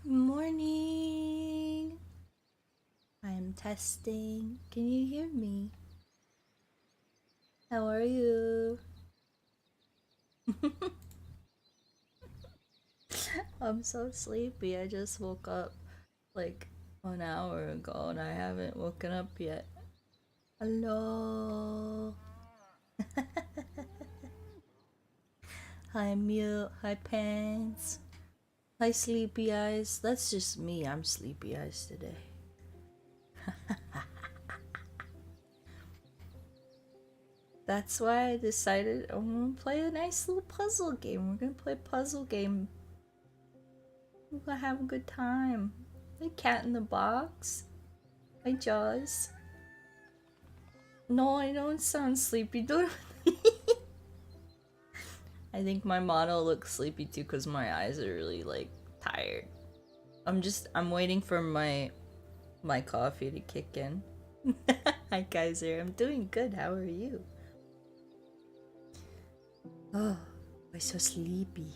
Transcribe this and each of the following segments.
Morning. I'm testing. Can you hear me? How are you? I'm so sleepy. I just woke up like 1 hour ago and I haven't woken up yet. Hello. Hi, Mute. Hi, Pants. Hi, Sleepy Eyes. That's just me. I'm Sleepy Eyes today. That's why I decided I'm gonna play a nice little puzzle game. We're gonna play a puzzle game. We're gonna have a good time. Hi, Cat in the Box. Hi, Jaws. No, I don't sound sleepy. Don't. I think my model looks sleepy too because my eyes are really like tired. I'm waiting for my coffee to kick in. Hi, Kaiser. I'm doing good. How are you? Oh, I'm so sleepy.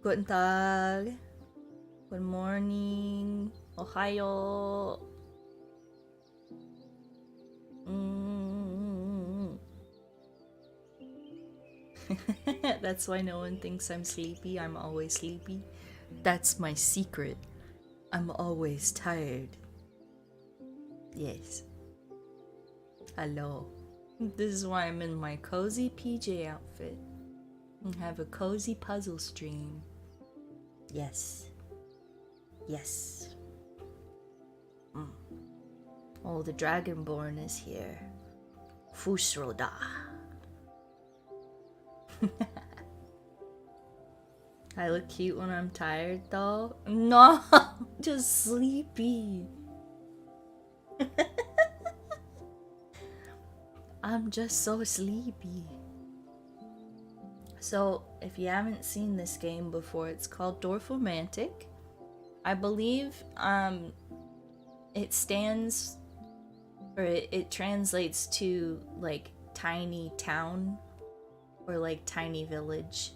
Guten Tag. Good morning. Ohayo. That's why no one thinks I'm sleepy. I'm always sleepy. That's my secret. I'm always tired. Yes. Hello. This is why I'm in my cozy PJ outfit and have a cozy puzzle stream. Yes. Yes. Oh, the Dragonborn is here. Fusroda. I look cute when I'm tired though. No, just sleepy. I'm just so sleepy. So, if you haven't seen this game before, it's called Dorfromantik. I believe it stands, or it translates to like tiny town or like tiny village.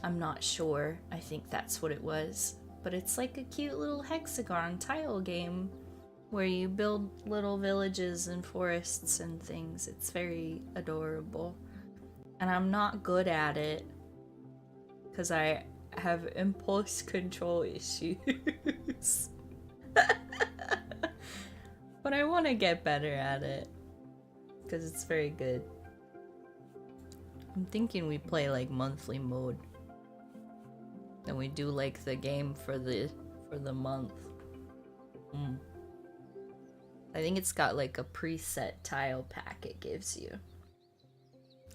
I'm not sure. I think that's what it was. But it's like a cute little hexagon tile game where you build little villages and forests and things. It's very adorable. And I'm not good at it because I have impulse control issues. But I want to get better at it because it's very good. I'm thinking we play like monthly mode. And we do like the game for the month. I think it's got like a preset tile pack it gives you.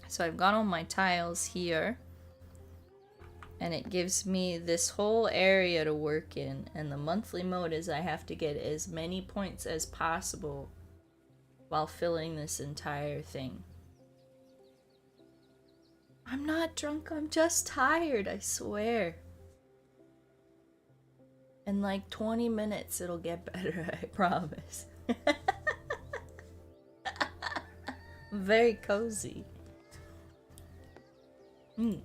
So I've got all my tiles here. And it gives me this whole area to work in. And the monthly mode is I have to get as many points as possible while filling this entire thing. I'm not drunk, I'm just tired, I swear. In like 20 minutes it'll get better, I promise. Very cozy. I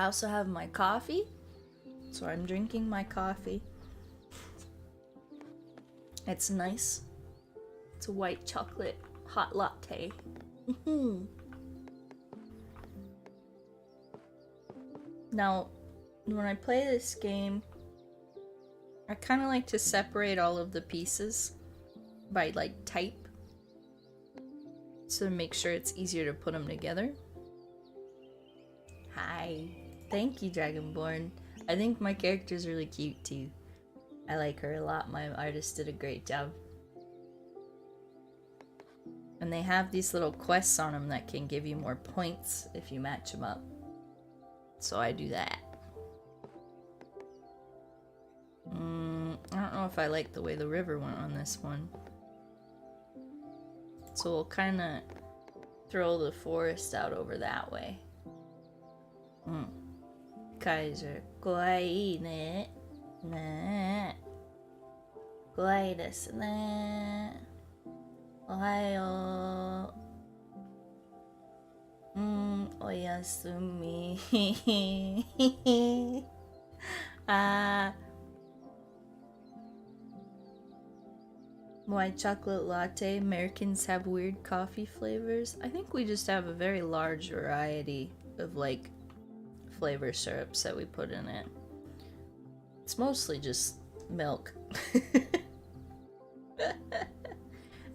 also have my coffee, so I'm drinking my coffee. It's nice. It's a white chocolate hot latte. Now, when I play this game, I kind of like to separate all of the pieces by like type, so to make sure it's easier to put them together. Hi. Thank you, Dragonborn. I think my character's really cute too. I like her a lot. My artist did a great job. And they have these little quests on them that can give you more points if you match them up. So I do that. I don't know if I like the way the river went on this one. So we'll kind of throw the forest out over that way. Kaiser, 怖いね。ねえ。怖いですね。おはよう。おやすみ。uh, White chocolate latte. Americans have weird coffee flavors. I think we just have a very large variety of like flavor syrups that we put in it. It's mostly just milk.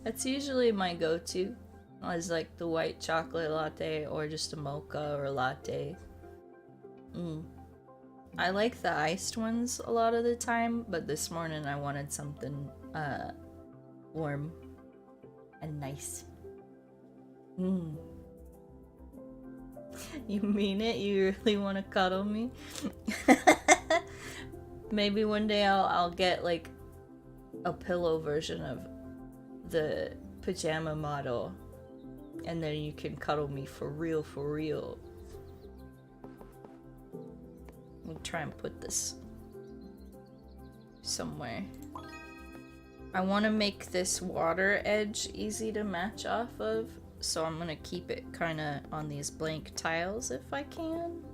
That's usually my go-to. Is like the white chocolate latte or just a mocha or latte. I like the iced ones a lot of the time, but this morning I wanted something warm and nice. You mean it? You really want to cuddle me? Maybe one day I'll get like a pillow version of the pajama model, and then you can cuddle me for real, for real. Let me try and put this somewhere. I want to make this water edge easy to match off of, so I'm gonna keep it kind of on these blank tiles if I can.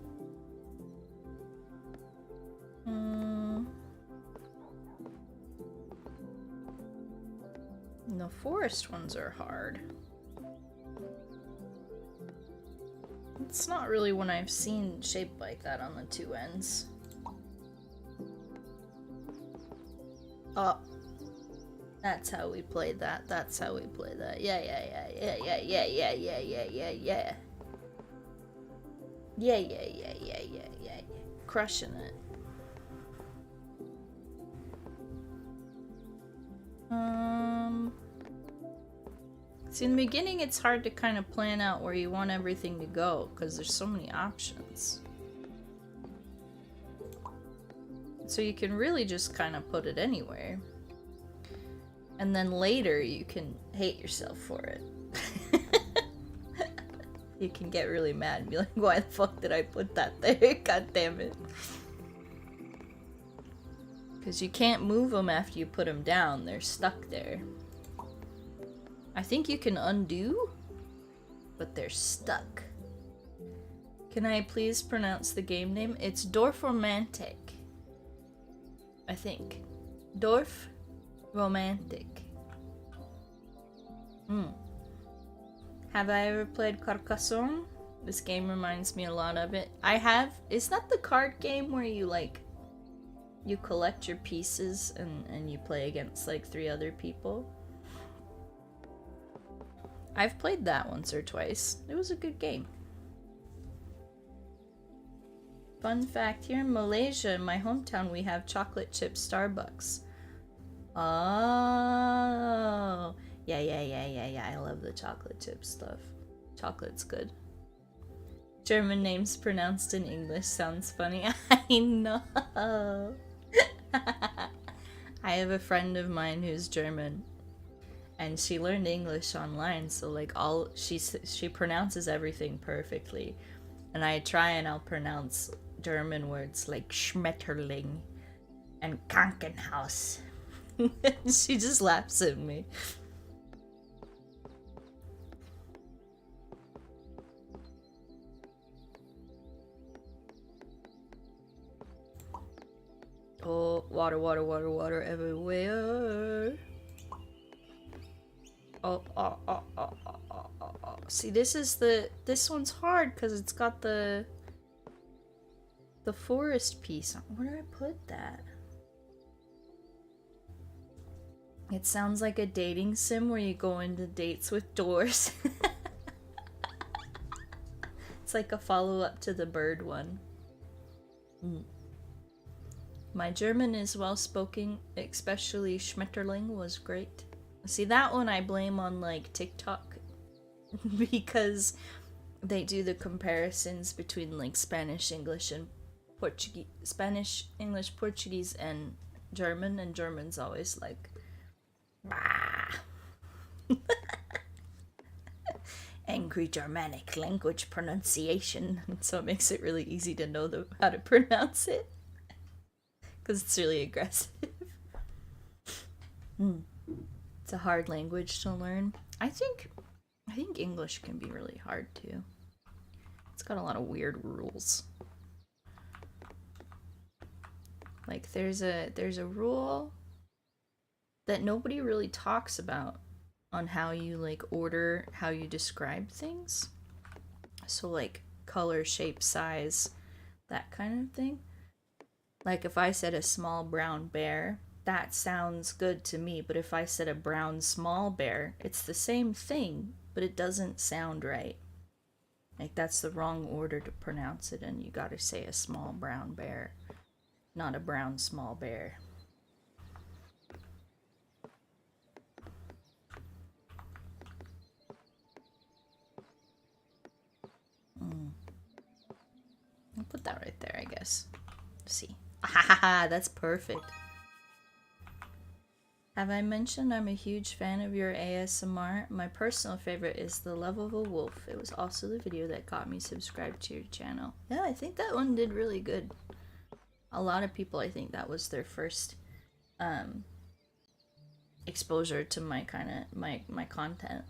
The forest ones are hard. It's not really one I've seen shaped like that on the two ends. Oh. That's how we played that. That's how we play that. Yeah. Yeah. Crushing it. See, in the beginning it's hard to kind of plan out where you want everything to go, because there's so many options. So you can really just kind of put it anywhere. And then later you can hate yourself for it. You can get really mad and be like, why the fuck did I put that there? God damn it. Because you can't move them after you put them down. They're stuck there. I think you can undo, but they're stuck. Can I please pronounce the game name? It's Dorfromantik. I think. Dorfromantik. Have I ever played Carcassonne? This game reminds me a lot of it. I have. Is that the card game where you like, you collect your pieces and you play against like 3 other people? I've played that once or twice. It was a good game. Fun fact, here in Malaysia, in my hometown, we have chocolate chip Starbucks. Oh. Yeah. I love the chocolate chip stuff. Chocolate's good. German names pronounced in English sounds funny. I know. I have a friend of mine who's German. And she learned English online, so like she pronounces everything perfectly. And I try and I'll pronounce German words like Schmetterling and Krankenhaus. She just laughs at me. Oh, water everywhere. Oh. See, this one's hard because it's got the forest piece. Where did I put that? It sounds like a dating sim where you go into dates with doors. It's like a follow-up to the bird one. My German is well-spoken, especially Schmetterling was great. See, that one I blame on like TikTok because they do the comparisons between like Spanish, English, and Portuguese, Spanish, English, Portuguese, and German, and German's always like, bah. Angry Germanic language pronunciation, so it makes it really easy to know how to pronounce it because it's really aggressive. It's a hard language to learn. I think English can be really hard too. It's got a lot of weird rules. Like there's a rule that nobody really talks about on how you like order, how you describe things. So like color, shape, size, that kind of thing. Like if I said a small brown bear, that sounds good to me, but if I said a brown small bear, it's the same thing, but it doesn't sound right. Like that's the wrong order to pronounce it, and you gotta say a small brown bear, not a brown small bear. I'll put that right there, I guess. Let's see. Ah, that's perfect. Have I mentioned I'm a huge fan of your ASMR? My personal favorite is The Love of a Wolf. It was also the video that got me subscribed to your channel. Yeah, I think that one did really good. A lot of people, I think that was their first exposure to my my content.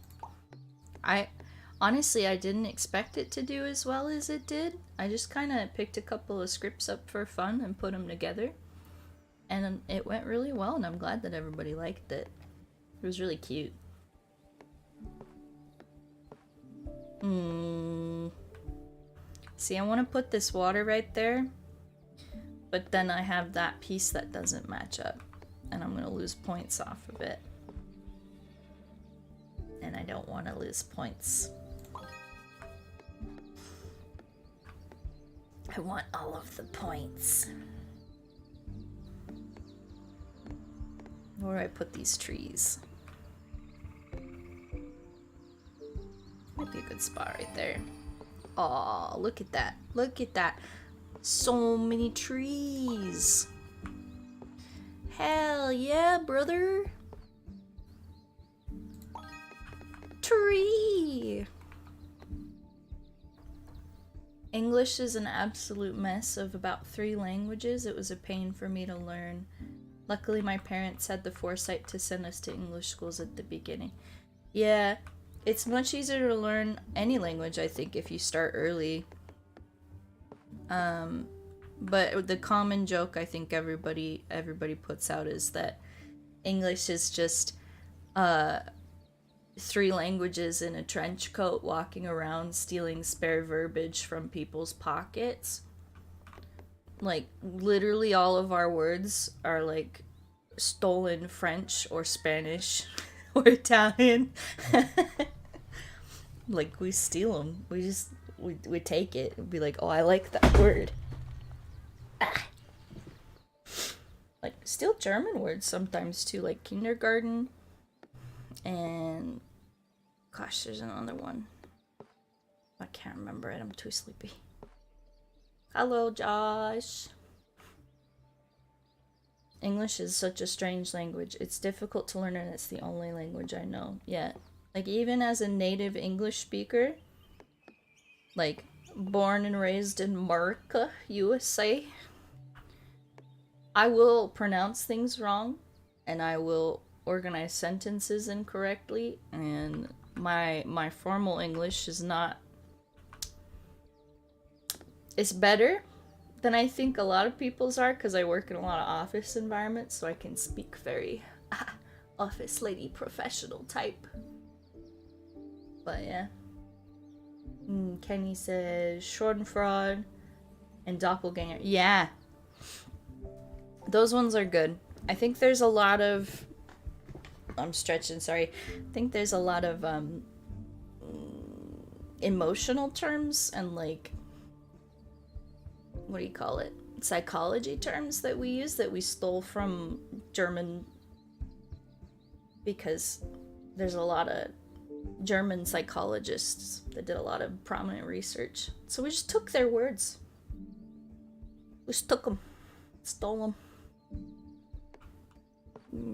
Honestly, I didn't expect it to do as well as it did. I just kind of picked a couple of scripts up for fun and put them together. And it went really well, and I'm glad that everybody liked it. It was really cute. See, I want to put this water right there, but then I have that piece that doesn't match up, and I'm going to lose points off of it. And I don't want to lose points. I want all of the points. Where do I put these trees? Might be a good spot right there. Aw, look at that. Look at that. So many trees. Hell yeah, brother. Tree. English is an absolute mess of about 3 languages. It was a pain for me to learn. Luckily, my parents had the foresight to send us to English schools at the beginning. Yeah, it's much easier to learn any language, I think, if you start early. But the common joke I think everybody puts out is that English is just 3 languages in a trench coat walking around stealing spare verbiage from people's pockets. Like, literally all of our words are, like, stolen French or Spanish or Italian. Like, we steal them. We take it and be like, oh, I like that word. Ah. Like, steal German words sometimes, too. Like, kindergarten. And, gosh, there's another one. I can't remember it. I'm too sleepy. Hello, Josh. English is such a strange language. It's difficult to learn, and it's the only language I know. Yeah. Like, even as a native English speaker, like, born and raised in America, USA, I will pronounce things wrong, and I will organize sentences incorrectly, and my formal English is not... It's better than I think a lot of people's are, because I work in a lot of office environments, so I can speak very office lady professional type. But yeah. Kenny says Schadenfreude and Doppelganger. Yeah. Those ones are good. I think there's a lot of... I'm stretching, sorry. I think there's a lot of emotional terms and, like, what do you call it? Psychology terms that we use that we stole from German, because there's a lot of German psychologists that did a lot of prominent research. So we just took their words. We just took them. Stole them.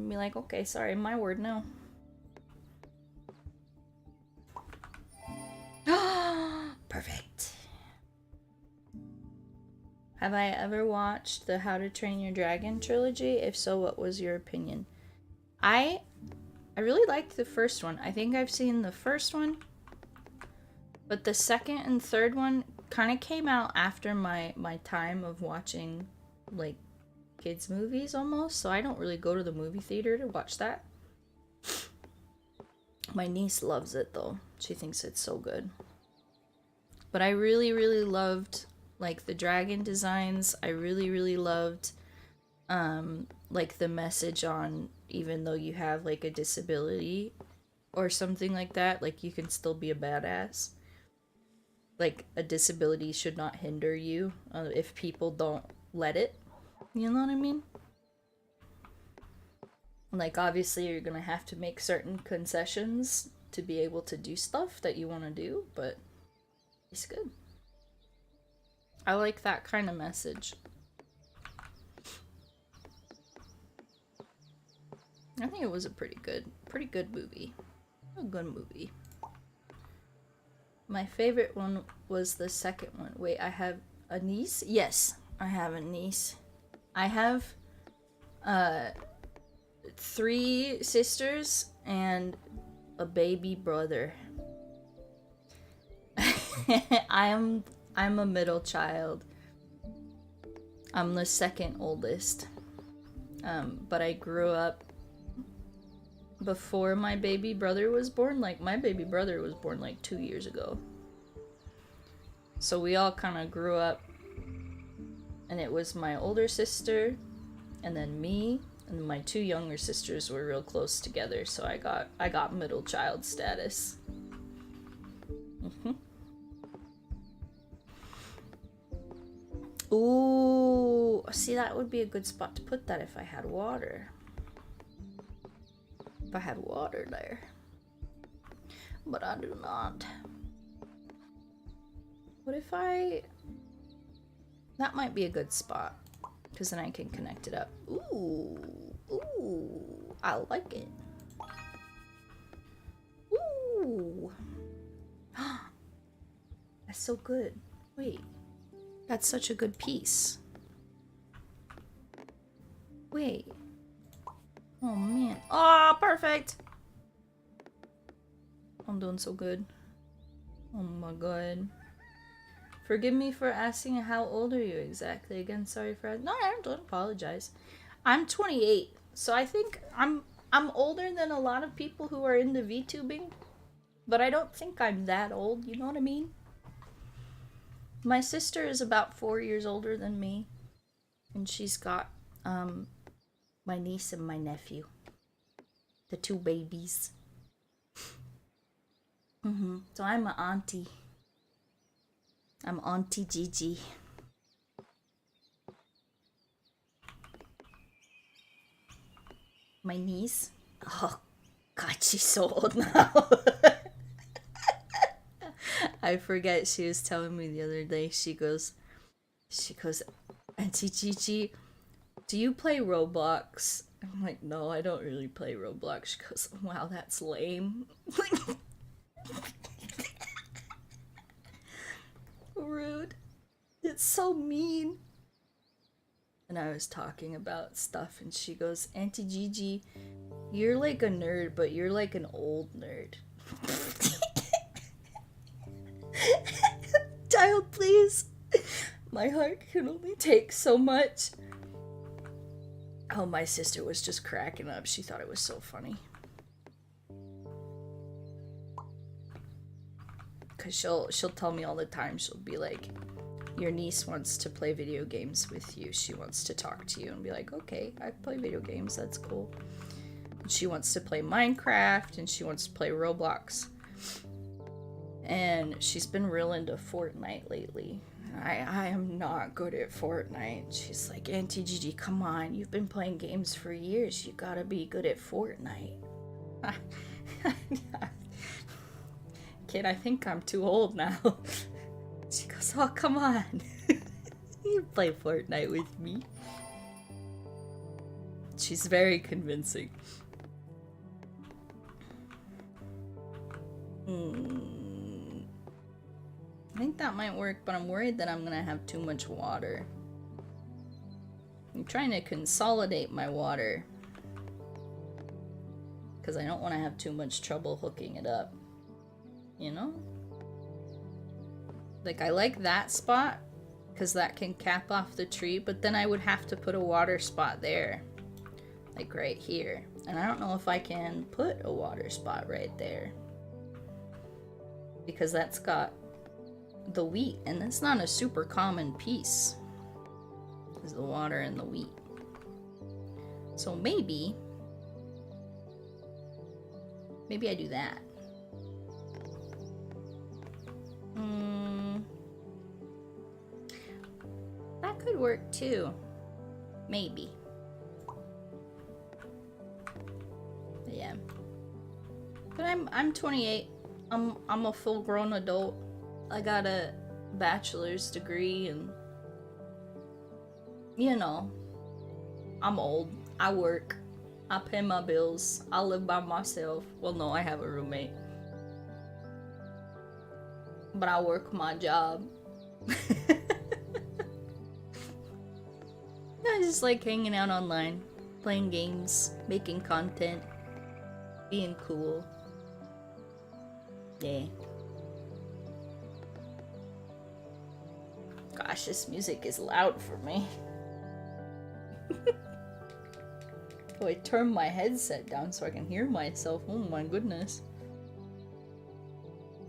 Be like, okay, sorry, my word now. Perfect. Have I ever watched the How to Train Your Dragon trilogy? If so, what was your opinion? I really liked the first one. I think I've seen the first one, but the second and third one kind of came out after my time of watching, like, kids movies almost, so I don't really go to the movie theater to watch that. My niece loves it though. She thinks it's so good. But I really, really loved like the dragon designs. I really, really loved like the message on, even though you have like a disability or something like that, like you can still be a badass. Like a disability should not hinder you if people don't let it. You know what I mean? Like obviously you're gonna have to make certain concessions to be able to do stuff that you want to do, but it's good. I like that kind of message. I think it was a pretty good movie. A good movie. My favorite one was the second one. Wait, I have a niece? Yes, I have a niece. I have 3 sisters and a baby brother. I'm a middle child. I'm the second oldest. But I grew up before my baby brother was born. Like my baby brother was born like 2 years ago. So we all kind of grew up, and it was my older sister and then me, and my 2 younger sisters were real close together, so I got middle child status. Ooh, see, that would be a good spot to put that if I had water. If I had water there. But I do not. What if I... That might be a good spot, because then I can connect it up. Ooh, ooh, I like it. Ooh. That's so good. Wait. That's such a good piece. Wait. Oh man. Oh, perfect. I'm doing so good. Oh my god. Forgive me for asking how old are you exactly. Again, sorry for... No, I don't apologize. I'm 28, so I think I'm older than a lot of people who are into VTubing, but I don't think I'm that old, you know what I mean? My sister is about 4 years older than me, and she's got my niece and my nephew, the 2 babies. So I'm an auntie. I'm Auntie Gigi. My niece? Oh god, she's so old now. I forget, she was telling me the other day, she goes, Auntie Gigi, do you play Roblox? I'm like, no, I don't really play Roblox. She goes, wow, that's lame. Rude. It's so mean. And I was talking about stuff, and she goes, Auntie Gigi, you're like a nerd, but you're like an old nerd. Child, please. My heart can only take so much. Oh, my sister was just cracking up. She thought it was so funny. Because she'll tell me all the time. She'll be like, your niece wants to play video games with you. She wants to talk to you. And be like, okay, I play video games. That's cool. And she wants to play Minecraft. And she wants to play Roblox. And she's been real into Fortnite lately. I am not good at Fortnite. She's like, Auntie Gigi, come on. You've been playing games for years. You gotta be good at Fortnite. Kid, I think I'm too old now. She goes, oh, come on. You play Fortnite with me. She's very convincing. I think that might work, but I'm worried that I'm gonna have too much water. I'm trying to consolidate my water, because I don't want to have too much trouble hooking it up. You know? Like, I like that spot, because that can cap off the tree, but then I would have to put a water spot there, like right here. And I don't know if I can put a water spot right there, because that's got the wheat, and that's not a super common piece, is the water and the wheat. So maybe I do that. That could work too. Maybe. But yeah. But I'm 28. I'm a full-grown adult. I got a bachelor's degree, and you know, I'm old. I work. I pay my bills. I live by myself. Well, no, I have a roommate. But I work my job. I just like hanging out online, playing games, making content, being cool. Yeah. Gosh, this music is loud for me. Oh, I turned my headset down so I can hear myself. Oh my goodness.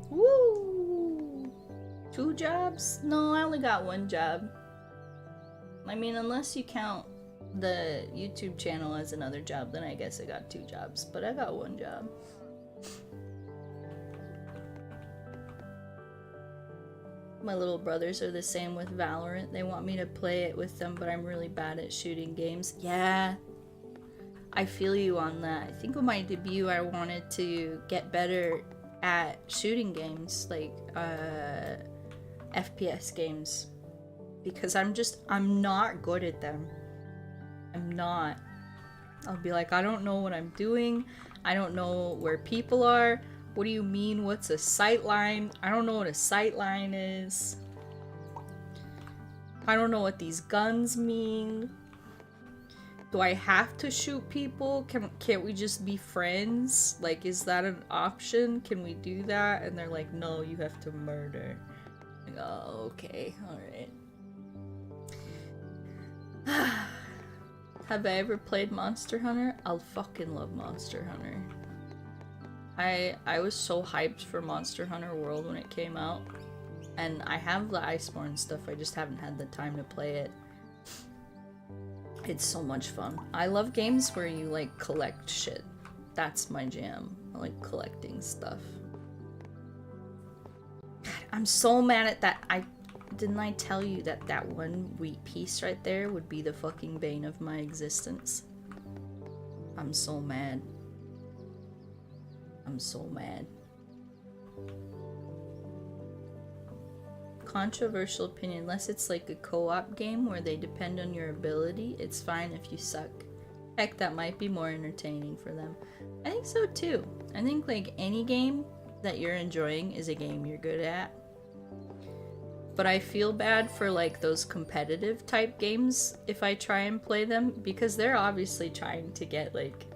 Woo! 2 jobs? No, I only got 1 job. I mean, unless you count the YouTube channel as another job, then I guess I got 2 jobs. But I got 1 job. My little brothers are the same with Valorant. They want me to play it with them, but I'm really bad at shooting games. Yeah, I feel you on that. I think with my debut, I wanted to get better at shooting games, like FPS games, because I'm not good at them. I'm not. I'll be like, I don't know what I'm doing. I don't know where people are. What do you mean? What's a sight line? I don't know what a sight line is. I don't know what these guns mean. Do I have to shoot people? Can't we just be friends? Like, is that an option? Can we do that? And they're like, no, you have to murder. Like, oh, okay, alright. Have I ever played Monster Hunter? I'll fucking love Monster Hunter. I was so hyped for Monster Hunter World when it came out. And I have the Iceborne stuff, I just haven't had the time to play it. It's so much fun. I love games where you, like, collect shit. That's my jam. I like collecting stuff. God, I'm so mad at that. Didn't I tell you that that one wheat piece right there would be the fucking bane of my existence? I'm so mad. I'm so mad. Controversial opinion, unless it's like a co-op game where they depend on your ability, it's fine if you suck. Heck, that might be more entertaining for them. I think so too. I think like any game that you're enjoying is a game you're good at. But I feel bad for like those competitive type games if I try and play them, because they're obviously trying to get like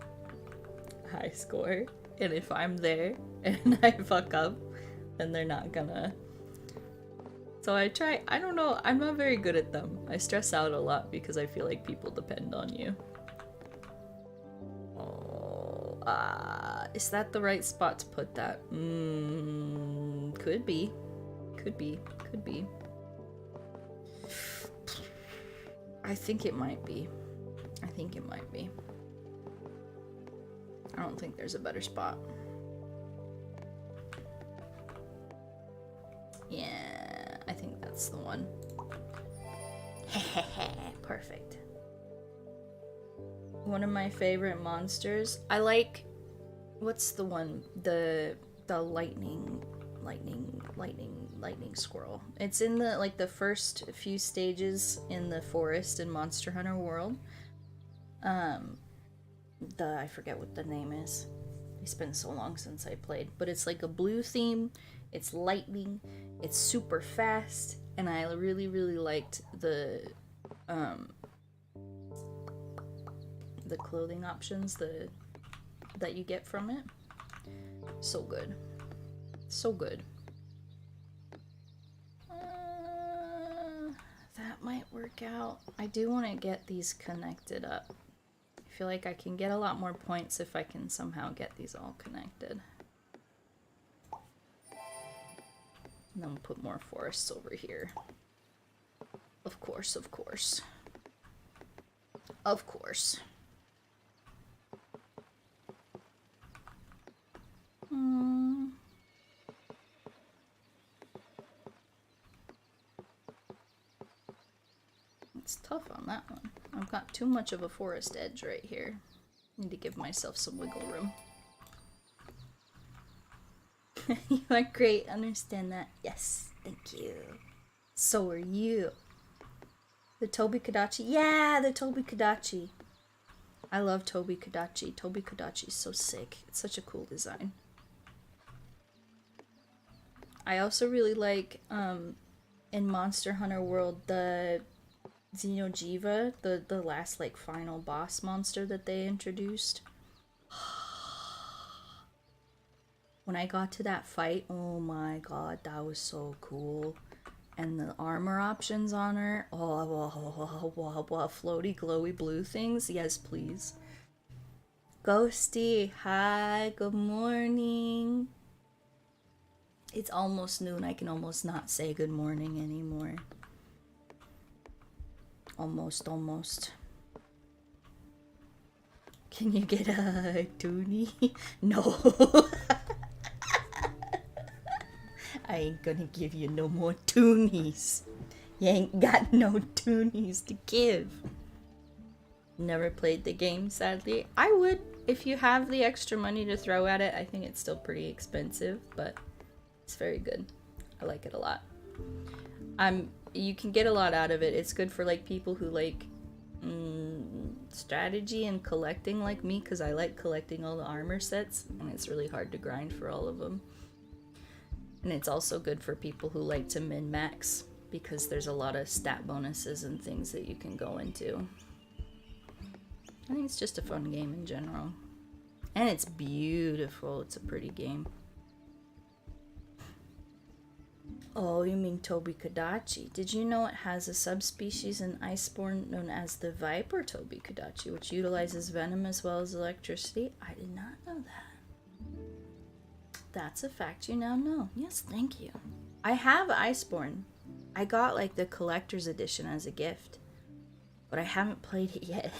high score. And if I'm there and I fuck up, then they're not gonna. So I try, I don't know, I'm not very good at them. I stress out a lot because I feel like people depend on you. Oh, is that the right spot to put that? Could be. Could be. Could be. I think it might be. I think it might be. I don't think there's a better spot. Yeah, I think that's the one. Perfect. One of my favorite monsters. I like, what's the one? The lightning squirrel. It's in the like the first few stages in the forest in Monster Hunter World. I forget what the name is. It's been so long since I played, but it's like a blue theme. It's lightning. It's super fast, and I really liked the clothing options that you get from it. So good. So good. That might work out. I do want to get these connected up. I feel like I can get a lot more points if I can somehow get these all connected. And then we'll put more forests over here. Of course, of course. Of course. It's tough on that one. I've got too much of a forest edge right here. Need to give myself some wiggle room. You are great, understand that. Yes, thank you. So are you. The Tobi Kadachi? Yeah, the Tobi Kadachi. I love Tobi Kadachi. Tobi Kadachi is so sick. It's such a cool design. I also really like, in Monster Hunter World, the Xenojiva, the last, like, final boss monster that they introduced. When I got to that fight, oh my god, that was so cool. And the armor options on her, floaty, glowy blue things, yes please. Ghosty, hi, good morning. It's almost noon, I can almost not say good morning anymore. Almost. Can you get a toonie? No. I ain't gonna give you no more toonies. You ain't got no toonies to give. Never played the game, sadly. I would, if you have the extra money to throw at it. I think it's still pretty expensive, but it's very good. I like it a lot. You can get a lot out of it. It's good for like people who like strategy and collecting like me, because I like collecting all the armor sets, and it's really hard to grind for all of them. And it's also good for people who like to min-max, because there's a lot of stat bonuses and things that you can go into. I think it's just a fun game in general. And it's beautiful. It's a pretty game. Oh, you mean Tobi Kadachi. Did you know it has a subspecies in Iceborne known as the Viper Tobi Kadachi, which utilizes venom as well as electricity? I did not know that. That's a fact you now know. Yes, thank you. I have Iceborne. I got like the collector's edition as a gift, but I haven't played it yet.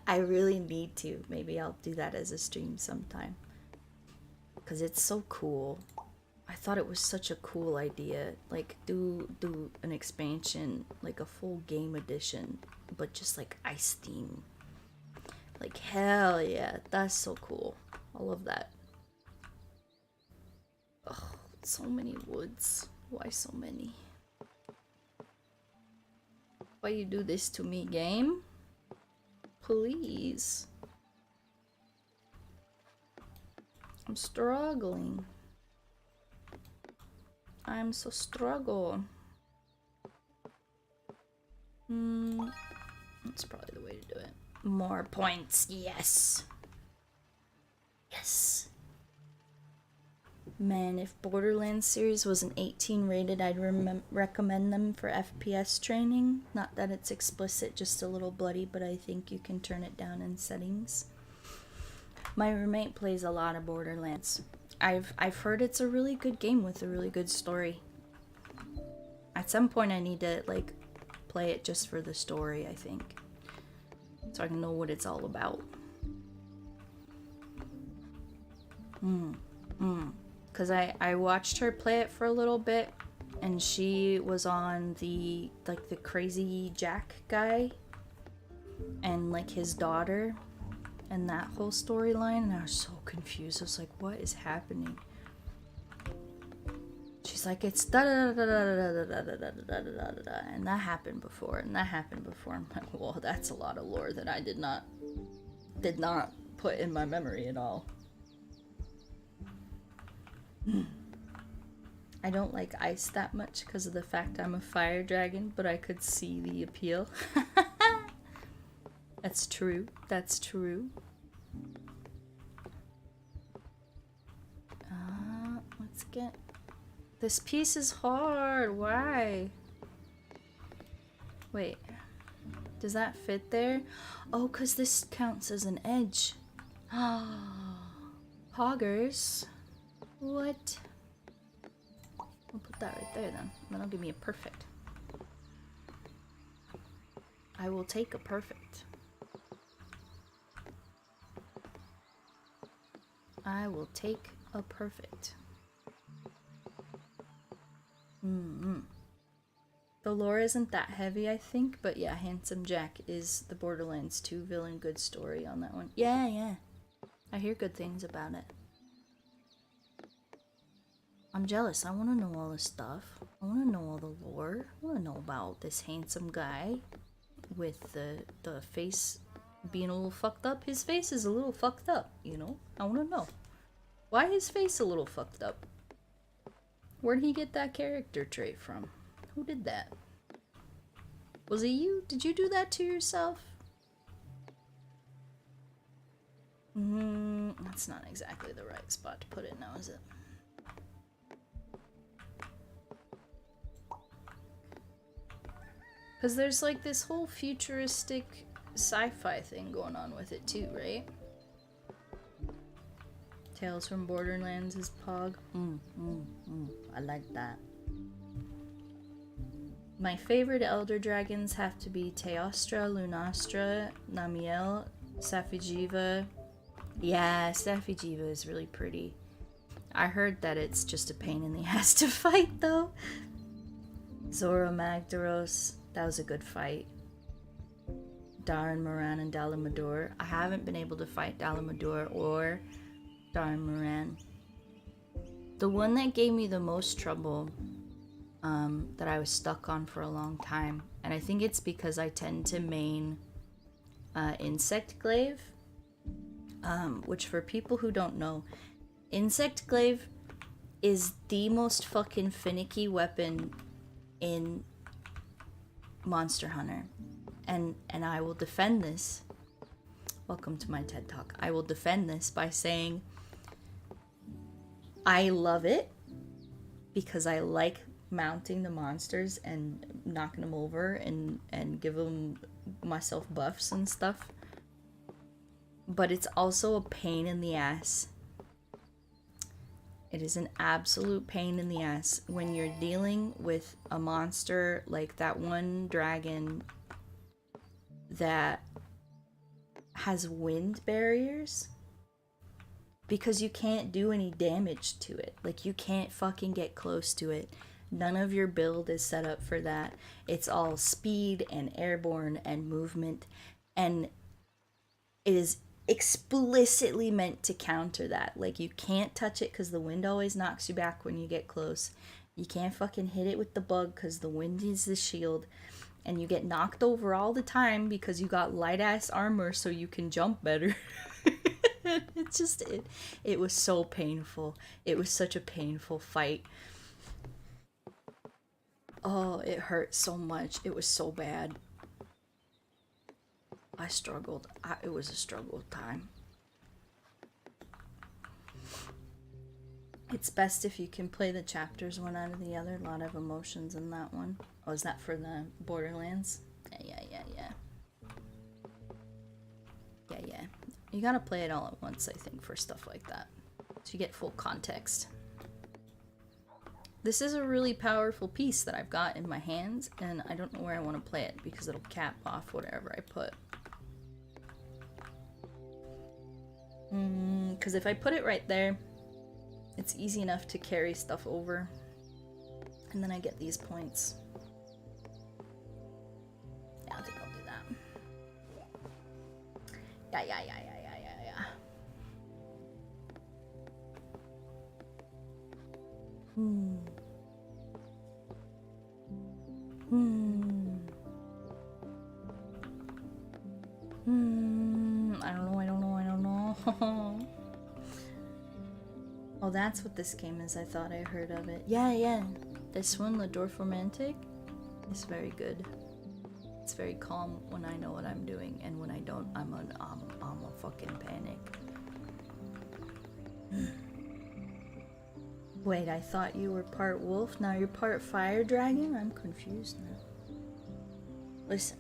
I really need to. Maybe I'll do that as a stream sometime, because it's so cool. I thought it was such a cool idea. Like, do an expansion, like a full game edition, but just like ice theme. Like, hell yeah, that's so cool. I love that. Oh, so many woods. Why so many? Why you do this to me, game? Please. I'm struggling. I'm so struggle. That's probably the way to do it. More points, yes. Yes. Man, if Borderlands series was an 18 rated, I'd recommend them for FPS training. Not that it's explicit, just a little bloody, but I think you can turn it down in settings. My roommate plays a lot of Borderlands. I've heard it's a really good game with a really good story. At some point I need to like play it just for the story, I think, so I can know what it's all about. Because I watched her play it for a little bit, and she was on the like the crazy Jack guy and like his daughter and that whole storyline, and I was so confused. I was like, what is happening? She's like, it's da da da da da da da da da da da da, and that happened before, and that happened before. I'm like, well, that's a lot of lore that I did not put in my memory at all. I don't like ice that much because of the fact I'm a fire dragon, but I could see the appeal. That's true. That's true. Let's get This piece is hard. Why? Wait. Does that fit there? Oh, because this counts as an edge. Poggers. What? I'll put that right there then. That'll give me a perfect. I will take a perfect. I will take a perfect. The lore isn't that heavy, I think, but yeah, Handsome Jack is the Borderlands 2 villain. Good story on that one. Yeah. I hear good things about it. I'm jealous. I want to know all this stuff. I want to know all the lore. I want to know about this handsome guy with the face being a little fucked up. His face is a little fucked up, you know? I want to know. Why his face a little fucked up? Where'd he get that character trait from? Who did that? Was it you? Did you do that to yourself? That's not exactly the right spot to put it now, is it? Because there's like this whole futuristic sci-fi thing going on with it too, right? Tales from Borderlands is Pog. I like that. My favorite Elder Dragons have to be Teostra, Lunastra, Namiel, Safi'jiiva. Yeah, Safi'jiiva is really pretty. I heard that it's just a pain in the ass to fight though. Zora Magdaros, that was a good fight. Darren Moran and Dalamador. I haven't been able to fight Dalamador or Darren Moran. The one that gave me the most trouble, that I was stuck on for a long time, and I think it's because I tend to main Insect Glaive, which for people who don't know, Insect Glaive is the most fucking finicky weapon in Monster Hunter, and I will defend this. Welcome to my TED Talk. I will defend this by saying I love it because I like mounting the monsters and knocking them over and give them myself buffs and stuff, but it's also a pain in the ass. It is an absolute pain in the ass when you're dealing with a monster like that one dragon that has wind barriers, because you can't do any damage to it. Like, you can't fucking get close to it. None of your build is set up for that. It's all speed and airborne and movement, and it is explicitly meant to counter that. Like, you can't touch it because the wind always knocks you back when you get close. You can't fucking hit it with the bug because the wind is the shield, and you get knocked over all the time because you got light ass armor so you can jump better. It's just, it was so painful. It was such a painful fight. Oh, it hurt so much. It was so bad. I struggled. It was a struggle time. It's best if you can play the chapters one out of the other. A lot of emotions in that one. Oh, is that for the Borderlands? Yeah. You gotta play it all at once, I think, for stuff like that, so you get full context. This is a really powerful piece that I've got in my hands, and I don't know where I want to play it because it'll cap off whatever I put. Because if I put it right there, it's easy enough to carry stuff over, and then I get these points. Yeah, I think I'll do that. Yeah. I don't know. Oh, that's what this game is. I thought I heard of it. Yeah. This one, the Dorfromantik, is very good. It's very calm when I know what I'm doing, and when I don't, I'm a fucking panic. Wait, I thought you were part wolf, now you're part fire dragon? I'm confused now. Listen.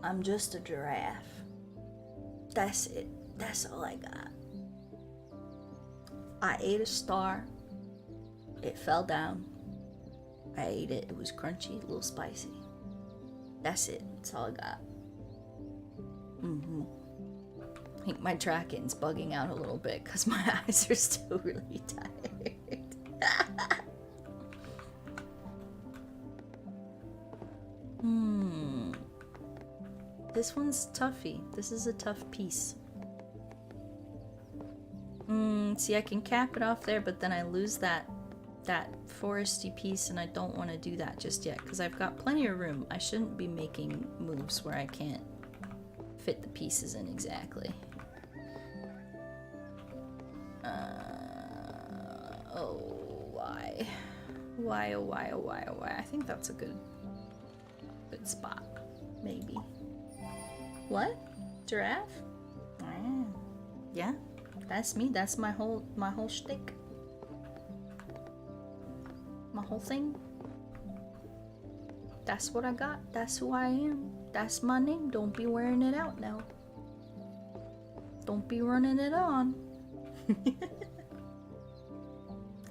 I'm just a giraffe. That's it. That's all I got. I ate a star. It fell down. I ate it. It was crunchy, a little spicy. That's it. That's all I got. I think my trackin's bugging out a little bit because my eyes are still really tired. This one's toughy. This is a tough piece. See, I can cap it off there, but then I lose that foresty piece, and I don't want to do that just yet because I've got plenty of room. I shouldn't be making moves where I can't fit the pieces in exactly. Oh, why? Why, oh, why, oh, why, oh, why? I think that's a good spot. Maybe. What? Giraffe? Yeah, that's me. That's my whole shtick. My whole thing. That's what I got. That's who I am. That's my name. Don't be wearing it out now. Don't be running it on.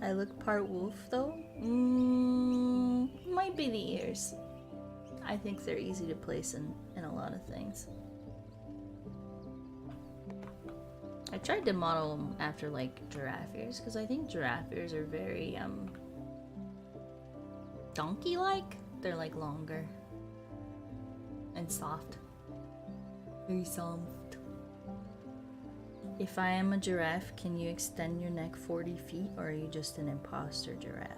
I look part wolf though. Might be the ears. I think they're easy to place in a lot of things. I tried to model them after like giraffe ears because I think giraffe ears are very donkey-like. They're like longer and soft. Very soft. If I am a giraffe, can you extend your neck 40 feet or are you just an imposter giraffe?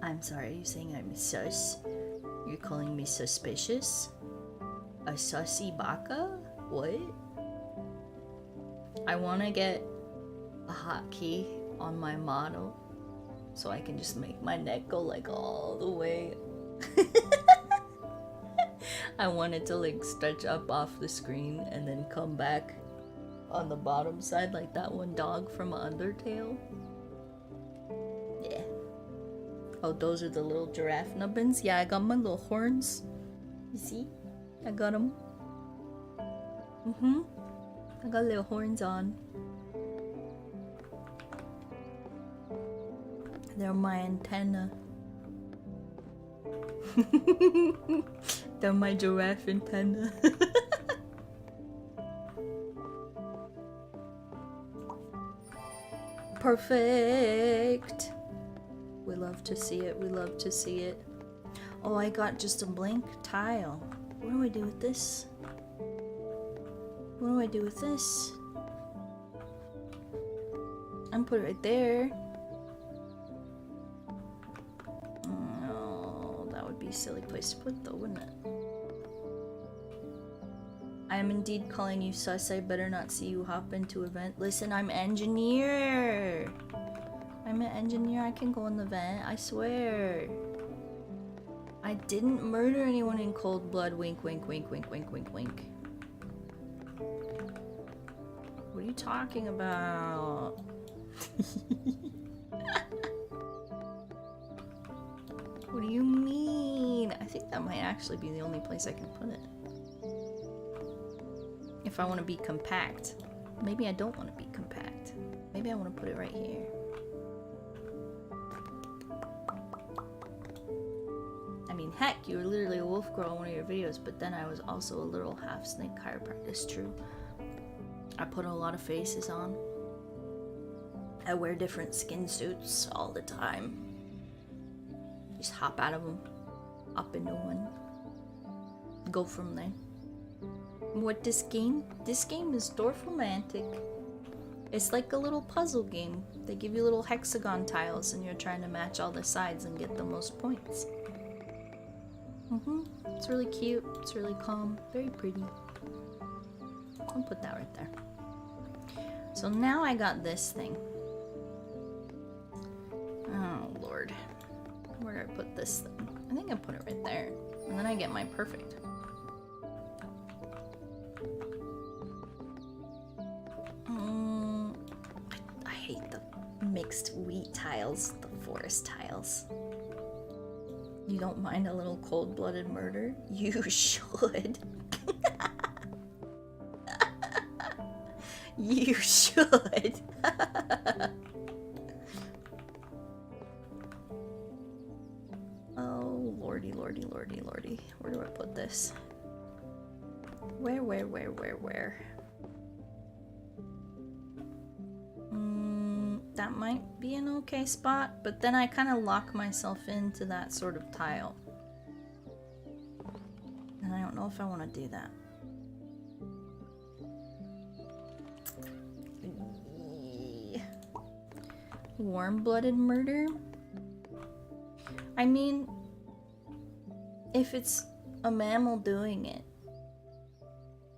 I'm sorry, are you saying I'm sus? You're calling me suspicious? A sussy baka? What? I want to get a hotkey on my model so I can just make my neck go like all the way. I want it to like stretch up off the screen and then come back on the bottom side like that one dog from Undertale. Yeah. Oh, those are the little giraffe nubbins? Yeah, I got my little horns. You see? I got them. I got little horns on. They're my antenna. They're my giraffe antenna. Perfect. We love to see it. We love to see it. Oh, I got just a blank tile. What do I do with this? What do I do with this? I'm put it right there. Oh, that would be a silly place to put though, wouldn't it? I am indeed calling you sus. I better not see you hop into a vent. Listen, I'm engineer. I'm an engineer. I can go in the vent. I swear. I didn't murder anyone in cold blood. Wink, wink, wink, wink, wink, wink, wink. What are you talking about? What do you mean? I think that might actually be the only place I can put it. If I want to be compact. Maybe I don't want to be compact. Maybe I want to put it right here. I mean, heck, you were literally a wolf girl in one of your videos, but then I was also a little half snake chiropractor. It's true. I put a lot of faces on. I wear different skin suits all the time. Just hop out of them, hop into one, go from there. What this game? This game is Dorfromantik. It's like a little puzzle game. They give you little hexagon tiles and you're trying to match all the sides and get the most points. It's really cute. It's really calm. Very pretty. I'll put that right there. So now I got this thing. Oh, Lord. Where did I put this thing? I think I put it right there. And then I get my perfect. I hate the mixed wheat tiles, the forest tiles. You don't mind a little cold-blooded murder? You should. You should. Oh, lordy, lordy, lordy, lordy. Where do I put this? Where? That might be an okay spot, but then I kind of lock myself into that sort of tile. And I don't know if I want to do that. Warm-blooded murder? I mean, if it's a mammal doing it,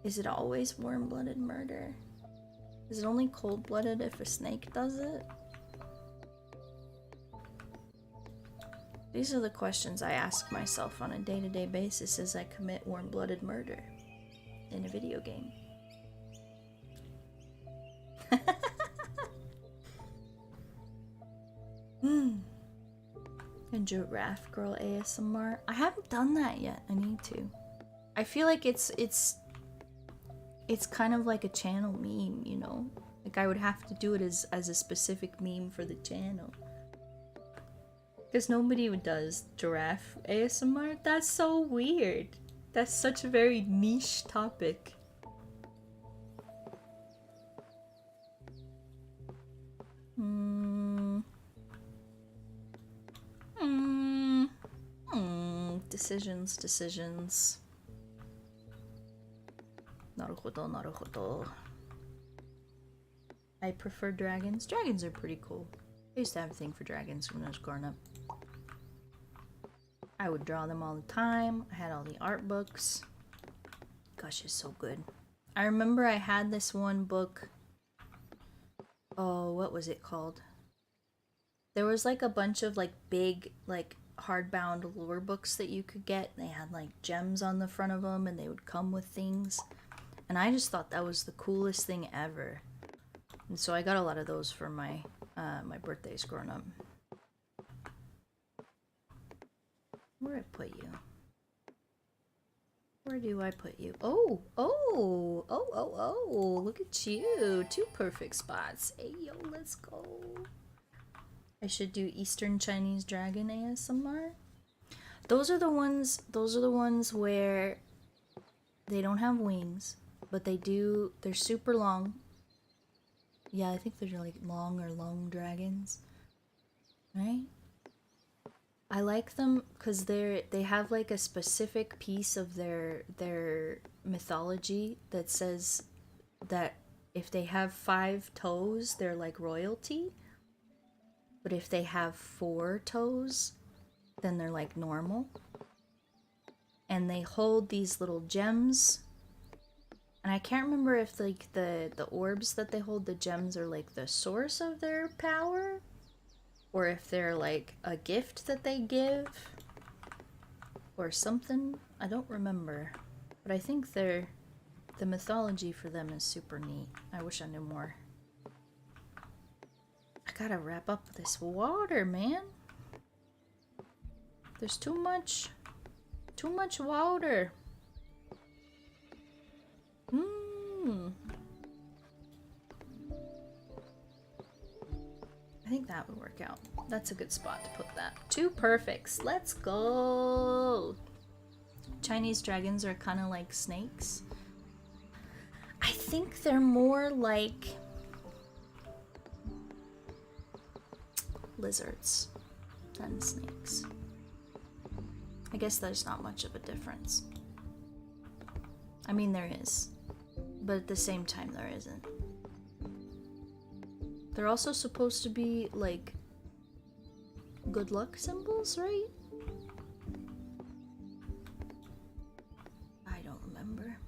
is it always warm-blooded murder? Is it only cold-blooded if a snake does it? These are the questions I ask myself on a day-to-day basis as I commit warm-blooded murder in a video game. A giraffe girl ASMR. I haven't done that yet. I need to. I feel like it's kind of like a channel meme, you know? Like I would have to do it as a specific meme for the channel. Because nobody does giraffe ASMR. That's so weird. That's such a very niche topic. Decisions. Naruhodo, naruhodo. I prefer dragons. Dragons are pretty cool. I used to have a thing for dragons when I was growing up. I would draw them all the time. I had all the art books. Gosh, it's so good. I remember I had this one book. Oh, what was it called? There was like a bunch of like big like hardbound lore books that you could get. They had like gems on the front of them and they would come with things. And I just thought that was the coolest thing ever. And so I got a lot of those for my my birthdays growing up. Where do I put you? Where do I put you? Oh, look at you. 2 perfect spots. Hey, yo, let's go. I should do Eastern Chinese Dragon ASMR. Those are the ones where they don't have wings, but they're super long. Yeah, I think they're like long dragons. Right? I like them because they have like a specific piece of their mythology that says that if they have 5 toes, they're like royalty. But if they have 4 toes, then they're like normal. And they hold these little gems. And I can't remember if like the orbs that they hold, the gems, are like the source of their power. Or if they're like a gift that they give. Or something. I don't remember. But I think the mythology for them is super neat. I wish I knew more. I gotta wrap up this water, man. There's too much water. I think that would work out. That's a good spot to put that. 2 perfects. Let's go. Chinese dragons are kind of like snakes. I think they're more like lizards than snakes. I guess there's not much of a difference. I mean, there is, but at the same time, there isn't. They're also supposed to be like good luck symbols, right? I don't remember.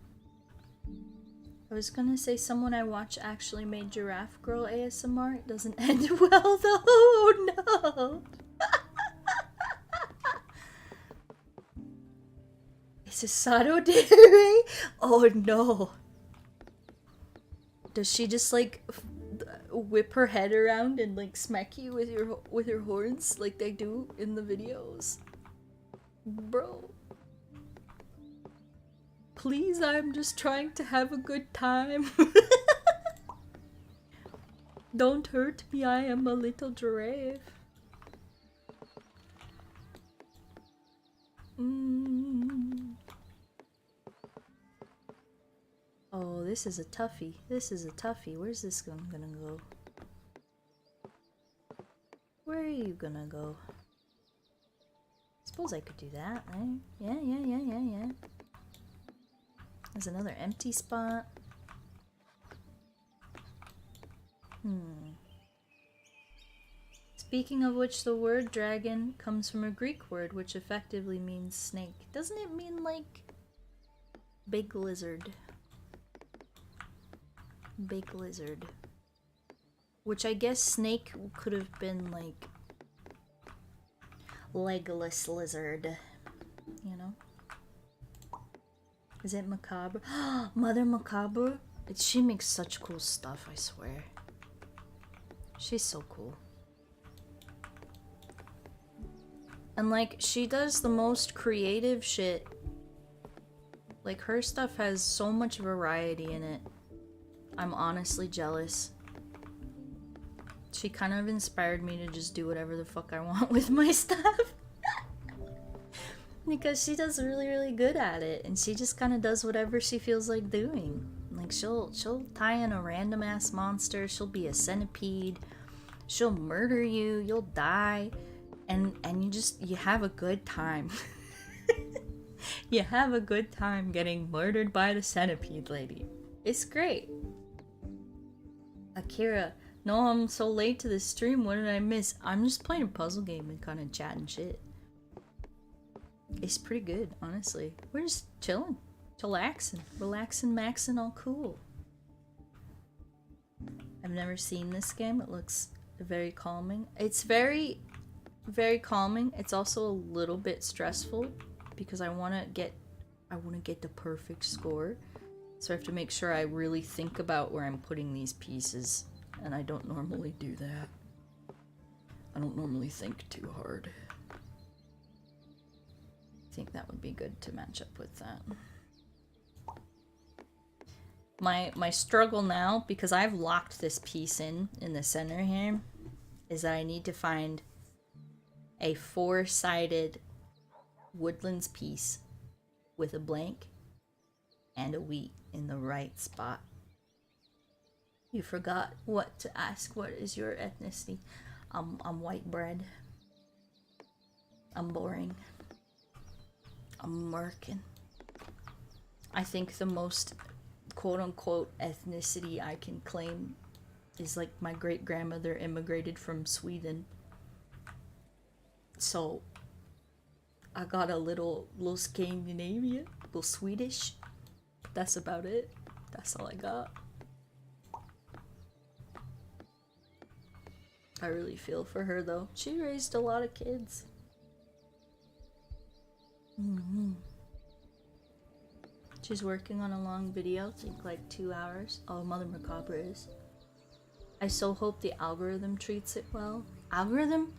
I was gonna say someone I watch actually made Giraffe Girl ASMR. It doesn't end well though. Oh no! Is it Sato Dere? Oh no! Does she just like whip her head around and like smack you with her horns like they do in the videos. Bro. Please, I'm just trying to have a good time. Don't hurt me, I am a little giraffe. Oh, this is a toughie. This is a toughie. Where's this one gonna go? Where are you gonna go? Suppose I could do that, right? Yeah. There's another empty spot. Speaking of which, the word dragon comes from a Greek word which effectively means snake. Doesn't it mean like big lizard? Big lizard. Which I guess snake could have been like legless lizard. You know? Is it macabre? Mother Macabre? She makes such cool stuff, I swear. She's so cool. And like, she does the most creative shit. Like, her stuff has so much variety in it. I'm honestly jealous. She kind of inspired me to just do whatever the fuck I want with my stuff. Because she does really good at it, and she just kind of does whatever she feels like doing. Like, she'll tie in a random ass monster, she'll be a centipede, she'll murder you, you'll die, and you have a good time. You have a good time getting murdered by the centipede lady. It's great. Akira, no, I'm so late to this stream, what did I miss? I'm just playing a puzzle game and kind of chatting shit. It's pretty good, honestly. We're just chilling, relaxing, maxing, all cool. I've never seen this game. It looks very calming. It's very calming. It's also a little bit stressful because I want to get the perfect score. So I have to make sure I really think about where I'm putting these pieces, and I don't normally do that. I don't normally think too hard. I think that would be good to match up with that. My struggle now, because I've locked this piece in the center here, is that I need to find a 4-sided woodlands piece with a blank and a wheat in the right spot. You forgot what to ask. What is your ethnicity? I'm white bread. I'm boring. I'm American. I think the most quote-unquote ethnicity I can claim is like my great-grandmother immigrated from Sweden. So I got a little Scandinavian, little Swedish. That's about it. That's all I got. I really feel for her though. She raised a lot of kids. She's working on a long video, I think like 2 hours. Oh, Mother Macabre is. I so hope the algorithm treats it well. Algorithm?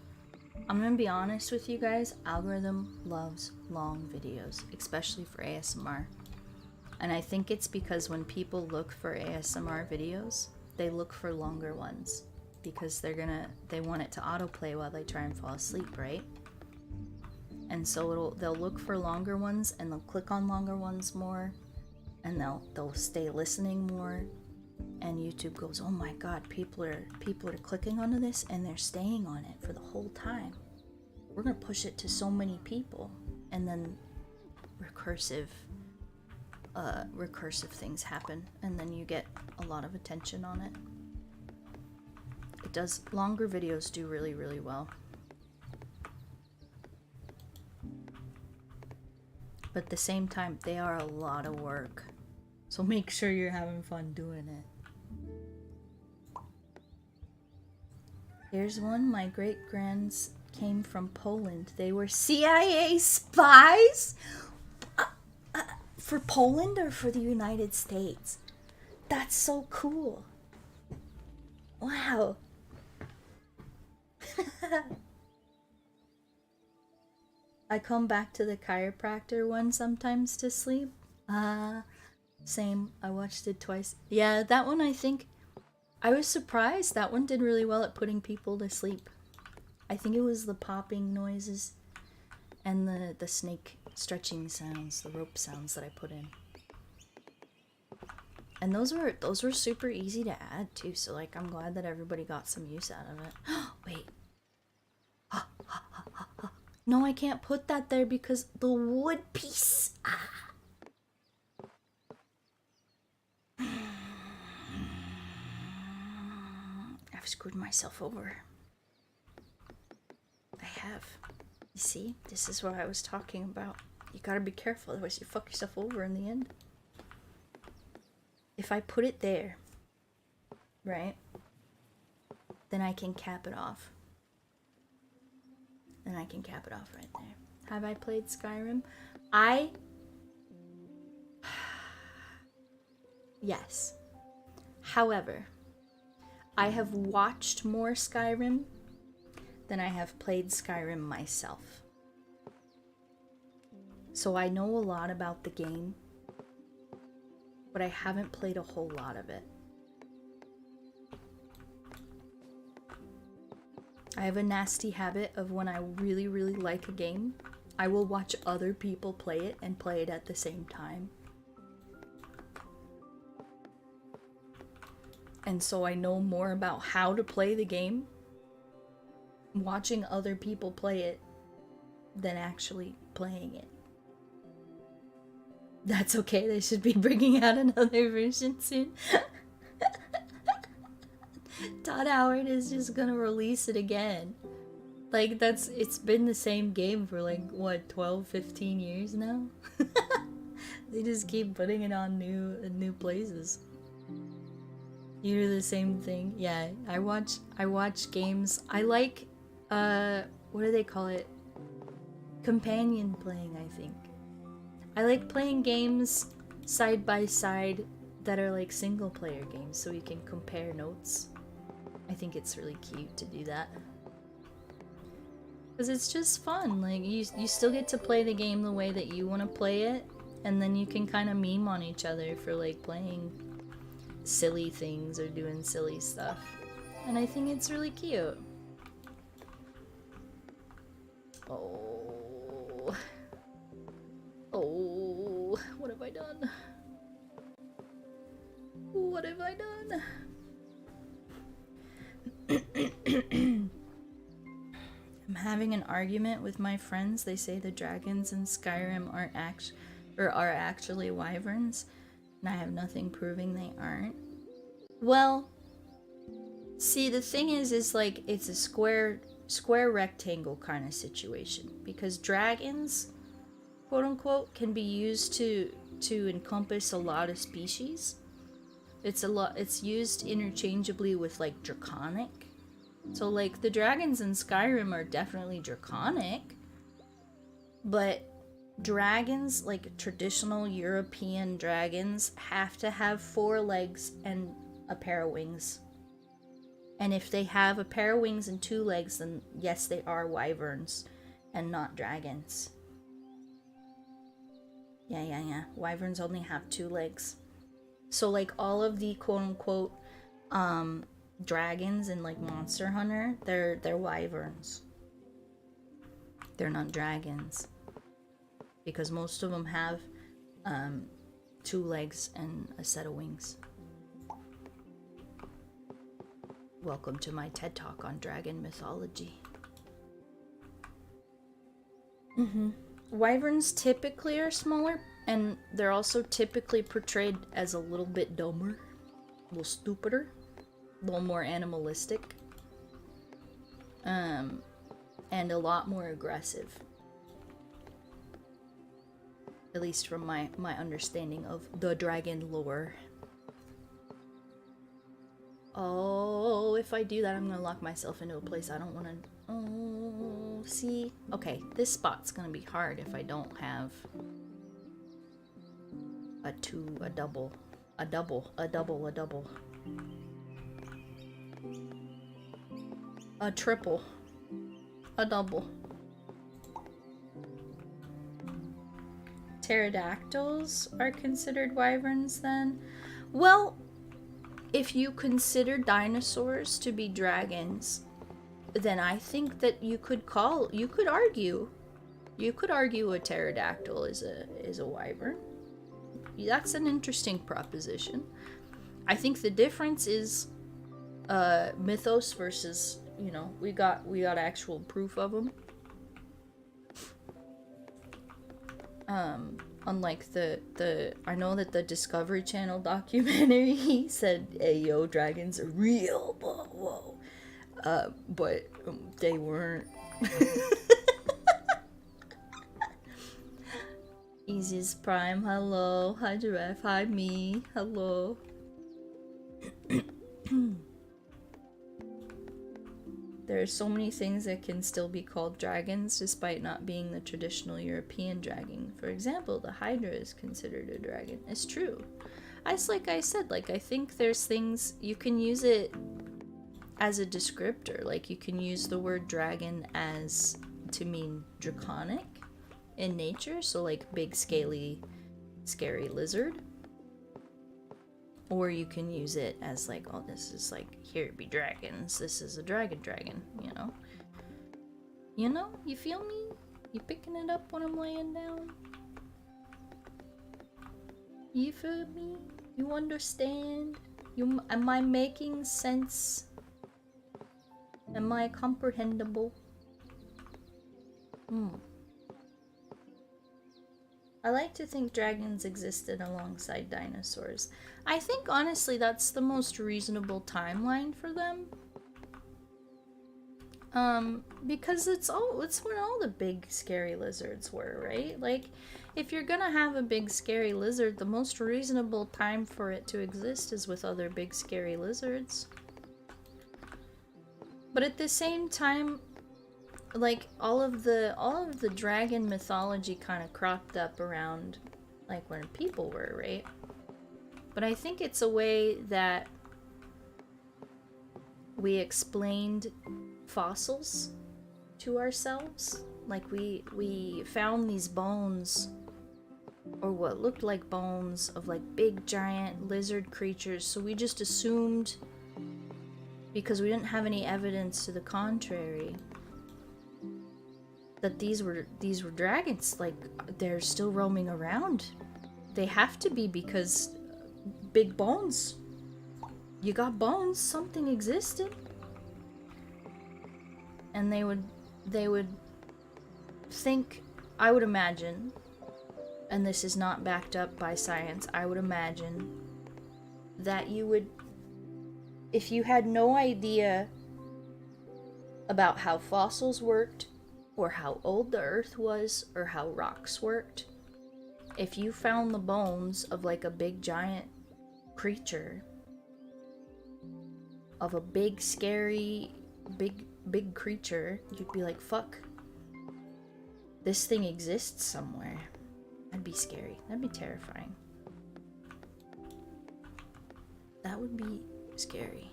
I'm gonna be honest with you guys, algorithm loves long videos, especially for ASMR. And I think it's because when people look for ASMR videos, they look for longer ones. Because they want it to autoplay while they try and fall asleep, right? And so they'll look for longer ones, and they'll click on longer ones more, and they'll stay listening more, and YouTube goes, oh my god, people are clicking onto this and they're staying on it for the whole time. We're gonna push it to so many people, and then recursive things happen, and then you get a lot of attention on it. It does. Longer videos do really well. But at the same time, they are a lot of work. So make sure you're having fun doing it. Here's one. My great-grands came from Poland. They were CIA spies? For Poland or for the United States? That's so cool. Wow. I come back to the chiropractor one sometimes to sleep. Same. I watched it twice. Yeah, that one I think I was surprised. That one did really well at putting people to sleep. I think it was the popping noises and the snake stretching sounds, the rope sounds that I put in. And those were super easy to add too, so like I'm glad that everybody got some use out of it. Wait. No, I can't put that there because the wood piece. I've screwed myself over. I have. You see? This is what I was talking about. You gotta be careful, otherwise you fuck yourself over in the end. If I put it there, right? Then I can cap it off. Then I can cap it off right there. Have I played Skyrim? Yes. However, I have watched more Skyrim than I have played Skyrim myself. So I know a lot about the game, but I haven't played a whole lot of it. I have a nasty habit of when I really, really like a game, I will watch other people play it and play it at the same time. And so I know more about how to play the game watching other people play it than actually playing it. That's okay, they should be bringing out another version soon. Todd Howard is just gonna release it again. Like, it's been the same game for like, what, 12, 15 years now? They just keep putting it on new places. You do the same thing? Yeah, I watch games. I like, what do they call it? Companion playing, I think. I like playing games side by side that are like single player games so you can compare notes. I think it's really cute to do that. Because it's just fun. Like, you still get to play the game the way that you want to play it, and then you can kind of meme on each other for like playing silly things or doing silly stuff. And I think it's really cute. Oh, what have I done? What have I done? I'm having an argument with my friends. They say the dragons in Skyrim are actually wyverns, and I have nothing proving they aren't. Well, see, the thing is like it's a square rectangle kind of situation, because dragons, quote unquote, can be used to encompass a lot of species. It's used interchangeably with like draconic. So like the dragons in Skyrim are definitely draconic, but dragons, like traditional European dragons, have to have 4 legs and a pair of wings. And if they have a pair of wings and 2 legs, then yes, they are wyverns and not dragons. Yeah. Wyverns only have 2 legs. So like all of the quote unquote dragons in like Monster Hunter, they're wyverns. They're not dragons. Because most of them have 2 legs and a set of wings. Welcome to my TED Talk on dragon mythology. Wyverns typically are smaller, and they're also typically portrayed as a little bit dumber, a little stupider, a little more animalistic, and a lot more aggressive. At least from my understanding of the dragon lore. Oh, if I do that, I'm gonna lock myself into a place I don't want to. Oh, see? Okay, this spot's gonna be hard if I don't have a double. A triple. A double. Pterodactyls are considered wyverns then? Well, if you consider dinosaurs to be dragons, then I think that you could argue a pterodactyl is a wyvern. That's an interesting proposition. I think the difference is mythos versus, you know, we got actual proof of them. Unlike the I know that the Discovery Channel documentary said, "Hey, yo, dragons are real," whoa. But they weren't. Easiest Prime, hello. Hi, Giraffe. Hi, me. Hello. There are so many things that can still be called dragons despite not being the traditional European dragon. For example, the Hydra is considered a dragon. It's true. Like I said, I think there's things you can use it as a descriptor. Like, you can use the word dragon as to mean draconic in nature, so like big, scaly, scary lizard. Or you can use it as like, oh, this is like, here be dragons. This is a dragon, you know? You know? You feel me? You picking it up when I'm laying down? You feel me? You understand? Am I making sense? Am I comprehensible? I like to think dragons existed alongside dinosaurs. I think, honestly, that's the most reasonable timeline for them. Because it's when all the big scary lizards were, right? Like, if you're gonna have a big scary lizard, the most reasonable time for it to exist is with other big scary lizards. But at the same time, like, all of the dragon mythology kind of cropped up around, like, when people were, right? But I think it's a way that we explained fossils to ourselves. Like, we found these bones, or what looked like bones, of like big giant lizard creatures, so we just assumed, because we didn't have any evidence to the contrary, that these were dragons. Like, they're still roaming around. They have to be, because big bones. You got bones, something existed. And they would think, I would imagine, and this is not backed up by science, I would imagine that you would, if you had no idea about how fossils worked, or how old the earth was, or how rocks worked, if you found the bones of like a big giant creature, of a big scary big creature, you'd be like, fuck, this thing exists somewhere. That'd be scary. That'd be terrifying. That would be scary.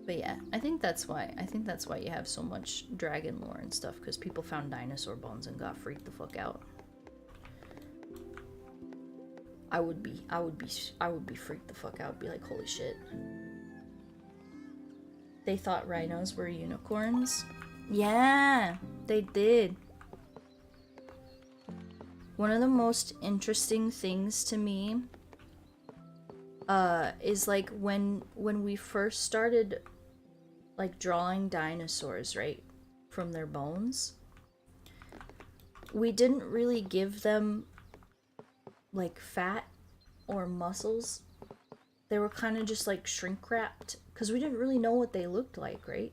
But yeah, I think that's why you have so much dragon lore and stuff, because people found dinosaur bones and got freaked the fuck out. I would be freaked the fuck out. Be like, holy shit. They thought rhinos were unicorns. Yeah, they did. One of the most interesting things to me is like when we first started like drawing dinosaurs, right, from their bones, we didn't really give them like fat or muscles. They were kind of just like shrink wrapped, because we didn't really know what they looked like, right?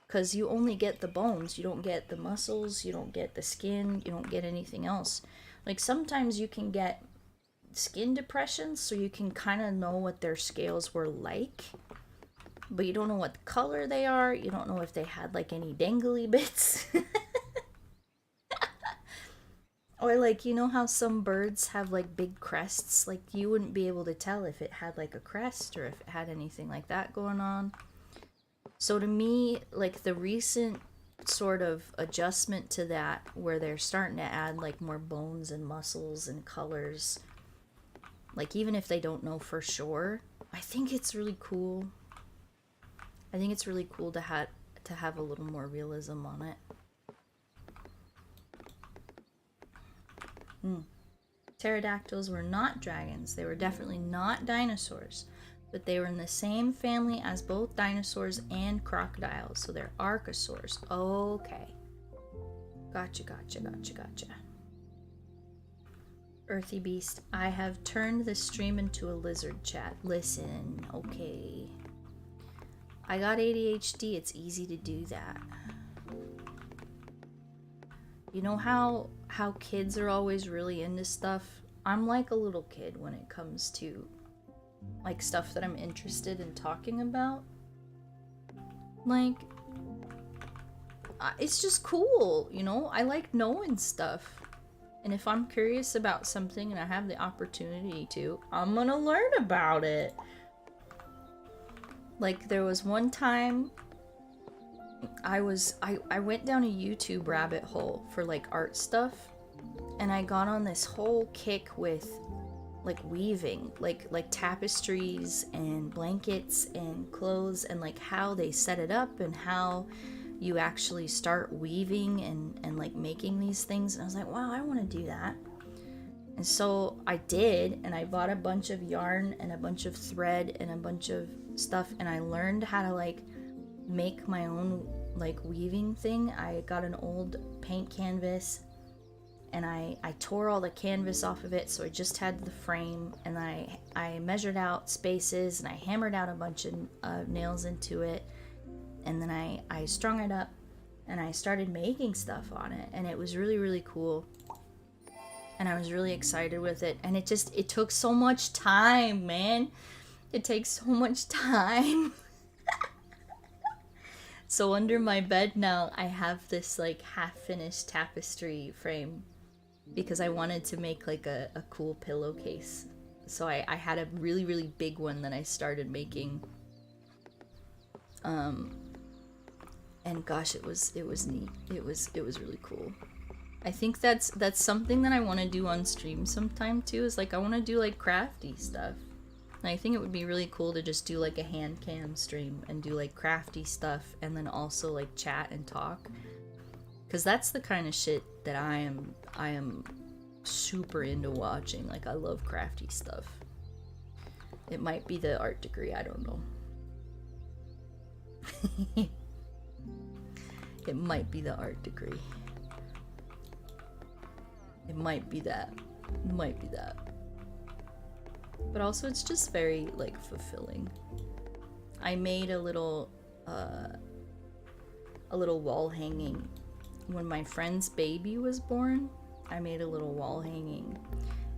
Because you only get the bones, you don't get the muscles, you don't get the skin, you don't get anything else. Like, sometimes you can get skin depressions, so you can kind of know what their scales were like, but you don't know what color they are, you don't know if they had like any dangly bits. Or like, you know how some birds have like big crests? Like you wouldn't be able to tell if it had like a crest or if it had anything like that going on. So to me, like the recent sort of adjustment to that where they're starting to add like more bones and muscles and colors, like even if they don't know for sure, I think it's really cool. I think it's really cool to have a little more realism on it. Pterodactyls were not dragons. They were definitely not dinosaurs, but they were in the same family as both dinosaurs and crocodiles, so they're archosaurs. Okay. Gotcha. Earthy beast, I have turned the stream into a lizard chat. Listen, okay. I got ADHD, it's easy to do that. You know how kids are always really into stuff? I'm like a little kid when it comes to like stuff that I'm interested in talking about. Like, it's just cool, you know? I like knowing stuff. And if I'm curious about something and I have the opportunity to, I'm gonna learn about it. Like, there was one time I went down a YouTube rabbit hole for like art stuff, and I got on this whole kick with like weaving, like tapestries and blankets and clothes, and like how they set it up and how you actually start weaving and like making these things. And I was like, wow, I want to do that. And so I did, and I bought a bunch of yarn and a bunch of thread and a bunch of stuff, and I learned how to like make my own like weaving thing. I got an old paint canvas and I tore all the canvas off of it, so I just had the frame, and I measured out spaces and I hammered out a bunch of nails into it, and then I strung it up and I started making stuff on it, and it was really, really cool. And I was really excited with it, and it took so much time, man. It takes so much time. So under my bed now, I have this like half-finished tapestry frame because I wanted to make like a cool pillowcase. So I had a really, really big one that I started making. And gosh, it was neat. It was really cool. I think that's something that I want to do on stream sometime too, is like I want to do like crafty stuff. And I think it would be really cool to just do like a hand cam stream and do like crafty stuff, and then also like chat and talk, because that's the kind of shit that I am super into watching. Like I love crafty stuff. It might be the art degree, I don't know. It might be the art degree. It might be that. It might be that. But also it's just very like fulfilling. I made a little wall hanging when my friend's baby was born. I made a little wall hanging,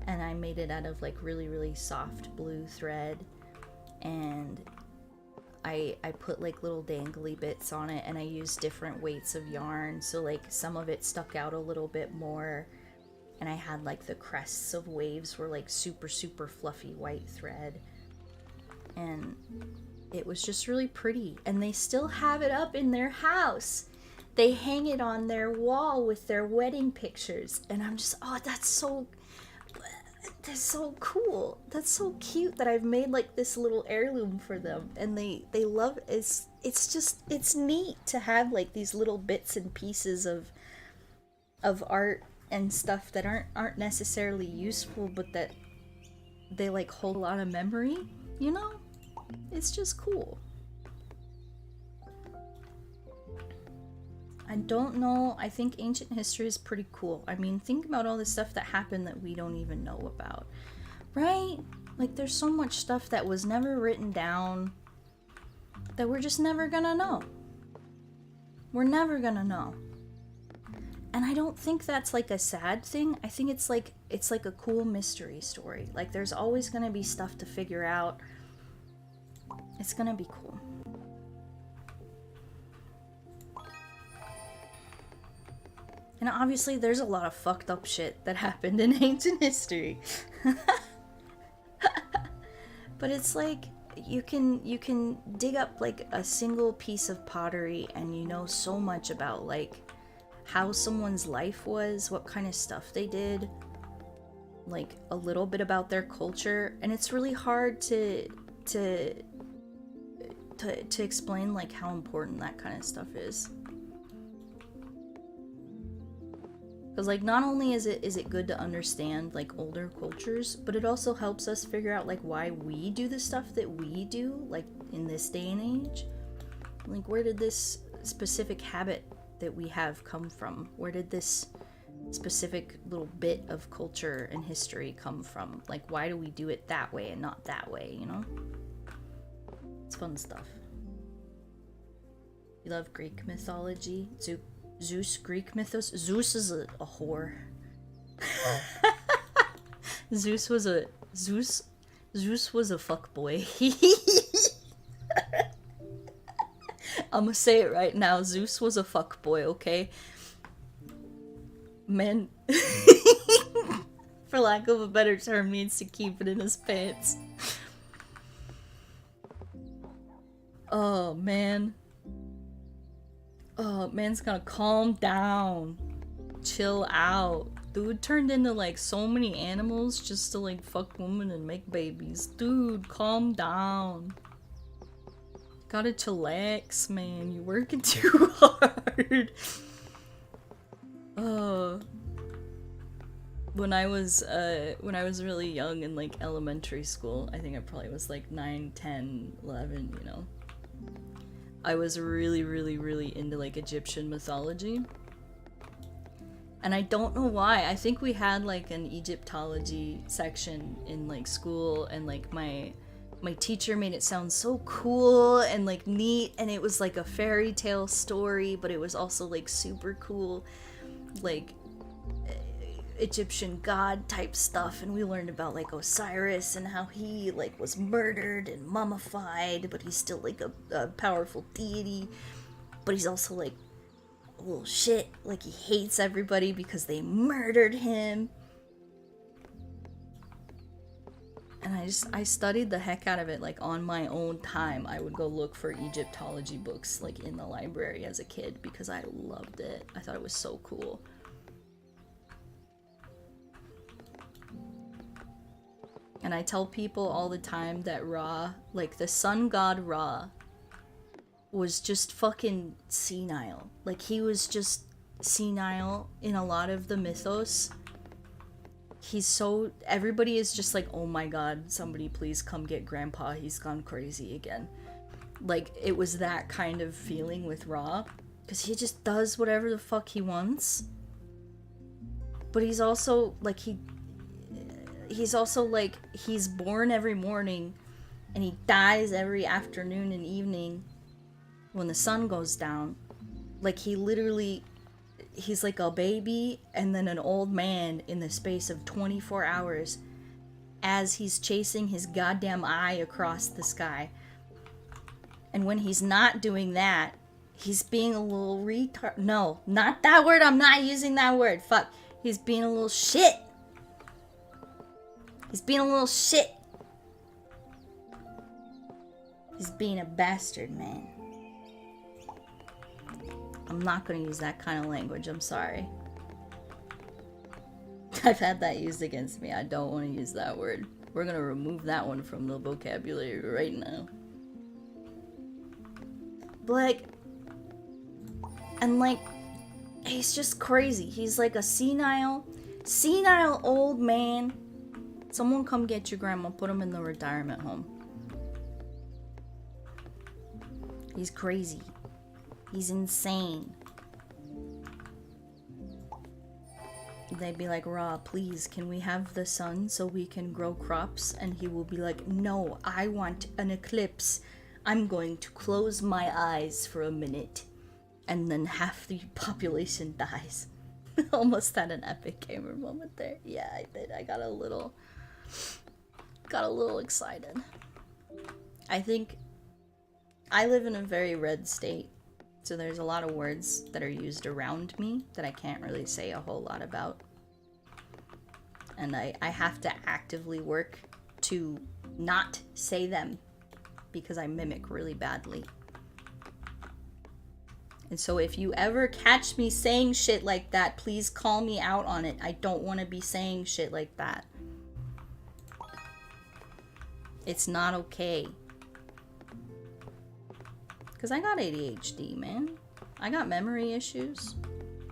and I made it out of like really, really soft blue thread, and I put like little dangly bits on it, and I used different weights of yarn, so like some of it stuck out a little bit more, and I had like the crests of waves were like super, super fluffy white thread, and it was just really pretty. And they still have it up in their house. They hang it on their wall with their wedding pictures, and I'm just, oh, that's so cool. That's so cute that I've made like this little heirloom for them, and they love it. It's neat to have like these little bits and pieces of art and stuff that aren't necessarily useful, but that they like hold a lot of memory, you know? It's just cool. I don't know. I think ancient history is pretty cool. I mean, think about all the stuff that happened that we don't even know about, right? Like, there's so much stuff that was never written down that we're just never gonna know. We're never gonna know. And I don't think that's like a sad thing. I think it's like a cool mystery story. Like, there's always gonna be stuff to figure out. It's gonna be cool. And obviously there's a lot of fucked up shit that happened in ancient history. But it's like you can dig up like a single piece of pottery and you know so much about like how someone's life was, what kind of stuff they did, like a little bit about their culture, and it's really hard to explain like how important that kind of stuff is. Because like not only is it good to understand like older cultures, but it also helps us figure out like why we do the stuff that we do like in this day and age. Like where did this specific habit that we have come from? Where did this specific little bit of culture and history come from? Like why do we do it that way and not that way, you know? It's fun stuff. You love Greek mythology? Zeus, Greek mythos. Zeus is a whore. Zeus was a fuckboy. I'm gonna say it right now. Zeus was a fuckboy, okay? Man, for lack of a better term, needs to keep it in his pants. Oh, man. Oh, man's gotta calm down. Chill out. Dude turned into like so many animals just to like fuck women and make babies. Dude, calm down. Gotta chillax, man. You're working too hard. When I was really young in like elementary school, I think I probably was like 9, 10, 11, you know. I was really, really, really into like Egyptian mythology. And I don't know why. I think we had like an Egyptology section in like school, and like my teacher made it sound so cool and like neat, and it was like a fairy tale story, but it was also like super cool, like Egyptian god type stuff. And we learned about like Osiris and how he like was murdered and mummified, but he's still like a powerful deity, but he's also like a little shit, like he hates everybody because they murdered him. And I studied the heck out of it like on my own time. I would go look for Egyptology books like in the library as a kid because I loved it. I thought it was so cool. And I tell people all the time that Ra, like the sun god Ra, was just fucking senile. Like he was just senile in a lot of the mythos. Everybody is just like, oh my god, somebody please come get grandpa, he's gone crazy again. Like it was that kind of feeling with Ra, because he just does whatever the fuck he wants. But he's also like, he's born every morning and he dies every afternoon and evening when the sun goes down. Like he's like a baby and then an old man in the space of 24 hours as he's chasing his goddamn eye across the sky. And when he's not doing that, he's being a little retard. No, not that word. I'm not using that word. Fuck. He's being a little shit. He's being a little shit. He's being a bastard, man. I'm not gonna use that kind of language, I'm sorry. I've had that used against me. I don't want to use that word. We're gonna remove that one from the vocabulary right now. But like, and like, he's just crazy. He's like a senile old man. Someone come get your grandma, put him in the retirement home. He's crazy. He's insane. They'd be like, Ra, please, can we have the sun so we can grow crops? And he will be like, no, I want an eclipse. I'm going to close my eyes for a minute. And then half the population dies. Almost had an epic gamer moment there. Yeah, I did. I got a little excited. I think I live in a very red state. So there's a lot of words that are used around me that I can't really say a whole lot about. And I have to actively work to not say them because I mimic really badly. And so if you ever catch me saying shit like that, please call me out on it. I don't want to be saying shit like that. It's not okay. Because I got ADHD, man. I got memory issues.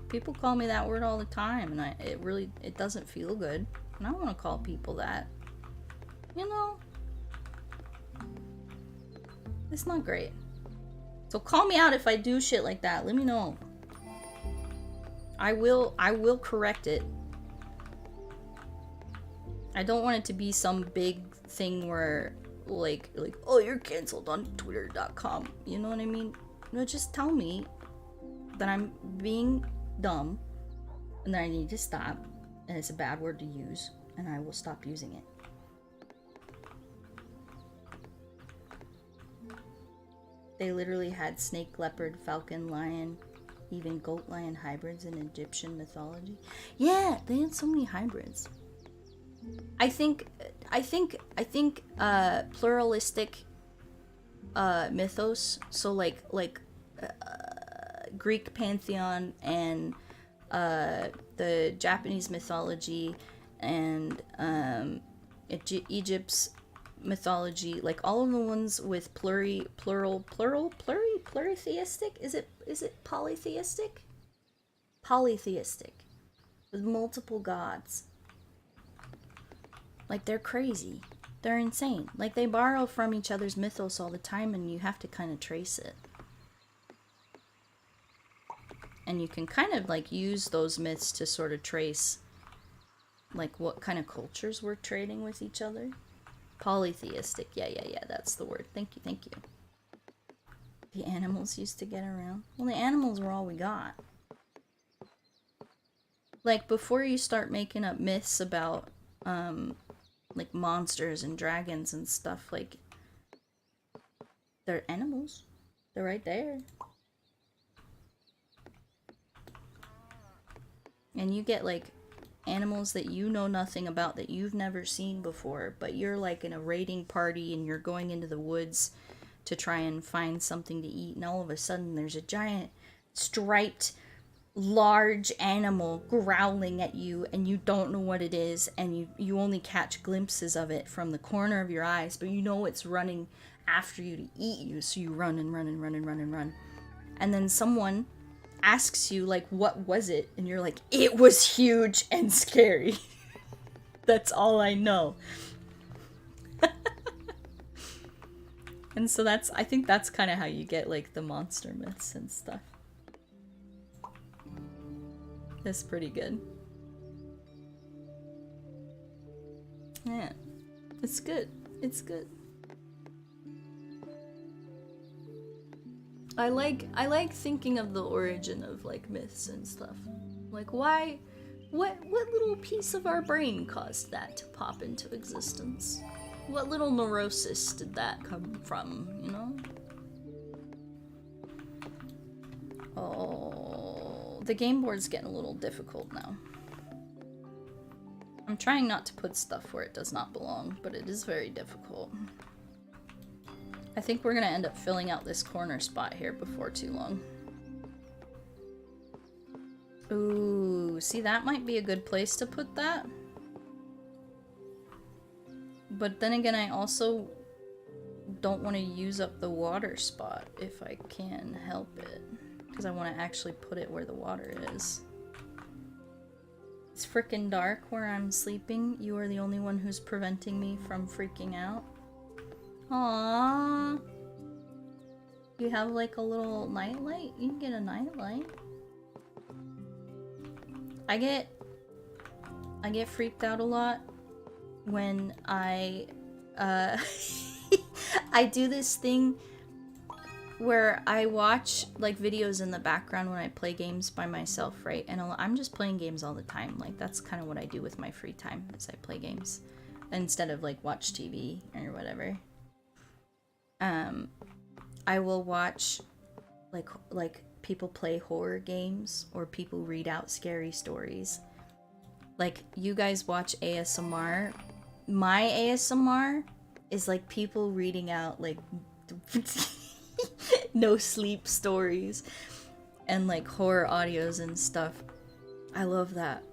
People call me that word all the time, and it doesn't feel good. And I don't want to call people that. You know? It's not great. So call me out if I do shit like that. Let me know. I will correct it. I don't want it to be some big thing where like oh, you're canceled on twitter.com. You know what I mean? No, just tell me that I'm being dumb and that I need to stop and it's a bad word to use and I will stop using it. They literally had snake, leopard, falcon, lion, even goat lion hybrids in Egyptian mythology. Yeah, they had so many hybrids. I think pluralistic mythos, so like Greek pantheon and the Japanese mythology and Egypt's mythology, like all of the ones with pluritheistic, is it polytheistic? Polytheistic with multiple gods. Like, they're crazy. They're insane. Like, they borrow from each other's mythos all the time, and you have to kind of trace it. And you can kind of, like, use those myths to sort of trace, like, what kind of cultures were trading with each other. Polytheistic. Yeah, that's the word. Thank you. The animals used to get around. Well, the animals were all we got. Like, before you start making up myths about, like monsters and dragons and stuff, like, they're animals. They're right there. And you get like animals that you know nothing about, that you've never seen before, but you're like in a raiding party and you're going into the woods to try and find something to eat, and all of a sudden there's a giant striped large animal growling at you and you don't know what it is, and you only catch glimpses of it from the corner of your eyes, but you know it's running after you to eat you, so you run and run and run and run and run. And then someone asks you, like, what was it? And you're like, it was huge and scary. That's all I know. And so I think that's kind of how you get, like, the monster myths and stuff. That's pretty good. Yeah. It's good. It's good. I like thinking of the origin of, like, myths and stuff. Like, why, what little piece of our brain caused that to pop into existence? What little neurosis did that come from, you know? Oh, the game board's getting a little difficult now. I'm trying not to put stuff where it does not belong, but it is very difficult. I think we're gonna end up filling out this corner spot here before too long. Ooh, see, that might be a good place to put that. But then again, I also don't want to use up the water spot if I can help it, because I want to actually put it where the water is. It's frickin' dark where I'm sleeping. You are the only one who's preventing me from freaking out. Aww. You have like a little nightlight? You can get a nightlight. I get freaked out a lot when I I do this thing where I watch like videos in the background when I play games by myself, right? And I'm just playing games all the time. Like, that's kind of what I do with my free time, is I play games instead of like watch TV or whatever. I will watch like people play horror games or people read out scary stories. Like, you guys watch ASMR. My ASMR is like people reading out like no sleep stories and like horror audios and stuff. I love that.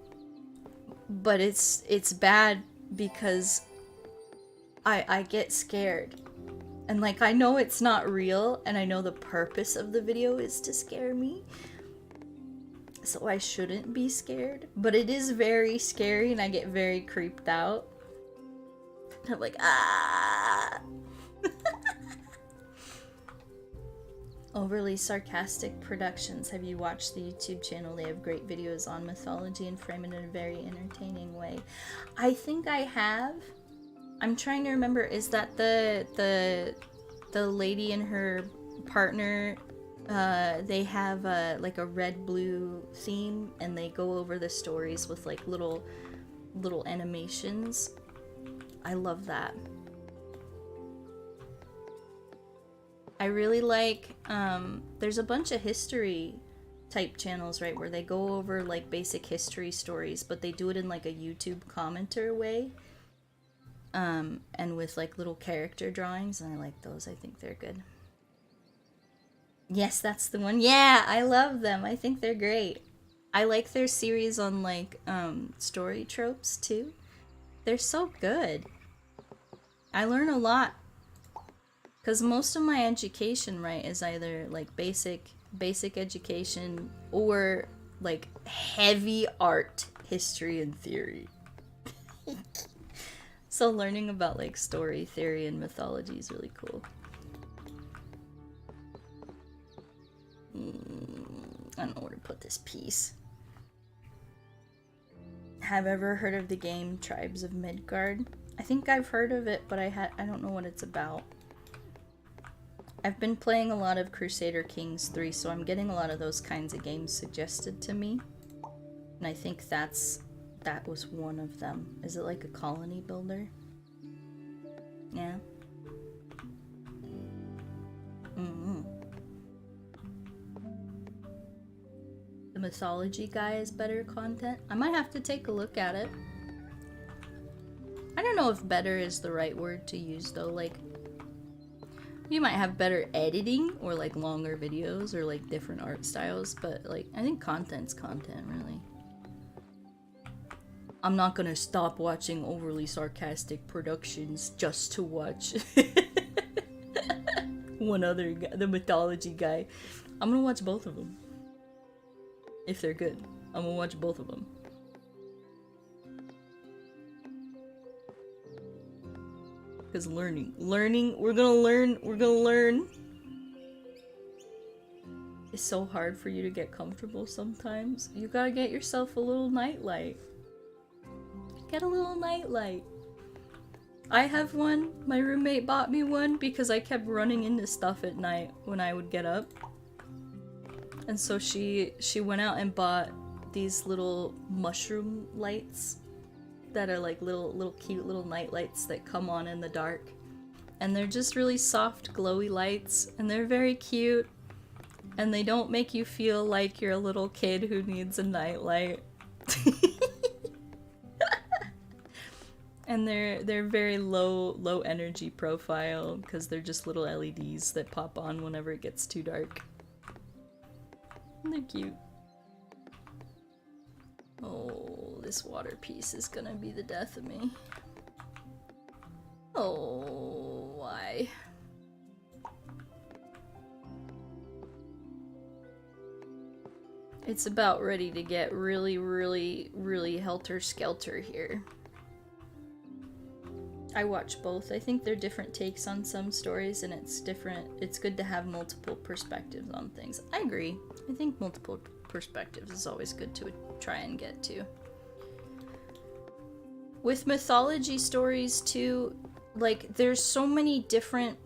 But it's bad because I get scared. And like, I know it's not real, and I know the purpose of the video is to scare me. So I shouldn't be scared. But it is very scary, and I get very creeped out. I'm like, ah! Overly Sarcastic Productions. Have you watched the YouTube channel? They have great videos on mythology and frame it in a very entertaining way. I think I have. I'm trying to remember, is that the lady and her partner, they have like a red-blue theme, and they go over the stories with like little animations. I love that. I really like, there's a bunch of history type channels, right, where they go over like basic history stories, but they do it in like a YouTube commenter way. And with like little character drawings, and I like those. I think they're good. Yes, that's the one. Yeah, I love them. I think they're great. I like their series on like story tropes too. They're so good. I learn a lot. Because most of my education, right, is either like basic education or like heavy art, history, and theory. So learning about like story, theory, and mythology is really cool. I don't know where to put this piece. Have ever heard of the game Tribes of Midgard? I think I've heard of it, but I don't know what it's about. I've been playing a lot of Crusader Kings 3, so I'm getting a lot of those kinds of games suggested to me. And I think that was one of them. Is it like a colony builder? Yeah. The mythology guy is better content. I might have to take a look at it. I don't know if better is the right word to use though. Like, you might have better editing or like longer videos or like different art styles, but like, I think content's content, really. I'm not gonna stop watching Overly Sarcastic Productions just to watch one other guy, the mythology guy. I'm gonna watch both of them. If they're good, I'm gonna watch both of them. Because learning, we're gonna learn. It's so hard for you to get comfortable sometimes. You gotta get yourself a little nightlight. Get a little nightlight. I have one. My roommate bought me one because I kept running into stuff at night when I would get up. And so she went out and bought these little mushroom lights that are like little cute little night lights that come on in the dark. And they're just really soft, glowy lights, and they're very cute. And they don't make you feel like you're a little kid who needs a nightlight. And they're very low energy profile because they're just little LEDs that pop on whenever it gets too dark. And they're cute. Oh, this water piece is gonna be the death of me. Oh, why? It's about ready to get really helter-skelter here. I watch both. I think they're different takes on some stories, and it's different. It's good to have multiple perspectives on things. I agree. I think multiple perspectives is always good to try and get to. With mythology stories too, like there's so many different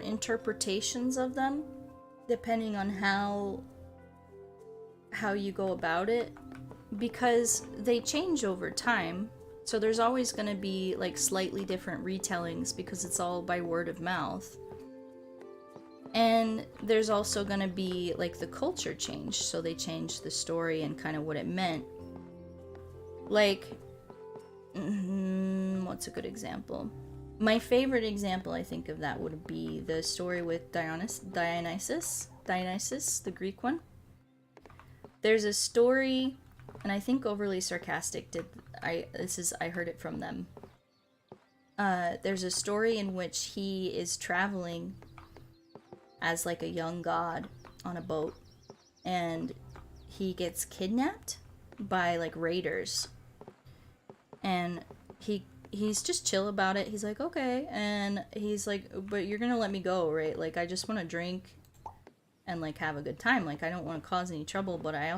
interpretations of them depending on how you go about it, because they change over time. So there's always going to be like slightly different retellings because it's all by word of mouth. And there's also going to be like the culture change, so they changed the story and kind of what it meant. Like, what's a good example? My favorite example, I think, of that would be the story with Dionysus, the Greek one. There's a story, and I think Overly Sarcastic I heard it from them. There's a story in which he is traveling as like a young god on a boat, and he gets kidnapped by like raiders, and he's just chill about it. He's like, okay, and he's like, but you're gonna let me go, right? Like, I just want to drink and like have a good time. Like, I don't want to cause any trouble, but I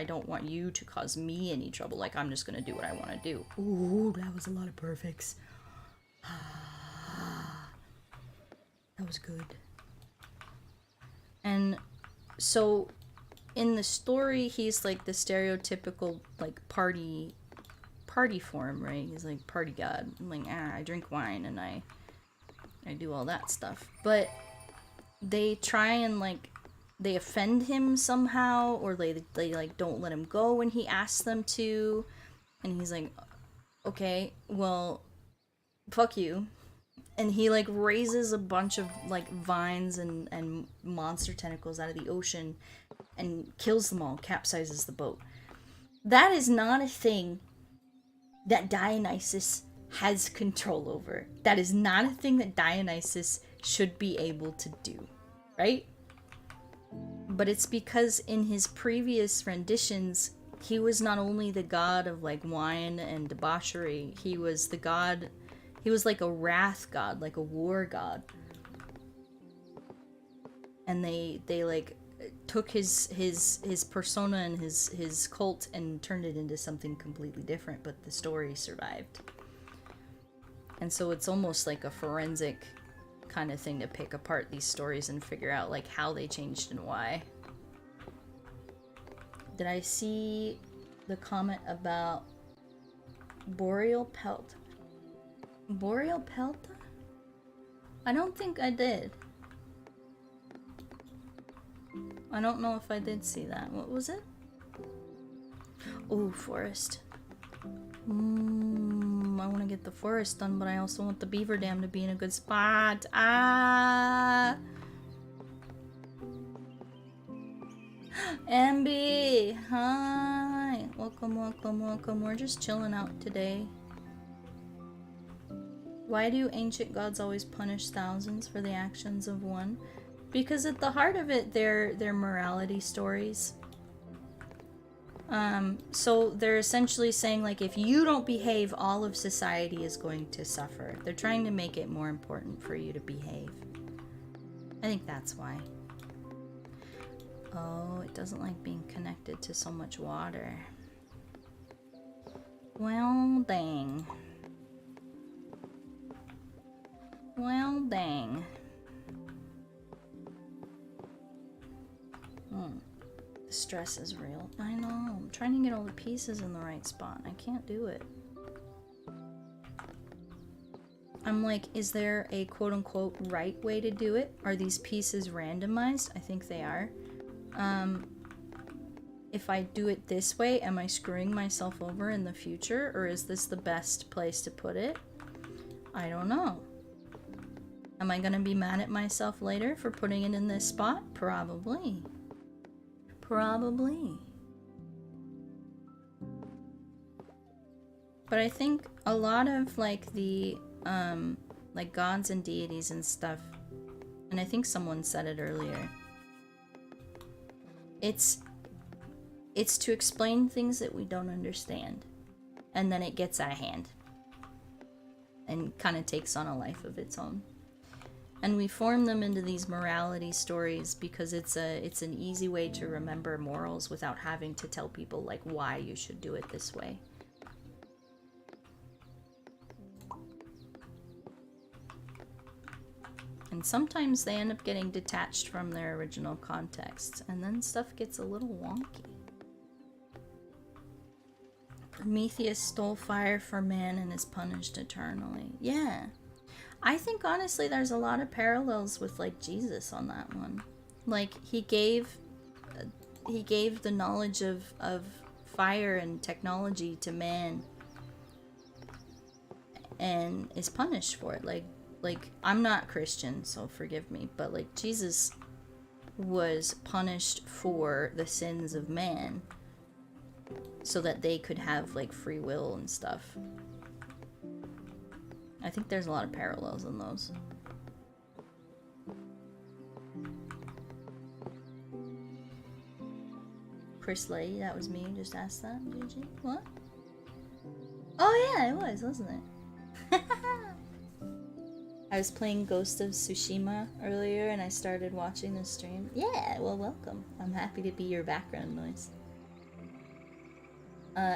don't want you to cause me any trouble. Like, I'm just gonna do what I want to do. Ooh, that was a lot of perfects. That was good. And so in the story, he's like the stereotypical like party form, right? He's like party god. I'm like, I drink wine and I do all that stuff. But they try and like they offend him somehow, or they like don't let him go when he asks them to, and he's like, okay, well, fuck you. And he like raises a bunch of like vines and monster tentacles out of the ocean and kills them all, capsizes the boat. That is not a thing that Dionysus has control over. That is not a thing that Dionysus should be able to do, right? But it's because in his previous renditions, he was not only the god of like wine and debauchery, he was the god. He was like a wrath god, like a war god. And they like took his persona and his cult and turned it into something completely different, but the story survived. And so it's almost like a forensic kind of thing to pick apart these stories and figure out like how they changed and why. Did I see the comment about Boreal Pelt? Boreal Pelta? I don't think I did. I don't know if I did see that. What was it? Oh, forest. I want to get the forest done, but I also want the beaver dam to be in a good spot. MB! Hi! Welcome, welcome, welcome. We're just chilling out today. Why do ancient gods always punish thousands for the actions of one? Because at the heart of it, they're morality stories. So they're essentially saying, like, if you don't behave, all of society is going to suffer. They're trying to make it more important for you to behave. I think that's why. Oh, it doesn't like being connected to so much water. Well, dang. Well, dang. The stress is real. I know. I'm trying to get all the pieces in the right spot. I can't do it. I'm like, is there a quote-unquote right way to do it? Are these pieces randomized? I think they are. If I do it this way, am I screwing myself over in the future? Or is this the best place to put it? I don't know. Am I gonna be mad at myself later for putting it in this spot? Probably. Probably. But I think a lot of like the like gods and deities and stuff, and I think someone said it earlier, it's to explain things that we don't understand, and then it gets out of hand and kind of takes on a life of its own. And we form them into these morality stories because it's an easy way to remember morals without having to tell people like why you should do it this way. And sometimes they end up getting detached from their original context, and then stuff gets a little wonky. Prometheus stole fire for man and is punished eternally. Yeah. I think honestly there's a lot of parallels with like Jesus on that one. Like he gave the knowledge of fire and technology to man and is punished for it. Like I'm not Christian, so forgive me, but like Jesus was punished for the sins of man so that they could have like free will and stuff. I think there's a lot of parallels in those. Chris Lay, that was me, just asked that. GG. What? Oh yeah, it was, wasn't it? I was playing Ghost of Tsushima earlier and I started watching the stream. Yeah, well welcome. I'm happy to be your background noise.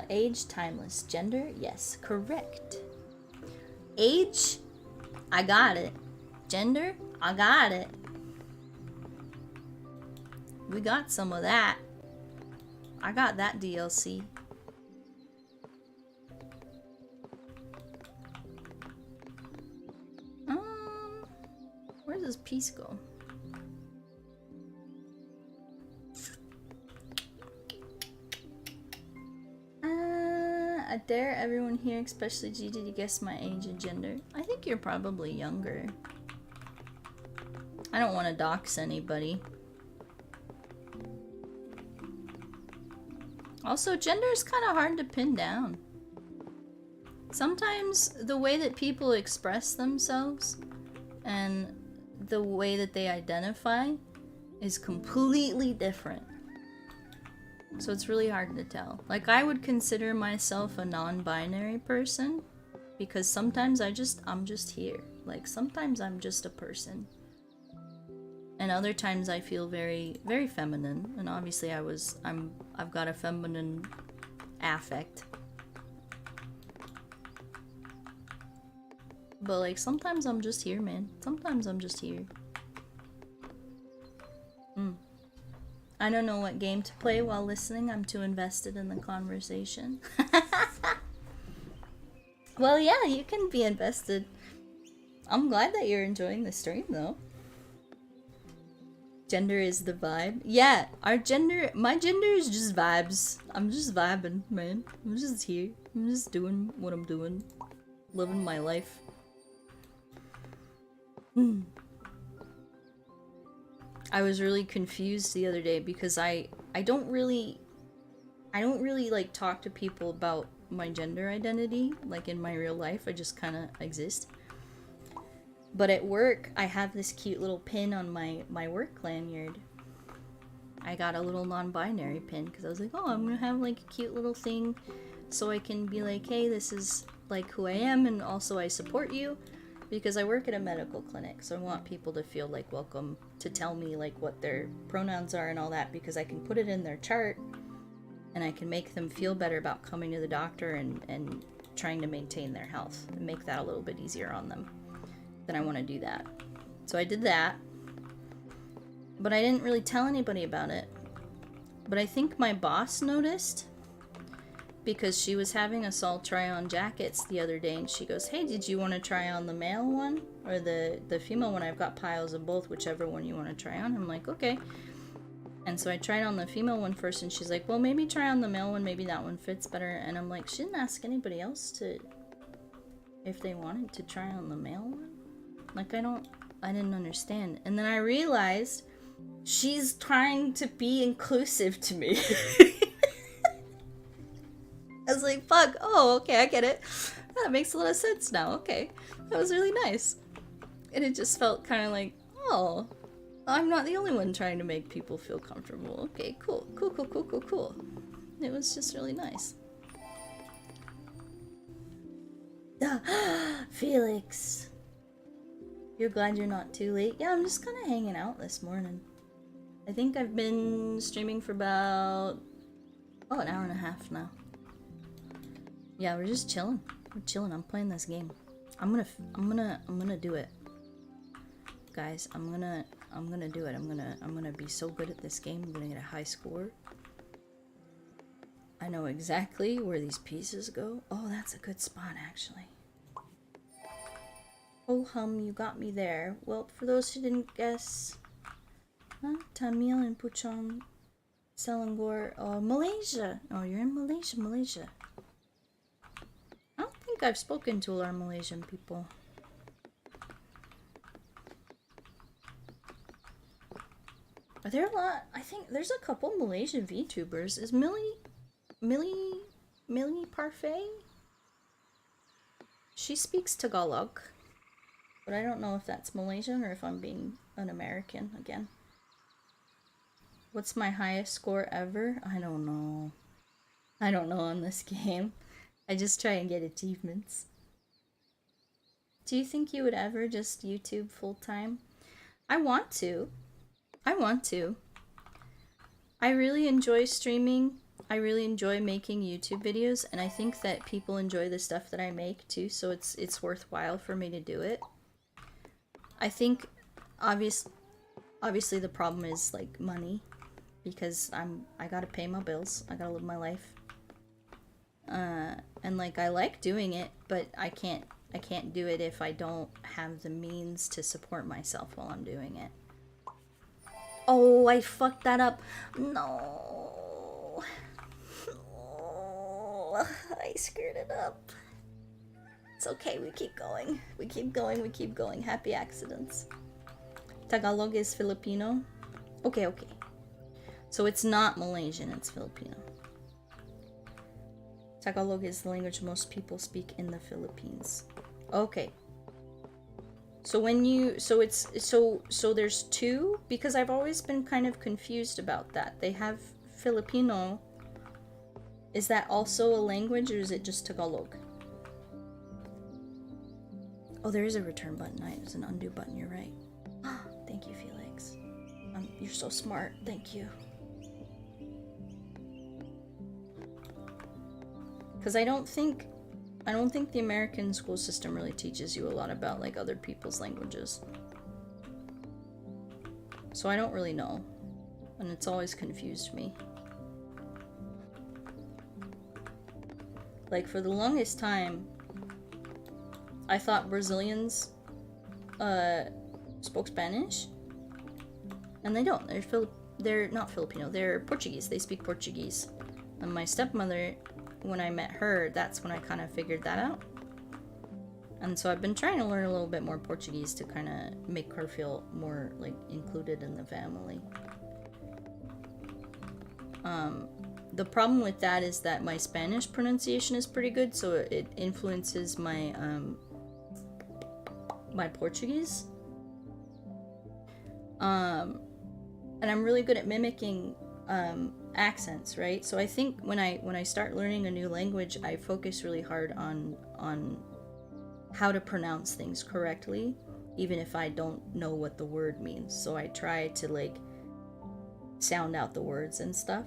Age, timeless. Gender, yes, correct. Age, I got it. Gender, I got it. We got some of that. I got that DLC. Where does peace go? I dare everyone here, especially GD, to guess my age and gender. I think you're probably younger. I don't want to dox anybody. Also, gender is kind of hard to pin down. Sometimes the way that people express themselves and the way that they identify is completely different. So it's really hard to tell. Like, I would consider myself a non-binary person because sometimes I'm just here. Like, sometimes I'm just a person. And other times I feel very, very feminine. And obviously I've got a feminine affect. But like, sometimes I'm just here, man. Sometimes I'm just here. I don't know what game to play while listening. I'm too invested in the conversation. Well, yeah, you can be invested. I'm glad that you're enjoying the stream, though. Gender is the vibe. Yeah, my gender is just vibes. I'm just vibing, man. I'm just here. I'm just doing what I'm doing. Living my life. I was really confused the other day because I don't really like talk to people about my gender identity like in my real life. I just kind of exist. But at work, I have this cute little pin on my work lanyard. I got a little non-binary pin because I was like, oh, I'm gonna have like a cute little thing so I can be like, hey, this is like who I am, and also I support you. Because I work at a medical clinic, so I want people to feel like welcome to tell me like what their pronouns are and all that, because I can put it in their chart and I can make them feel better about coming to the doctor and trying to maintain their health and make that a little bit easier on them. Then I want to do that. So I did that, but I didn't really tell anybody about it. But I think my boss noticed, because she was having us all try on jackets the other day, and she goes, hey, did you want to try on the male one or the female one? I've got piles of both, whichever one you want to try on. I'm like, okay. And so I tried on the female one first, and she's like, well, maybe try on the male one, maybe that one fits better. And I'm like, she didn't ask anybody else if they wanted to try on the male one. Like, I didn't understand. And then I realized she's trying to be inclusive to me. I was like, fuck, oh, okay, I get it. That makes a lot of sense now, okay. That was really nice. And it just felt kind of like, oh, I'm not the only one trying to make people feel comfortable. Okay, cool. It was just really nice. Felix. You're glad you're not too late? Yeah, I'm just kind of hanging out this morning. I think I've been streaming for about, an hour and a half now. Yeah, we're just chilling. We're chilling. I'm playing this game. I'm gonna do it. Guys, I'm gonna do it. I'm gonna be so good at this game. I'm gonna get a high score. I know exactly where these pieces go. Oh, that's a good spot, actually. Oh hum, you got me there. Well, for those who didn't guess, Tamil and Puchong, Selangor, Malaysia. Oh, you're in Malaysia, Malaysia. I don't think I've spoken to a lot of Malaysian people. Are there a lot? I think there's a couple Malaysian VTubers. Is Millie Parfait? She speaks Tagalog, but I don't know if that's Malaysian or if I'm being an American again. What's my highest score ever? I don't know. I don't know on this game. I just try and get achievements. Do you think you would ever just YouTube full time? I want to. I want to. I really enjoy streaming. I really enjoy making YouTube videos, and I think that people enjoy the stuff that I make too, so it's worthwhile for me to do it. I think obviously the problem is like money, because I gotta pay my bills. I gotta live my life. And like I like doing it, but I can't do it if I don't have the means to support myself while I'm doing it. Oh, I fucked that up. No. Oh, I screwed it up. It's okay, we keep going. We keep going, we keep going. Happy accidents. Tagalog is Filipino. Okay, okay. So it's not Malaysian, it's Filipino. Tagalog is the language most people speak in the Philippines. Okay. So when you, so there's two, because I've always been kind of confused about that. They have Filipino. Is that also a language, or is it just Tagalog? Oh, there is a return button. There's an undo button, you're right. Thank you, Felix. You're so smart, thank you. Because I don't think the American school system really teaches you a lot about like other people's languages. So I don't really know. And it's always confused me. Like for the longest time, I thought Brazilians spoke Spanish. And they don't. They're not Filipino. They're Portuguese. They speak Portuguese. And my stepmother, when I met her, that's when I kind of figured that out. And so I've been trying to learn a little bit more Portuguese to kind of make her feel more like included in the family. The problem with that is that my Spanish pronunciation is pretty good, so it influences my my Portuguese. And I'm really good at mimicking accents, right? So I think when I start learning a new language, I focus really hard on how to pronounce things correctly, even if I don't know what the word means. So I try to like sound out the words and stuff.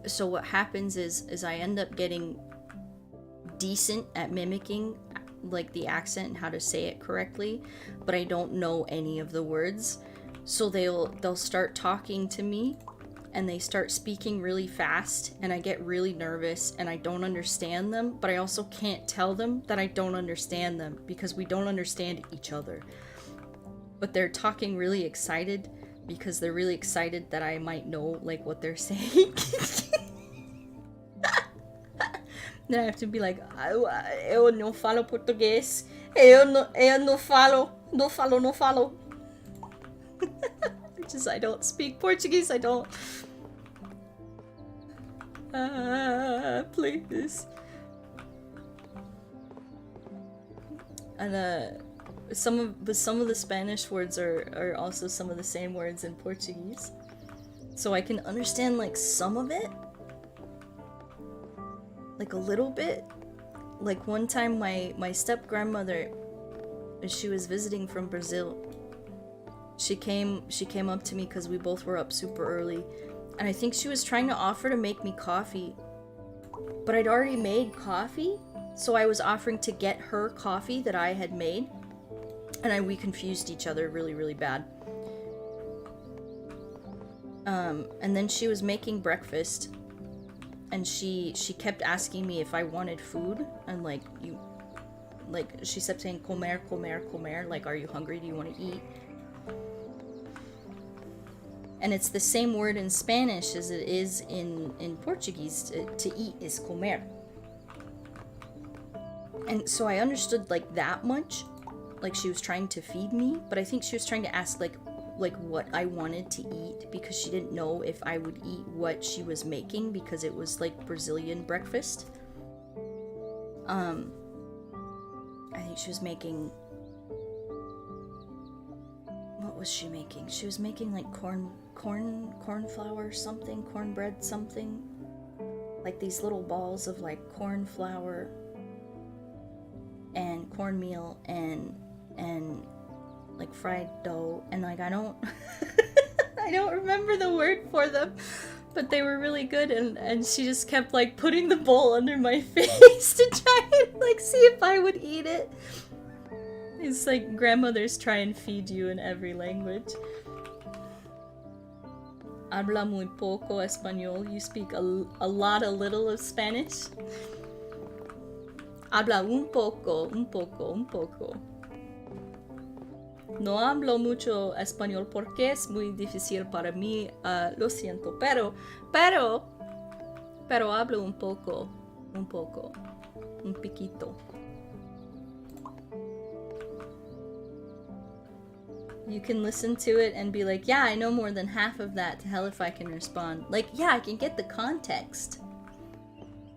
So what happens is I end up getting decent at mimicking like the accent and how to say it correctly, but I don't know any of the words. So they'll start talking to me and they start speaking really fast, and I get really nervous and I don't understand them, but I also can't tell them that I don't understand them because we don't understand each other. But they're talking really excited because they're really excited that I might know like what they're saying. Then I have to be like, eu não falo português, eu não falo. Just I don't speak Portuguese, I don't. Please. And some of the Spanish words are also some of the same words in Portuguese, so I can understand like some of it, like a little bit. Like one time my step grandmother, she was visiting from Brazil. She came up to me because we both were up super early, and I think she was trying to offer to make me coffee, but I'd already made coffee, so I was offering to get her coffee that I had made, and we confused each other really, really bad. And then she was making breakfast, and she kept asking me if I wanted food, and like she kept saying comer, comer, comer, like, are you hungry? Do you want to eat? And it's the same word in Spanish as it is in Portuguese. To eat is comer. And so I understood like that much, like she was trying to feed me, but I think she was trying to ask like what I wanted to eat, because she didn't know if I would eat what she was making, because it was like Brazilian breakfast. I think she was making, what was she making? She was making like corn flour something, cornbread something, like these little balls of like corn flour and cornmeal and like fried dough, and like I don't I don't remember the word for them, but they were really good, and she just kept like putting the bowl under my face to try and like see if I would eat it. It's like grandmothers try and feed you in every language. Habla muy poco español. You speak a little of Spanish. Habla un poco. No hablo mucho español porque es muy difícil para mí, lo siento, pero hablo un poco, un piquito. You can listen to it and be like, yeah, I know more than half of that, to hell if I can respond. Like, yeah, I can get the context.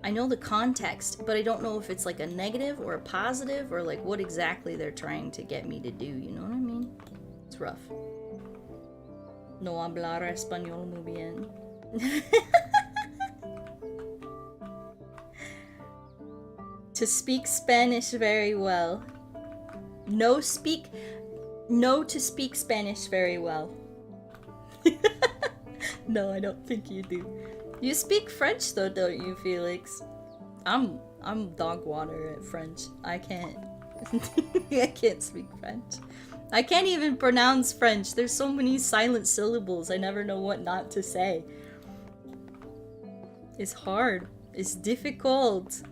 I know the context, but I don't know if it's like a negative or a positive, or like what exactly they're trying to get me to do, you know what I mean? It's rough. No hablar español muy bien. To speak Spanish very well. No to speak Spanish very well. No, I don't think you do. You speak French though, don't you, Felix? I'm dog water at French. I can't I can't speak French. I can't even pronounce French. There's so many silent syllables. I never know what not to say. It's hard. It's difficult.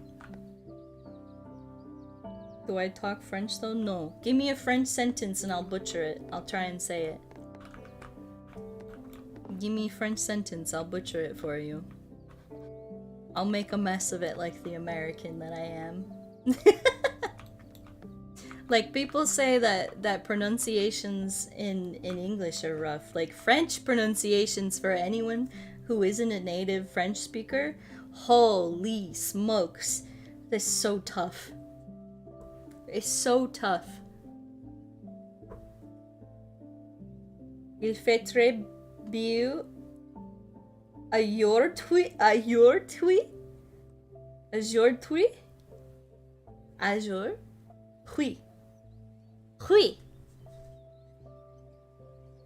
Do I talk French though? No. Give me a French sentence and I'll butcher it. I'll try and say it. Give me a French sentence, I'll butcher it for you. I'll make a mess of it like the American that I am. Like, people say that pronunciations in English are rough. Like, French pronunciations for anyone who isn't a native French speaker, holy smokes, that's so tough. It's so tough. Il fait très bien aujourd'hui. Oui.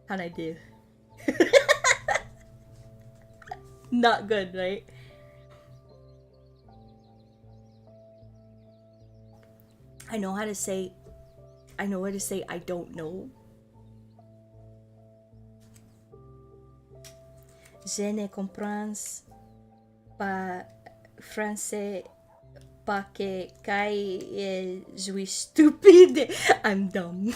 How'd I do? Not good, right? I know how to say I don't know. Je ne comprends pas français parce que je suis stupide. I'm dumb.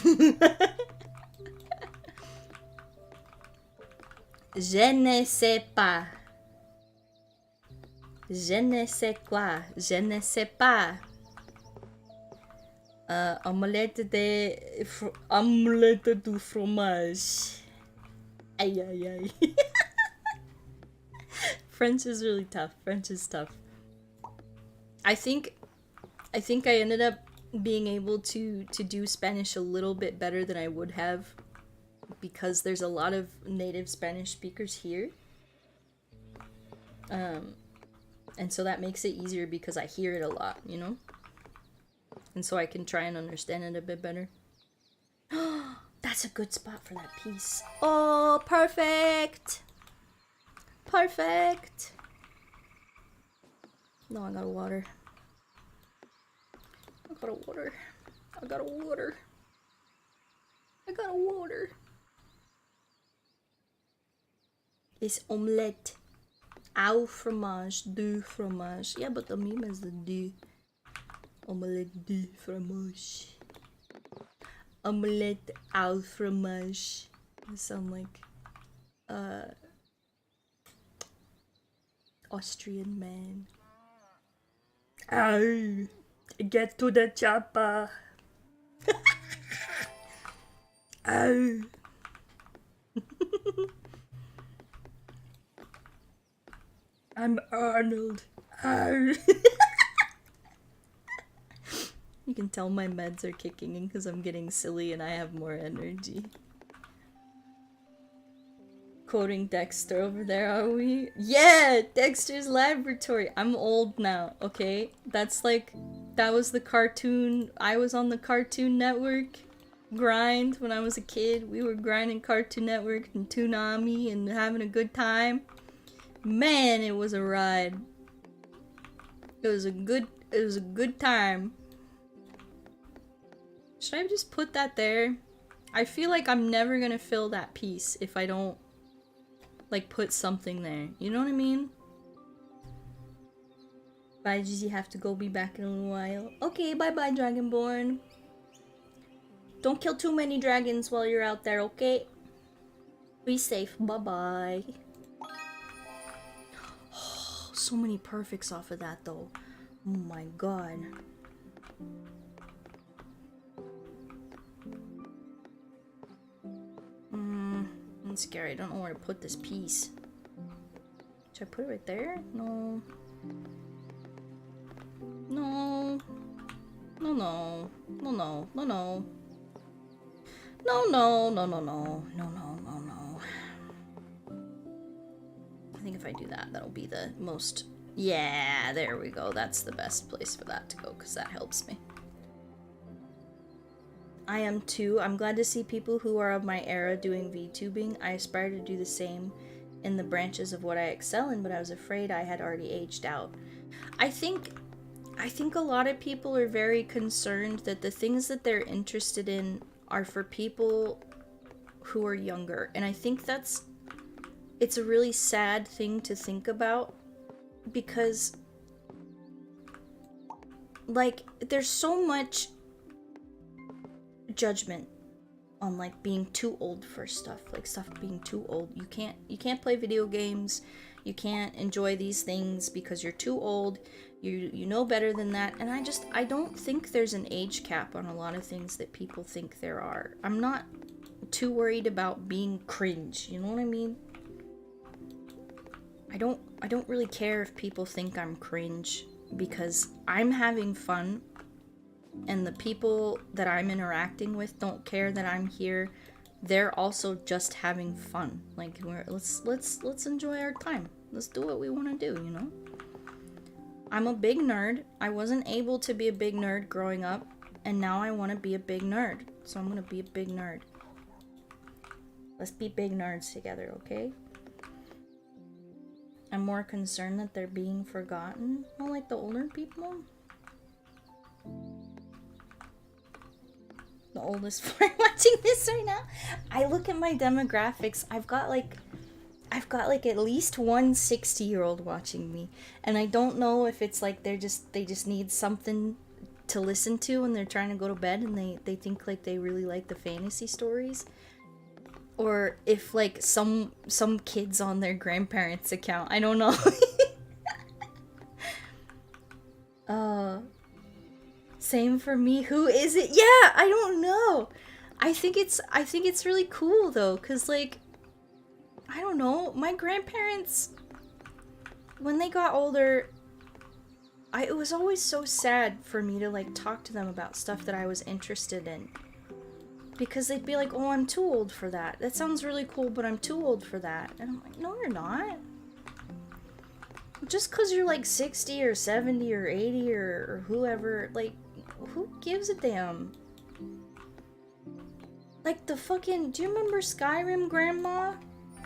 Je ne sais pas. Je ne sais quoi. Je ne sais pas. Omelette du fromage. Aïe aïe aïe. French is really tough. French is tough. I think I ended up being able to do Spanish a little bit better than I would have, because there's a lot of native Spanish speakers here. And so that makes it easier because I hear it a lot, you know? And so I can try and understand it a bit better. That's a good spot for that piece. Oh, perfect! Perfect! No, I got water. I got water. It's omelette. Au fromage, du fromage. Yeah, but the meme is the du. Omelette du fromage. Omelette au fromage. I sound like Austrian man. Ow! Get to the chopper. Ow! I'm Arnold. Ow! You can tell my meds are kicking in because I'm getting silly and I have more energy. Quoting Dexter over there, are we? Yeah! Dexter's Laboratory! I'm old now, okay? That's like... That was the cartoon... I was on the Cartoon Network grind when I was a kid. We were grinding Cartoon Network and Toonami and having a good time. Man, it was a ride. It was a good time. Should I just put that there? I feel like I'm never gonna fill that piece if I don't like put something there. You know what I mean? Bye, Gigi, have to go, be back in a little while. Okay, bye-bye, Dragonborn. Don't kill too many dragons while you're out there, okay? Be safe, bye-bye. Oh, so many perfects off of that, though. Oh my god. I'm scared. I don't know where to put this piece. Should I put it right there? No. No. No, no. No, no. No, no. No, no. No, no, no. No, no, no, no. I think if I do that, that'll be the most... Yeah, there we go. That's the best place for that to go, because that helps me. I am too. I'm glad to see people who are of my era doing VTubing. I aspire to do the same in the branches of what I excel in, but I was afraid I had already aged out. I think a lot of people are very concerned that the things that they're interested in are for people who are younger. And I think it's a really sad thing to think about, because like there's so much judgment on like being too old for stuff, like stuff being too old. You can't play video games, you can't enjoy these things because you're too old. You know better than that. And I don't think there's an age cap on a lot of things that people think there are. I'm not too worried about being cringe, you know what I mean? I don't really care if people think I'm cringe, because I'm having fun. And the people that I'm interacting with don't care that I'm here. They're also just having fun. Like, let's enjoy our time. Let's do what we want to do, you know? I'm a big nerd. I wasn't able to be a big nerd growing up, and now I want to be a big nerd. So I'm gonna be a big nerd. Let's be big nerds together, okay? I'm more concerned that they're being forgotten. Oh, like the older people? The oldest for watching this right now. I look at my demographics. I've got like at least one 60-year-old watching me, and I don't know if it's like they just need something to listen to when they're trying to go to bed, and they think like they really like the fantasy stories, or if like some kids on their grandparents' account. I don't know. Same for me. Who is it? Yeah, I don't know. I think it's really cool though, cause like, I don't know, my grandparents, when they got older, it was always so sad for me to like talk to them about stuff that I was interested in, because they'd be like, oh, I'm too old for that. That sounds really cool, but I'm too old for that. And I'm like, no, you're not. Just because you're like 60 or 70 or 80 or whoever, like, who gives a damn? Like the fucking, do you remember Skyrim grandma?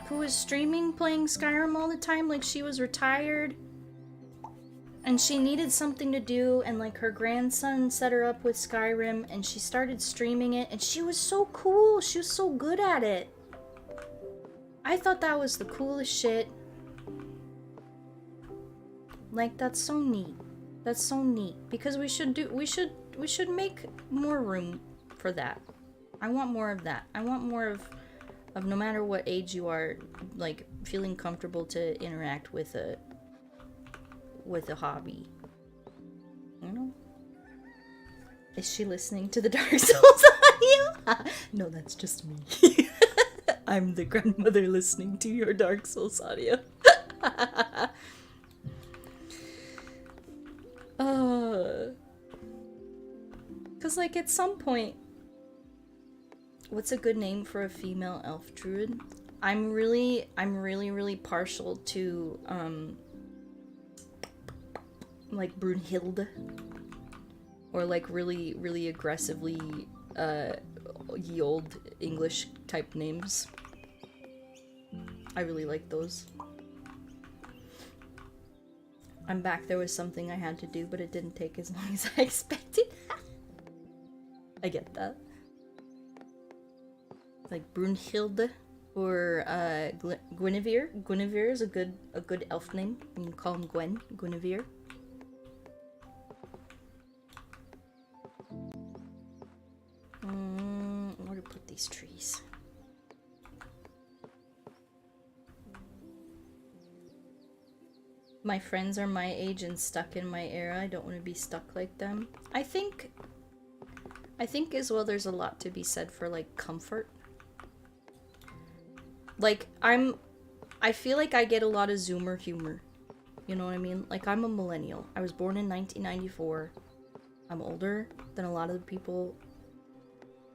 Who was streaming playing Skyrim all the time, like she was retired. And she needed something to do, and like her grandson set her up with Skyrim, and she started streaming it, and she was so cool. She was so good at it. I thought that was the coolest shit. Like, that's so neat. That's so neat. Because we should make more room for that. I want more of that. I want more of no matter what age you are, like, feeling comfortable to interact with a hobby. You know? Is she listening to the Dark Souls audio? No, that's just me. I'm the grandmother listening to your Dark Souls audio. Cause like at some point, what's a good name for a female elf druid? I'm really partial to like Brunhilde, or like really aggressively ye old English type names. I really like those. I'm back. There was something I had to do, but it didn't take as long as I expected. I get that. Like Brunhilde or Guinevere. Guinevere is a good elf name. You can call him Gwen. Guinevere. Where to put these trees? My friends are my age and stuck in my era. I don't want to be stuck like them. I think as well there's a lot to be said for like comfort. Like I feel like I get a lot of Zoomer humor. You know what I mean? Like I'm a millennial. I was born in 1994. I'm older than a lot of the people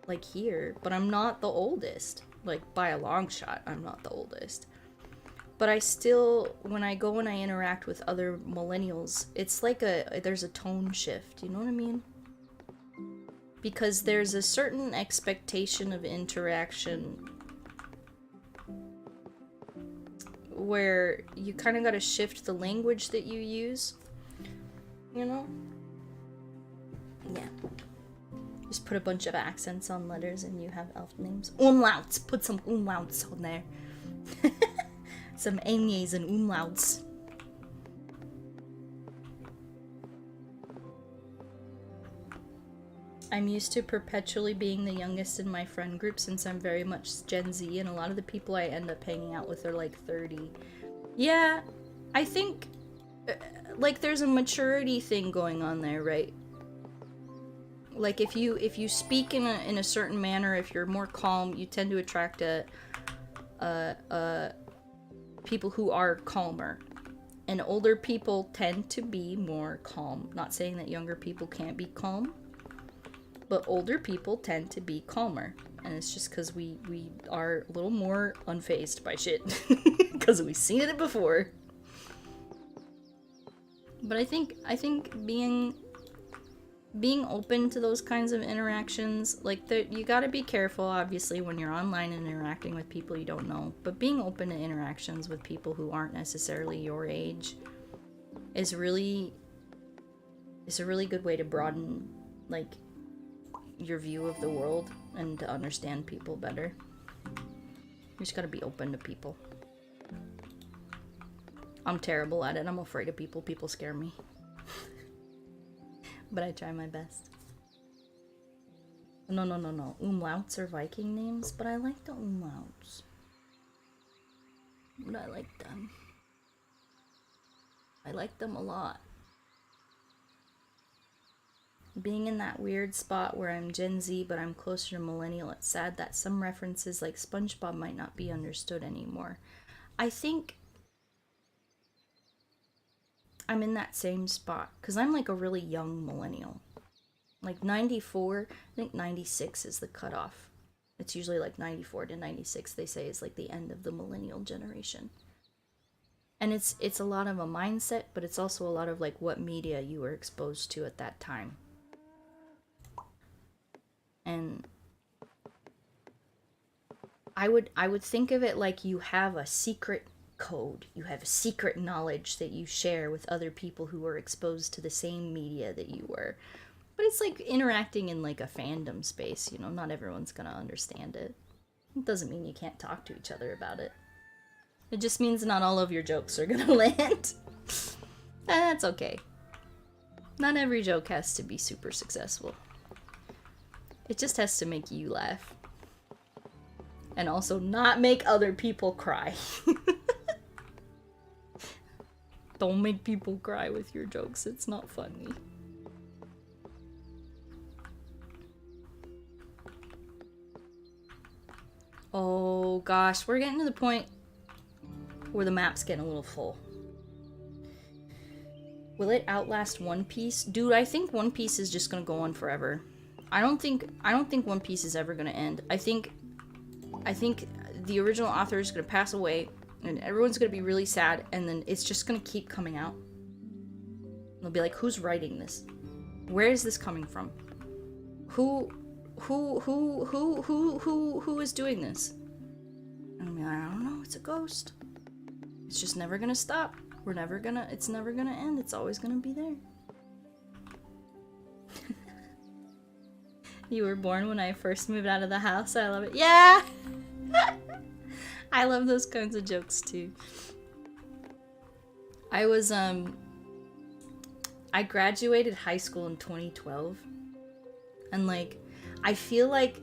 like here, but I'm not the oldest. Like by a long shot, I'm not the oldest. But I still, when I go and I interact with other millennials, it's like there's a tone shift, you know what I mean? Because there's a certain expectation of interaction where you kind of gotta shift the language that you use, you know? Yeah. Just put a bunch of accents on letters and you have elf names. Umlauts! Put some umlauts on there. Some Amy's and umlauts. I'm used to perpetually being the youngest in my friend group since I'm very much Gen Z, and a lot of the people I end up hanging out with are like 30. Yeah, I think like there's a maturity thing going on there, right? Like if you speak in a certain manner, if you're more calm, you tend to attract people who are calmer, and older people tend to be more calm. Not saying that younger people can't be calm, but older people tend to be calmer, and it's just because we are a little more unfazed by shit because we've seen it before. But I think being open to those kinds of interactions, like you gotta be careful obviously when you're online and interacting with people you don't know, but being open to interactions with people who aren't necessarily your age is a really good way to broaden like your view of the world and to understand people better. You just gotta be open to people. I'm terrible at it. I'm afraid of people. People scare me. But I try my best. No. Umlauts are Viking names, but I like the umlauts. But I like them. I like them a lot. Being in that weird spot where I'm Gen Z, but I'm closer to millennial, it's sad that some references like SpongeBob might not be understood anymore. I think I'm in that same spot, because I'm like a really young millennial. Like 94, I think 96 is the cutoff. It's usually like 94 to 96, they say, is like the end of the millennial generation. And it's a lot of a mindset, but it's also a lot of like what media you were exposed to at that time. And I would think of it like you have a secret code. You have a secret knowledge that you share with other people who are exposed to the same media that you were. But it's like interacting in like a fandom space, you know, not everyone's gonna understand it. It doesn't mean you can't talk to each other about it. It just means not all of your jokes are gonna land. That's okay. Not every joke has to be super successful. It just has to make you laugh. And also not make other people cry. Don't make people cry with your jokes. It's not funny. Oh gosh, we're getting to the point where the map's getting a little full. Will it outlast One Piece? Dude, I think One Piece is just gonna go on forever. I don't think One Piece is ever gonna end. I think the original author is gonna pass away, and everyone's gonna be really sad, and then it's just gonna keep coming out. They'll be like, who's writing this? Where is this coming from? Who is doing this? And I'm like, I don't know, it's a ghost. It's just never gonna stop. It's never gonna end. It's always gonna be there. You were born when I first moved out of the house. I love it. Yeah! I love those kinds of jokes too. I graduated high school in 2012. And like, I feel like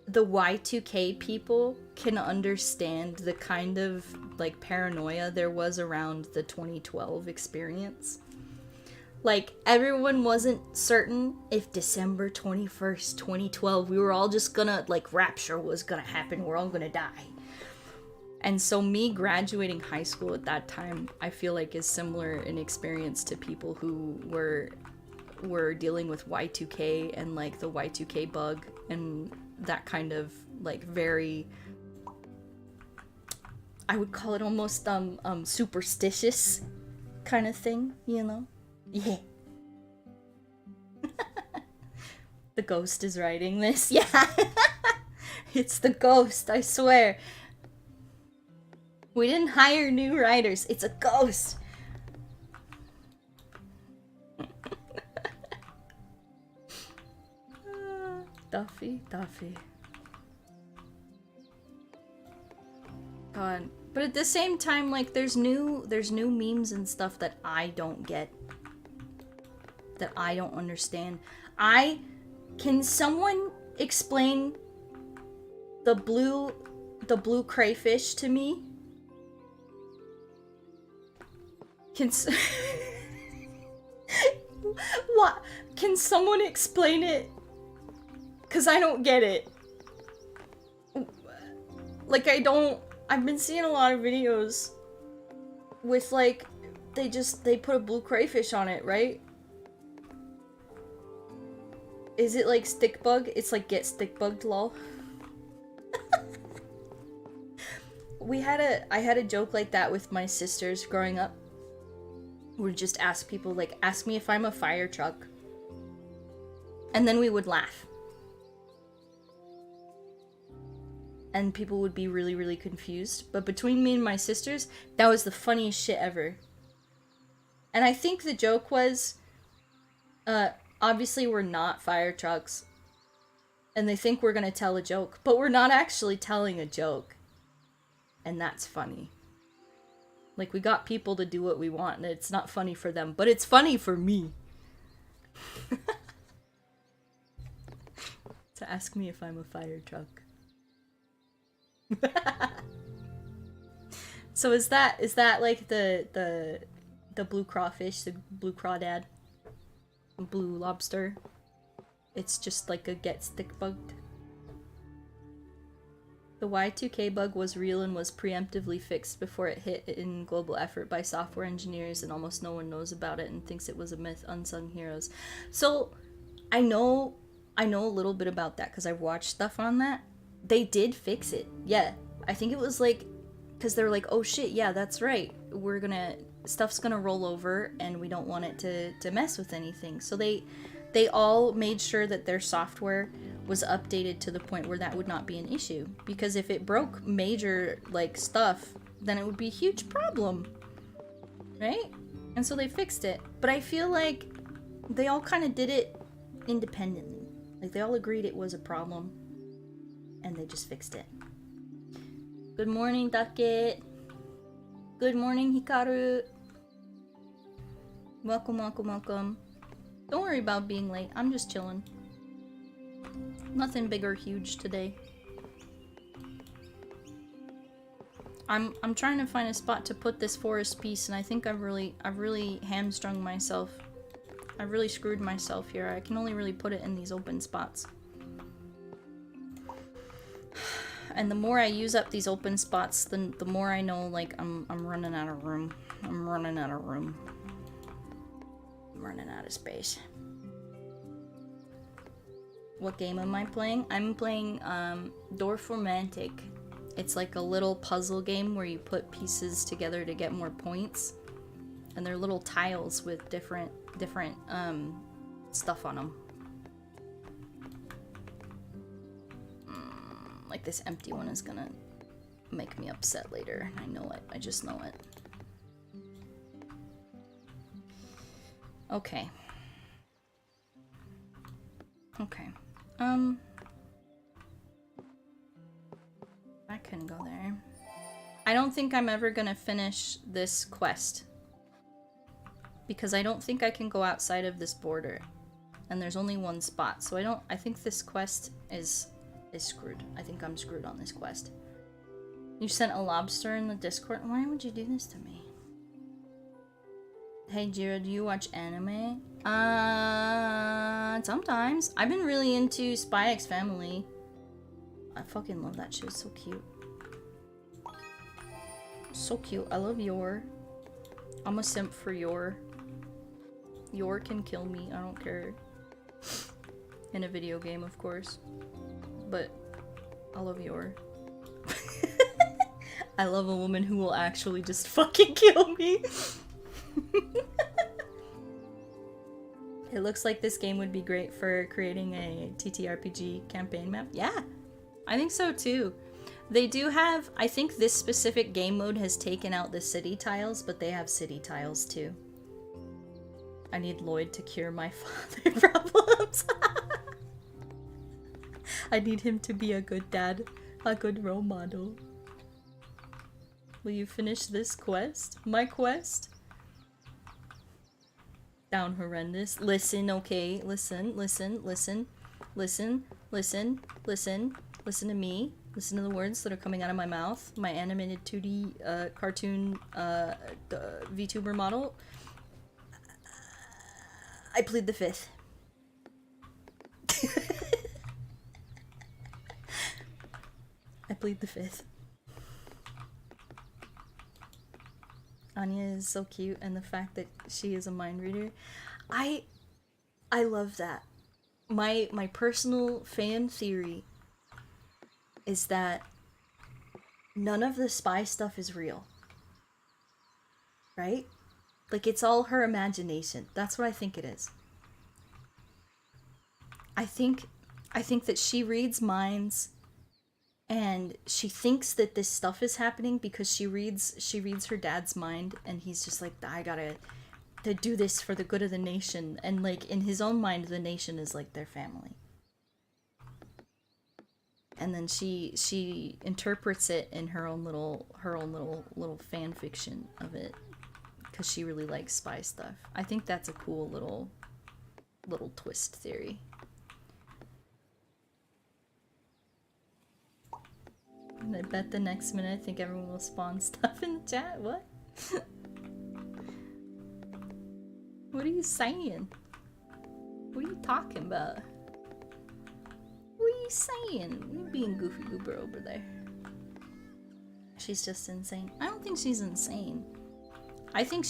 the Y2K people can understand the kind of like paranoia there was around the 2012 experience. Like, everyone wasn't certain if December 21st, 2012, we were all just gonna, like, rapture was gonna happen, we're all gonna die. And so me graduating high school at that time, I feel like is similar in experience to people who were dealing with Y2K and, like, the Y2K bug and that kind of, like, very, I would call it almost, superstitious kind of thing, you know? Yeah. The ghost is writing this. Yeah. It's the ghost, I swear. We didn't hire new writers. It's a ghost. Duffy. God. But at the same time, like, there's new memes and stuff that I don't get. That I don't understand. Can someone explain the blue crayfish to me? What? Can someone explain it? 'Cause I don't get it. Like, I've been seeing a lot of videos with, like, they put a blue crayfish on it, right? Is it like stick bug? It's like get stick bugged, lol. I had a joke like that with my sisters growing up. We'd just ask people, like, ask me if I'm a fire truck. And then we would laugh. And people would be really, really confused. But between me and my sisters, that was the funniest shit ever. And I think the joke was, obviously we're not fire trucks. And they think we're gonna tell a joke. But we're not actually telling a joke. And that's funny. Like, we got people to do what we want, and it's not funny for them, but it's funny for me. To ask me if I'm a fire truck. So is that like the blue crawfish, the blue crawdad, blue lobster? It's just like a get stick bugged. The Y2K bug was real and was preemptively fixed before it hit in global effort by software engineers, and almost no one knows about it and thinks it was a myth. Unsung heroes. So I know a little bit about that because I've watched stuff on that. They did fix it. Yeah. I think it was like, because they're like, oh shit, yeah, that's right. Stuff's gonna roll over and we don't want it to mess with anything. So they all made sure that their software was updated to the point where that would not be an issue. Because if it broke major, like, stuff, then it would be a huge problem. Right? And so they fixed it. But I feel like they all kind of did it independently. Like, they all agreed it was a problem. And they just fixed it. Good morning, Take. Good morning, Hikaru. Welcome, welcome, welcome. Don't worry about being late. I'm just chilling. Nothing big or huge today. I'm trying to find a spot to put this forest piece, and I think I've really hamstrung myself. I've really screwed myself here. I can only really put it in these open spots. And the more I use up these open spots, the more I know, like, I'm running out of room. I'm running out of room. I'm running out of space. What game am I playing? I'm playing Dorfromantik. It's like a little puzzle game where you put pieces together to get more points. And they're little tiles with different stuff on them. Like this empty one is gonna make me upset later. I know it. I just know it. Okay. Okay. I couldn't go there. I don't think I'm ever gonna finish this quest. Because I don't think I can go outside of this border. And there's only one spot. So I think this quest is screwed. I think I'm screwed on this quest. You sent a lobster in the Discord? Why would you do this to me? Hey Jira, do you watch anime? Sometimes. I've been really into Spy X Family. I fucking love that shit. It's so cute. So cute. I love Yor. I'm a simp for Yor. Yor can kill me. I don't care. In a video game, of course. But I love Yor. I love a woman who will actually just fucking kill me. It looks like this game would be great for creating a TTRPG campaign map. Yeah, I think so too. They do have, I think this specific game mode has taken out the city tiles, but they have city tiles too. I need Lloyd to cure my father problems. I need him to be a good dad, a good role model. Will you finish this quest? My quest? Down horrendous. Listen, okay? Listen, listen, listen, listen, listen, listen, listen to me. Listen to the words that are coming out of my mouth. My animated 2D cartoon VTuber model. I plead the fifth. I plead the fifth. Anya is so cute, and the fact that she is a mind reader, I love that. My personal fan theory is that none of the spy stuff is real. Right? Like, it's all her imagination. That's what I think it is. I think that she reads minds, and she thinks that this stuff is happening because she reads her dad's mind, and he's just like, I gotta to do this for the good of the nation, and like in his own mind the nation is like their family. And then she interprets it in her own little fan fiction of it, because she really likes spy stuff. I think that's a cool little twist theory. And I bet the next minute I think everyone will spawn stuff in the chat. What? What are you saying? What are you talking about? What are you saying? You're being goofy goober over there. She's just insane. I don't think she's insane. I think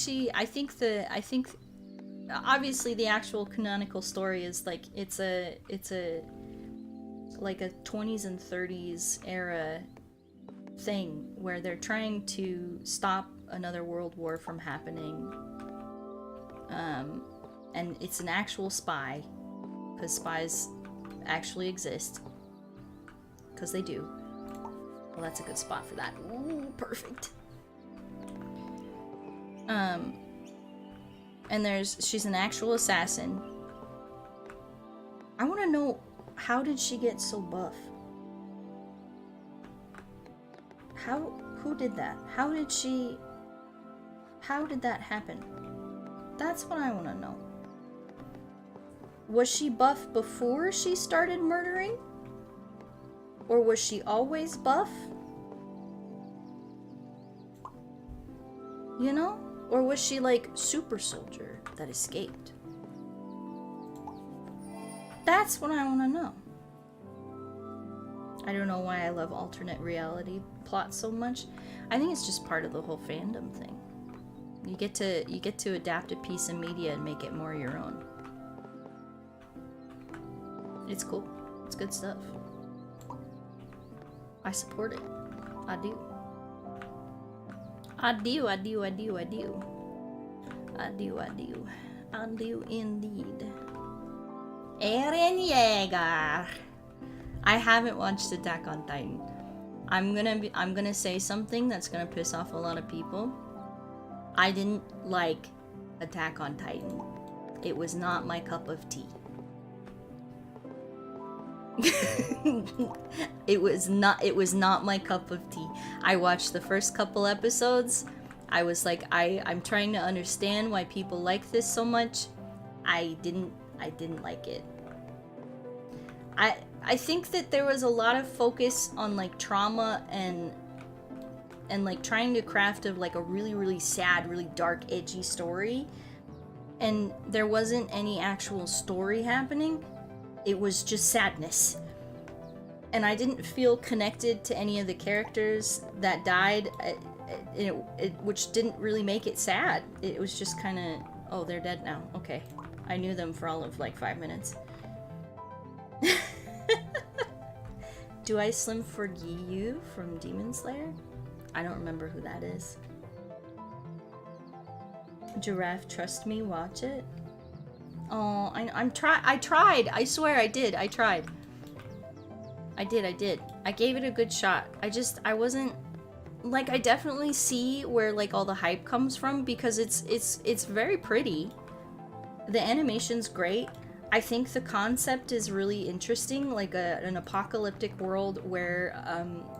obviously the actual canonical story is like it's a like a 20s and 30s era thing where they're trying to stop another world war from happening, and it's an actual spy, because spies actually exist, because they do. Well, that's a good spot for that. Ooh, perfect. And she's an actual assassin. I want to know, how did she get so buff? Who did that? How did that happen? That's what I want to know. Was she buff before she started murdering? Or was she always buff? You know? Or was she like super soldier that escaped? That's what I want to know. I don't know why I love alternate reality plots so much. I think it's just part of the whole fandom thing. You get to adapt a piece of media and make it more your own. It's cool. It's good stuff. I support it. I do. I do, I do, I do, I do. I do, I do. I do indeed. Eren Yeager. I haven't watched Attack on Titan. I'm gonna say something that's gonna piss off a lot of people. I didn't like Attack on Titan. It was not my cup of tea. It was not my cup of tea. I watched the first couple episodes. I was like, I'm trying to understand why people like this so much. I didn't like it. I think that there was a lot of focus on like trauma and like trying to craft of like a really, really sad, really dark, edgy story. And there wasn't any actual story happening. It was just sadness. And I didn't feel connected to any of the characters that died, which didn't really make it sad. It was just kind of, oh, they're dead now. Okay. I knew them for all of like 5 minutes. Do I slim for Giyu from Demon Slayer? I don't remember who that is. Giraffe, trust me, watch it. Oh, I tried. I swear I did. I tried. I did. I gave it a good shot. I wasn't like, I definitely see where like all the hype comes from because it's very pretty. The animation's great. I think the concept is really interesting, like an apocalyptic world where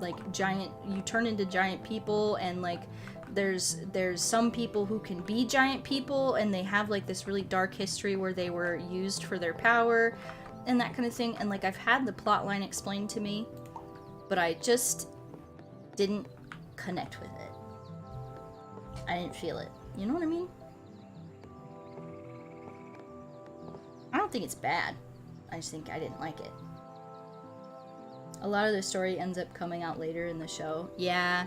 like you turn into giant people, and like there's some people who can be giant people, and they have like this really dark history where they were used for their power and that kind of thing. And like I've had the plot line explained to me, but I just didn't connect with it. I didn't feel it. You know what I mean? I don't think it's bad. I just think I didn't like it. A lot of the story ends up coming out later in the show. Yeah.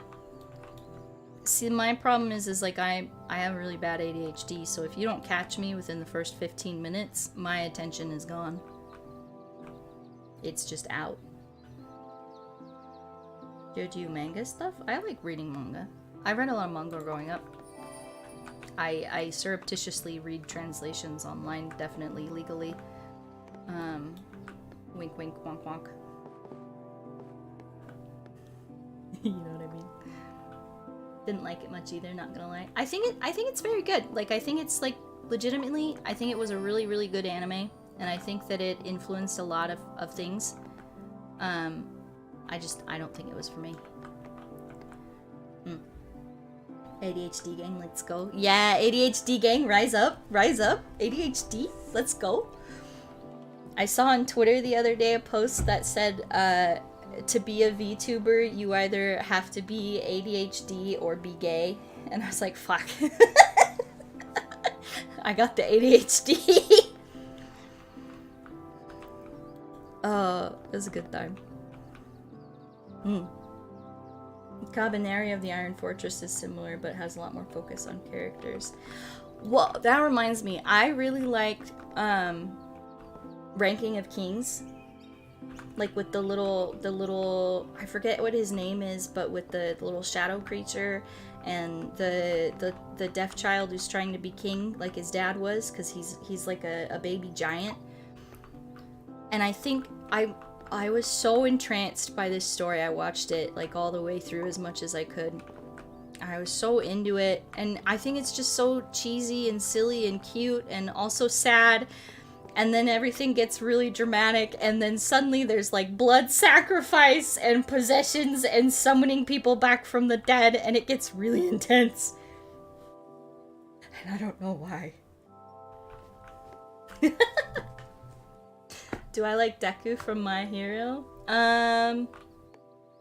See, my problem is like I have really bad ADHD, so if you don't catch me within the first 15 minutes, my attention is gone. It's just out. Do you do manga stuff? I like reading manga. I read a lot of manga growing up. I surreptitiously read translations online, definitely legally. Wink wink wonk wonk. You know what I mean? Didn't like it much either, not gonna lie. I think it's very good. Like, I think it's like legitimately, I think it was a really, really good anime, and I think that it influenced a lot of things. I don't think it was for me. ADHD gang, let's go. Yeah, ADHD gang, rise up, ADHD, let's go. I saw on Twitter the other day a post that said, to be a VTuber, you either have to be ADHD or be gay. And I was like, fuck. I got the ADHD. Oh, it was a good time. Cabaneri of the Iron Fortress is similar, but has a lot more focus on characters. Well, that reminds me, I really liked Ranking of Kings. Like with the little, I forget what his name is, but with the little shadow creature and the deaf child who's trying to be king, like his dad was, because he's like a baby giant. And I think I was so entranced by this story. I watched it like all the way through as much as I could. I was so into it, and I think it's just so cheesy and silly and cute and also sad. And then everything gets really dramatic, and then suddenly there's like blood sacrifice and possessions and summoning people back from the dead, and it gets really intense. And I don't know why. Do I like Deku from My Hero? Deku.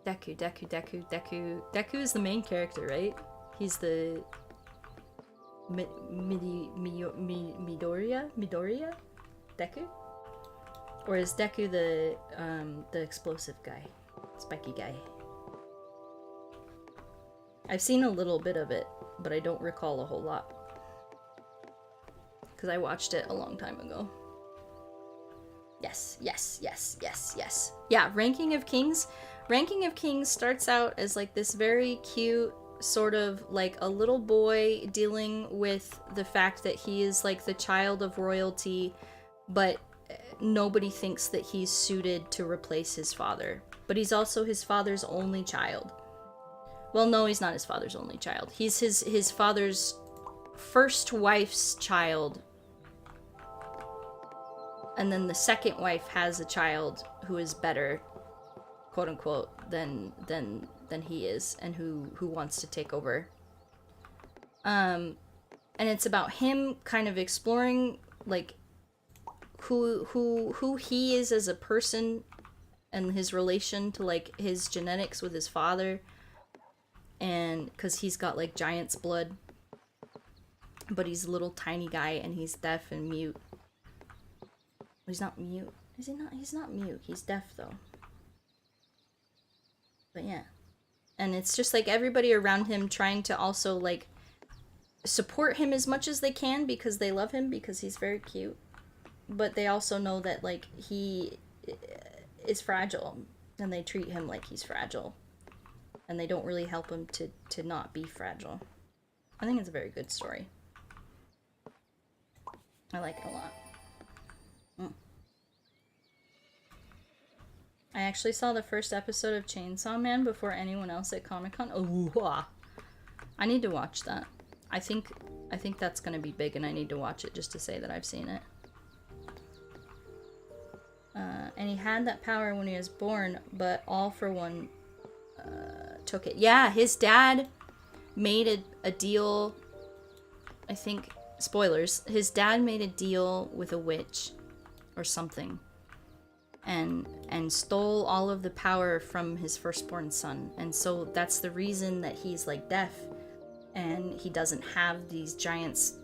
Deku is the main character, right? He's the Midoriya? Deku? Or is Deku the explosive guy? Spiky guy? I've seen a little bit of it, but I don't recall a whole lot. Because I watched it a long time ago. Yes. Yeah, Ranking of Kings. Ranking of Kings starts out as like this very cute, sort of like a little boy dealing with the fact that he is like the child of royalty, but nobody thinks that he's suited to replace his father. But he's also his father's only child. Well, no, he's not his father's only child. He's his father's first wife's child. And then the second wife has a child who is better, quote unquote, than he is, and who wants to take over. And it's about him kind of exploring like who he is as a person and his relation to like his genetics with his father. And because he's got like giant's blood, but he's a little tiny guy and he's deaf and mute. He's not mute. Is he not? He's not mute. He's deaf though. But yeah. And it's just like everybody around him trying to also like support him as much as they can because they love him because he's very cute. But they also know that like he is fragile and they treat him like he's fragile. And they don't really help him to not be fragile. I think it's a very good story. I like it a lot. I actually saw the first episode of Chainsaw Man before anyone else at Comic-Con. Oh, I need to watch that. I think that's gonna be big, and I need to watch it just to say that I've seen it. And he had that power when he was born, but All for One took it. Yeah, his dad made a deal. I think, spoilers, his dad made a deal with a witch or something and stole all of the power from his firstborn son. And so that's the reason that he's like deaf and he doesn't have these giant's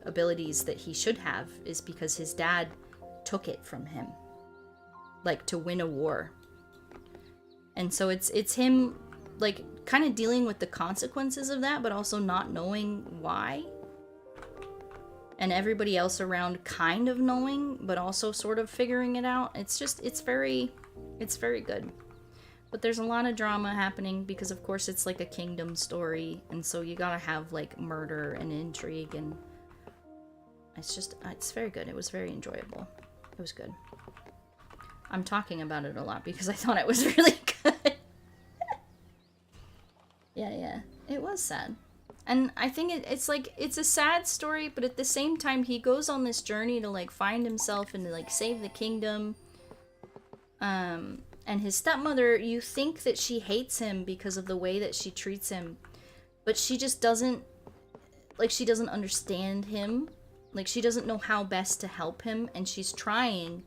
abilities that he should have, is because his dad took it from him, like to win a war. And so it's him like kind of dealing with the consequences of that, but also not knowing why. And everybody else around kind of knowing, but also sort of figuring it out. It's very good. But there's a lot of drama happening because of course it's like a kingdom story, and so you gotta have like murder and intrigue, and it's very good. It was very enjoyable. It was good. I'm talking about it a lot because I thought it was really good. Yeah. It was sad. And I think it's like, it's a sad story, but at the same time, he goes on this journey to like find himself and to like save the kingdom. And his stepmother, you think that she hates him because of the way that she treats him, but she just doesn't, like, she doesn't understand him. Like, she doesn't know how best to help him, and she's trying,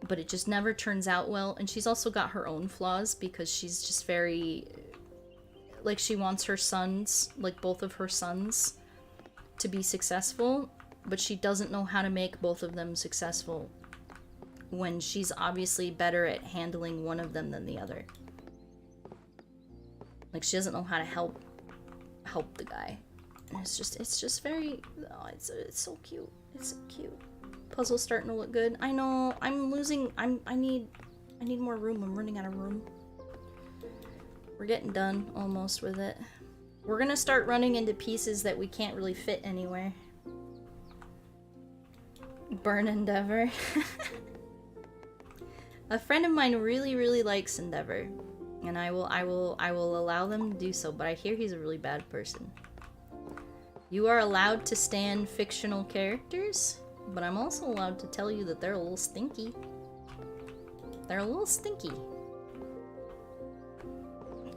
but it just never turns out well. And she's also got her own flaws because she's just very, like, she wants her sons, like both of her sons, to be successful, but she doesn't know how to make both of them successful when she's obviously better at handling one of them than the other. Like, she doesn't know how to help the guy. And it's just very, oh, it's so cute. It's so cute. Puzzle's starting to look good. I know, I need more room. I'm running out of room. We're getting done almost with it. We're gonna start running into pieces that we can't really fit anywhere. Burn Endeavor. A friend of mine really likes Endeavor, and I will allow them to do so, but I hear he's a really bad person. You are allowed to stan fictional characters, but I'm also allowed to tell you that they're a little stinky. They're a little stinky.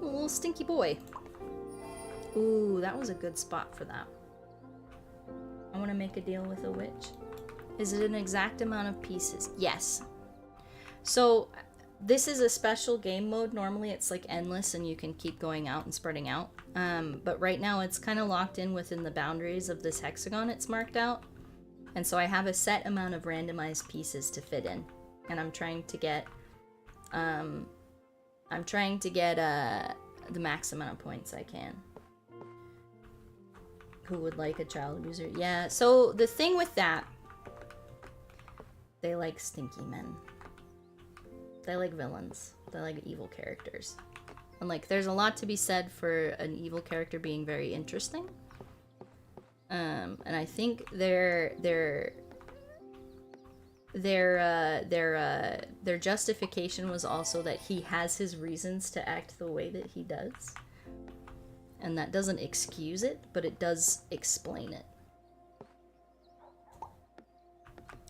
A little stinky boy. Ooh, that was a good spot for that. I want to make a deal with a witch. Is it an exact amount of pieces? Yes. So this is a special game mode. Normally it's like endless and you can keep going out and spreading out. But right now it's kind of locked in within the boundaries of this hexagon it's marked out. And so I have a set amount of randomized pieces to fit in. And I'm trying to get the max amount of points I can. Who would like a child user? Yeah, so the thing with that, they like stinky men. They like villains. They like evil characters. And like there's a lot to be said for an evil character being very interesting. And I think their justification was also that he has his reasons to act the way that he does. And that doesn't excuse it, but it does explain it.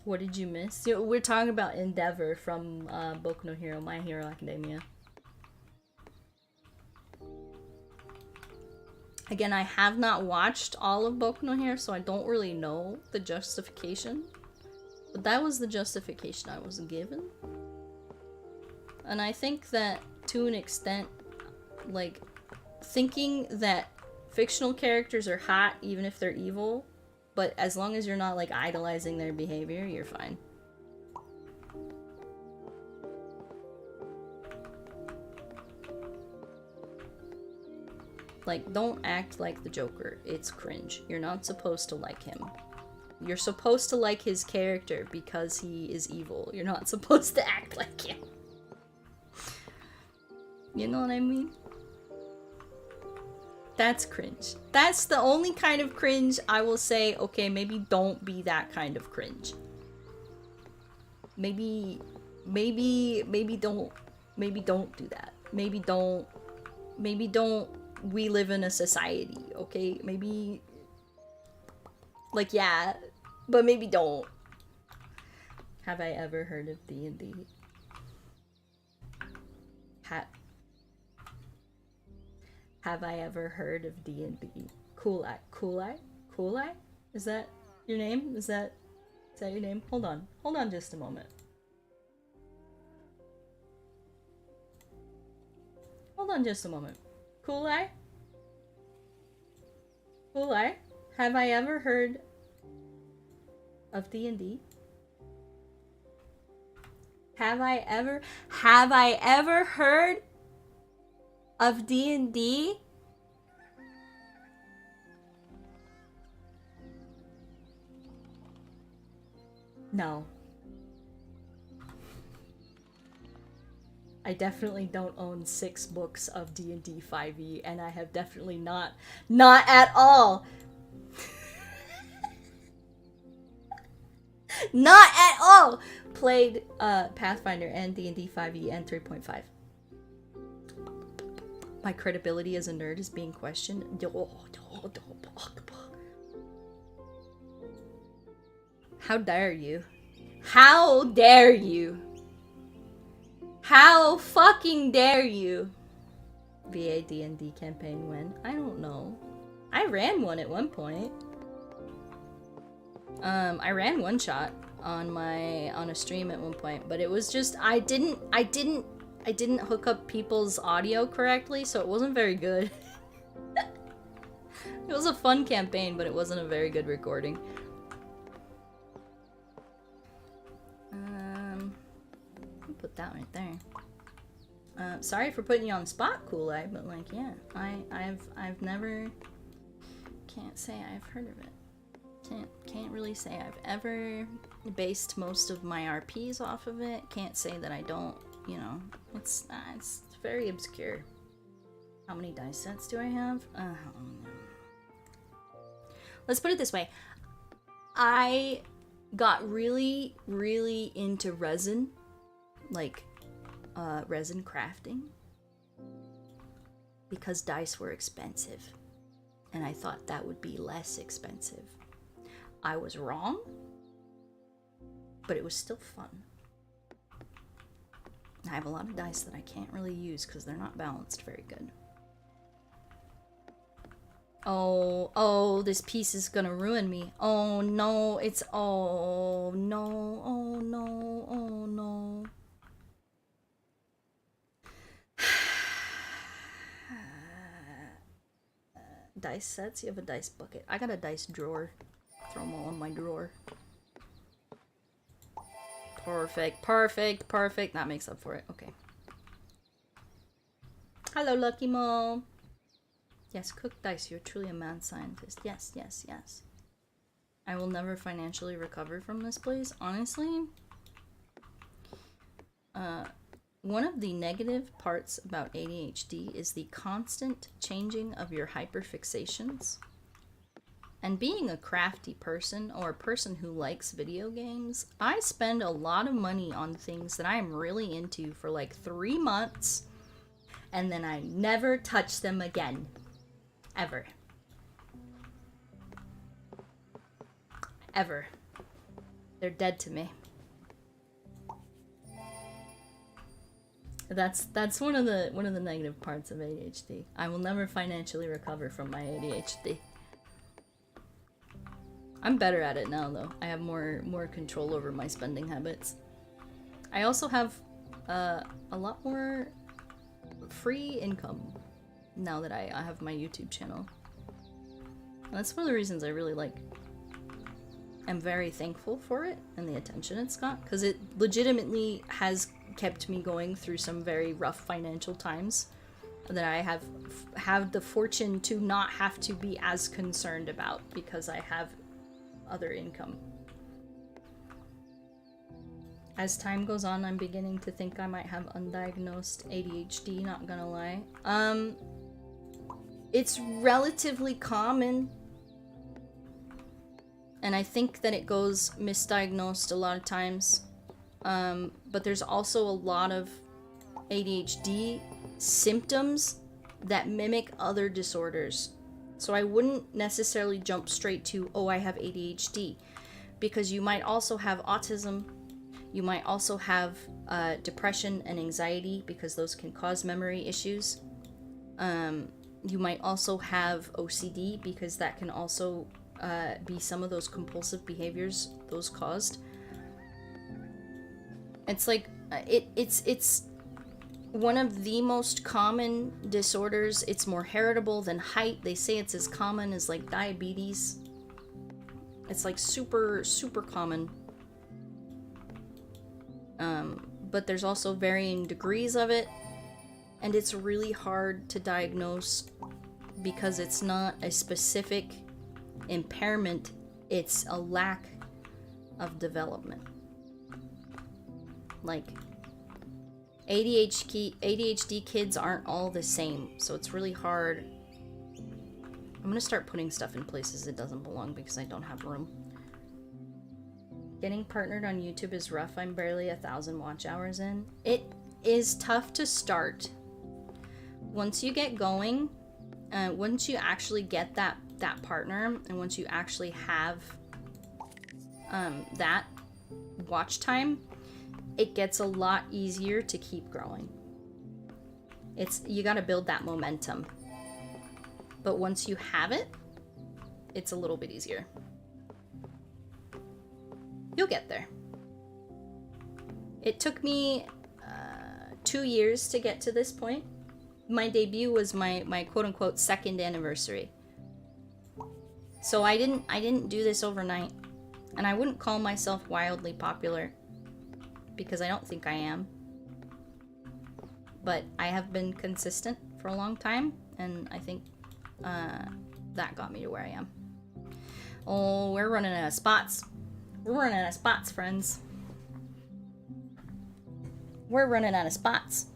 What did you miss? You know, we're talking about Endeavor from Boku no Hero, My Hero Academia. Again, I have not watched all of Boku no Hero, so I don't really know the justification. But that was the justification I was given. And I think that, to an extent, like, thinking that fictional characters are hot even if they're evil, but as long as you're not, like, idolizing their behavior, you're fine. Like, don't act like the Joker. It's cringe. You're not supposed to like him. You're supposed to like his character because he is evil. You're not supposed to act like him. You know what I mean? That's cringe. That's the only kind of cringe I will say, okay, maybe don't be that kind of cringe. Maybe don't do that. Maybe don't, we live in a society, okay? Maybe, like, yeah, but maybe don't. Have I ever heard of D&D? Have I ever heard of D&D? Cool-Eye? Is that your name? Is that your name? Hold on just a moment. Hold on just a moment. Cool-Eye? Have I ever heard of D&D? Have I ever heard of D&D? No. I definitely don't own 6 books of D&D 5e, and I have definitely not at all. Not at all played Pathfinder and D&D 5e and 3.5. My credibility as a nerd is being questioned. How dare you? How dare you? How fucking dare you? VA D&D campaign win? I don't know. I ran one at one point. I ran one shot on a stream at one point, but it was just I didn't hook up people's audio correctly, so it wasn't very good. It was a fun campaign, but it wasn't a very good recording. I'll put that right there. Sorry for putting you on the spot, Kool-Aid, but like, yeah, I've never, can't say I've heard of it. Can't really say I've ever based most of my RPs off of it. Can't say that I don't, you know, it's very obscure. How many dice sets do I have? Let's put it this way. I got really, really into resin, like resin crafting, because dice were expensive, and I thought that would be less expensive. I was wrong, but it was still fun. I have a lot of dice that I can't really use because they're not balanced very good. Oh, this piece is gonna ruin me. Oh no, oh no, oh no, oh no. Dice sets? You have a dice bucket. I got a dice drawer. Throw them all in my drawer. Perfect, perfect, perfect. That makes up for it. Okay. Hello, Lucky Mo. Yes, cook dice. You're truly a mad scientist. Yes, yes, yes. I will never financially recover from this place. Honestly, one of the negative parts about ADHD is the constant changing of your hyperfixations. And being a crafty person, or a person who likes video games, I spend a lot of money on things that I am really into for like 3 months, and then I never touch them again. Ever. Ever. They're dead to me. That's one of the negative parts of ADHD. I will never financially recover from my ADHD. I'm better at it now though. I have more control over my spending habits. I also have a lot more free income now that I have my YouTube channel. And that's one of the reasons I really I'm very thankful for it and the attention it's got, because it legitimately has kept me going through some very rough financial times that I have the fortune to not have to be as concerned about because I have other income. As time goes on, I'm beginning to think I might have undiagnosed ADHD, not gonna lie. It's relatively common, and I think that it goes misdiagnosed a lot of times. But there's also a lot of ADHD symptoms that mimic other disorders. So I wouldn't necessarily jump straight to, oh, I have ADHD, because you might also have autism. You might also have depression and anxiety, because those can cause memory issues. You might also have OCD, because that can also be some of those compulsive behaviors those caused. It's like it's one of the most common disorders. It's more heritable than height. They say it's as common as like diabetes. It's like super common. But there's also varying degrees of it, and it's really hard to diagnose because it's not a specific impairment, it's a lack of development. Like ADHD kids aren't all the same, so it's really hard. I'm gonna start putting stuff in places it doesn't belong because I don't have room. Getting partnered on YouTube is rough. I'm barely 1,000 watch hours in. It is tough to start. Once you get going, once you actually get that partner, and once you actually have that watch time, it gets a lot easier to keep growing. You gotta build that momentum. But once you have it, it's a little bit easier. You'll get there. It took me 2 years to get to this point. My debut was my quote-unquote second anniversary. So I didn't do this overnight. And I wouldn't call myself wildly popular, because I don't think I am. But I have been consistent for a long time, and I think that got me to where I am. Oh, we're running out of spots. We're running out of spots, friends. We're running out of spots.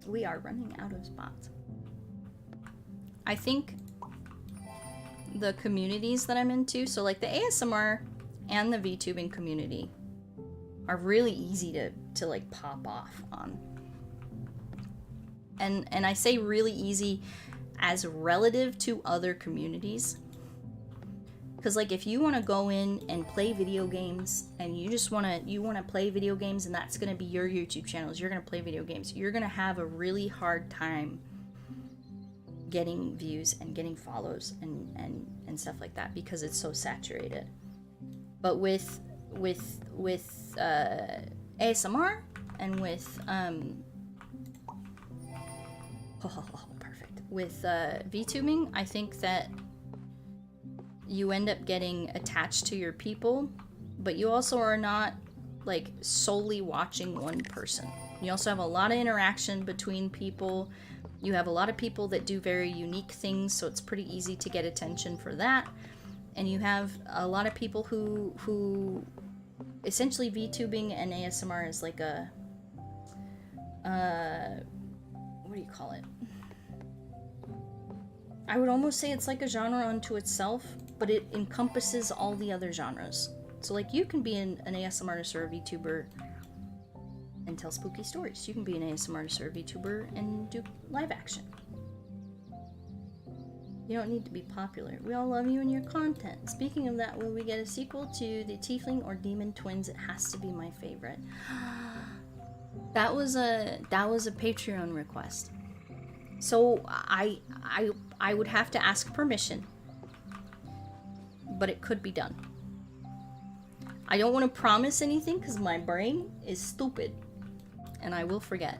We are running out of spots. I think the communities that I'm into, so like the ASMR and the VTubing community, are really easy to like pop off on. And I say really easy as relative to other communities. Because like if you want to go in and play video games, and you want to play video games, and that's going to be your YouTube channels, you're going to play video games, you're going to have a really hard time getting views and getting follows and stuff like that because it's so saturated. But with ASMR and with perfect, with VTubing, I think that you end up getting attached to your people, but you also are not like solely watching one person. You also have a lot of interaction between people. You have a lot of people that do very unique things, so it's pretty easy to get attention for that. And you have a lot of people who essentially VTubing and ASMR is like a what do you call it? I would almost say it's like a genre unto itself, but it encompasses all the other genres. So like you can be an ASMR artist or a VTuber and tell spooky stories. You can be an ASMR artist or a VTuber and do live action. You don't need to be popular. We all love you and your content. Speaking of that, will we get a sequel to the Tiefling or Demon Twins? It has to be my favorite. That was a Patreon request. So I would have to ask permission, but it could be done. I don't want to promise anything because my brain is stupid and I will forget,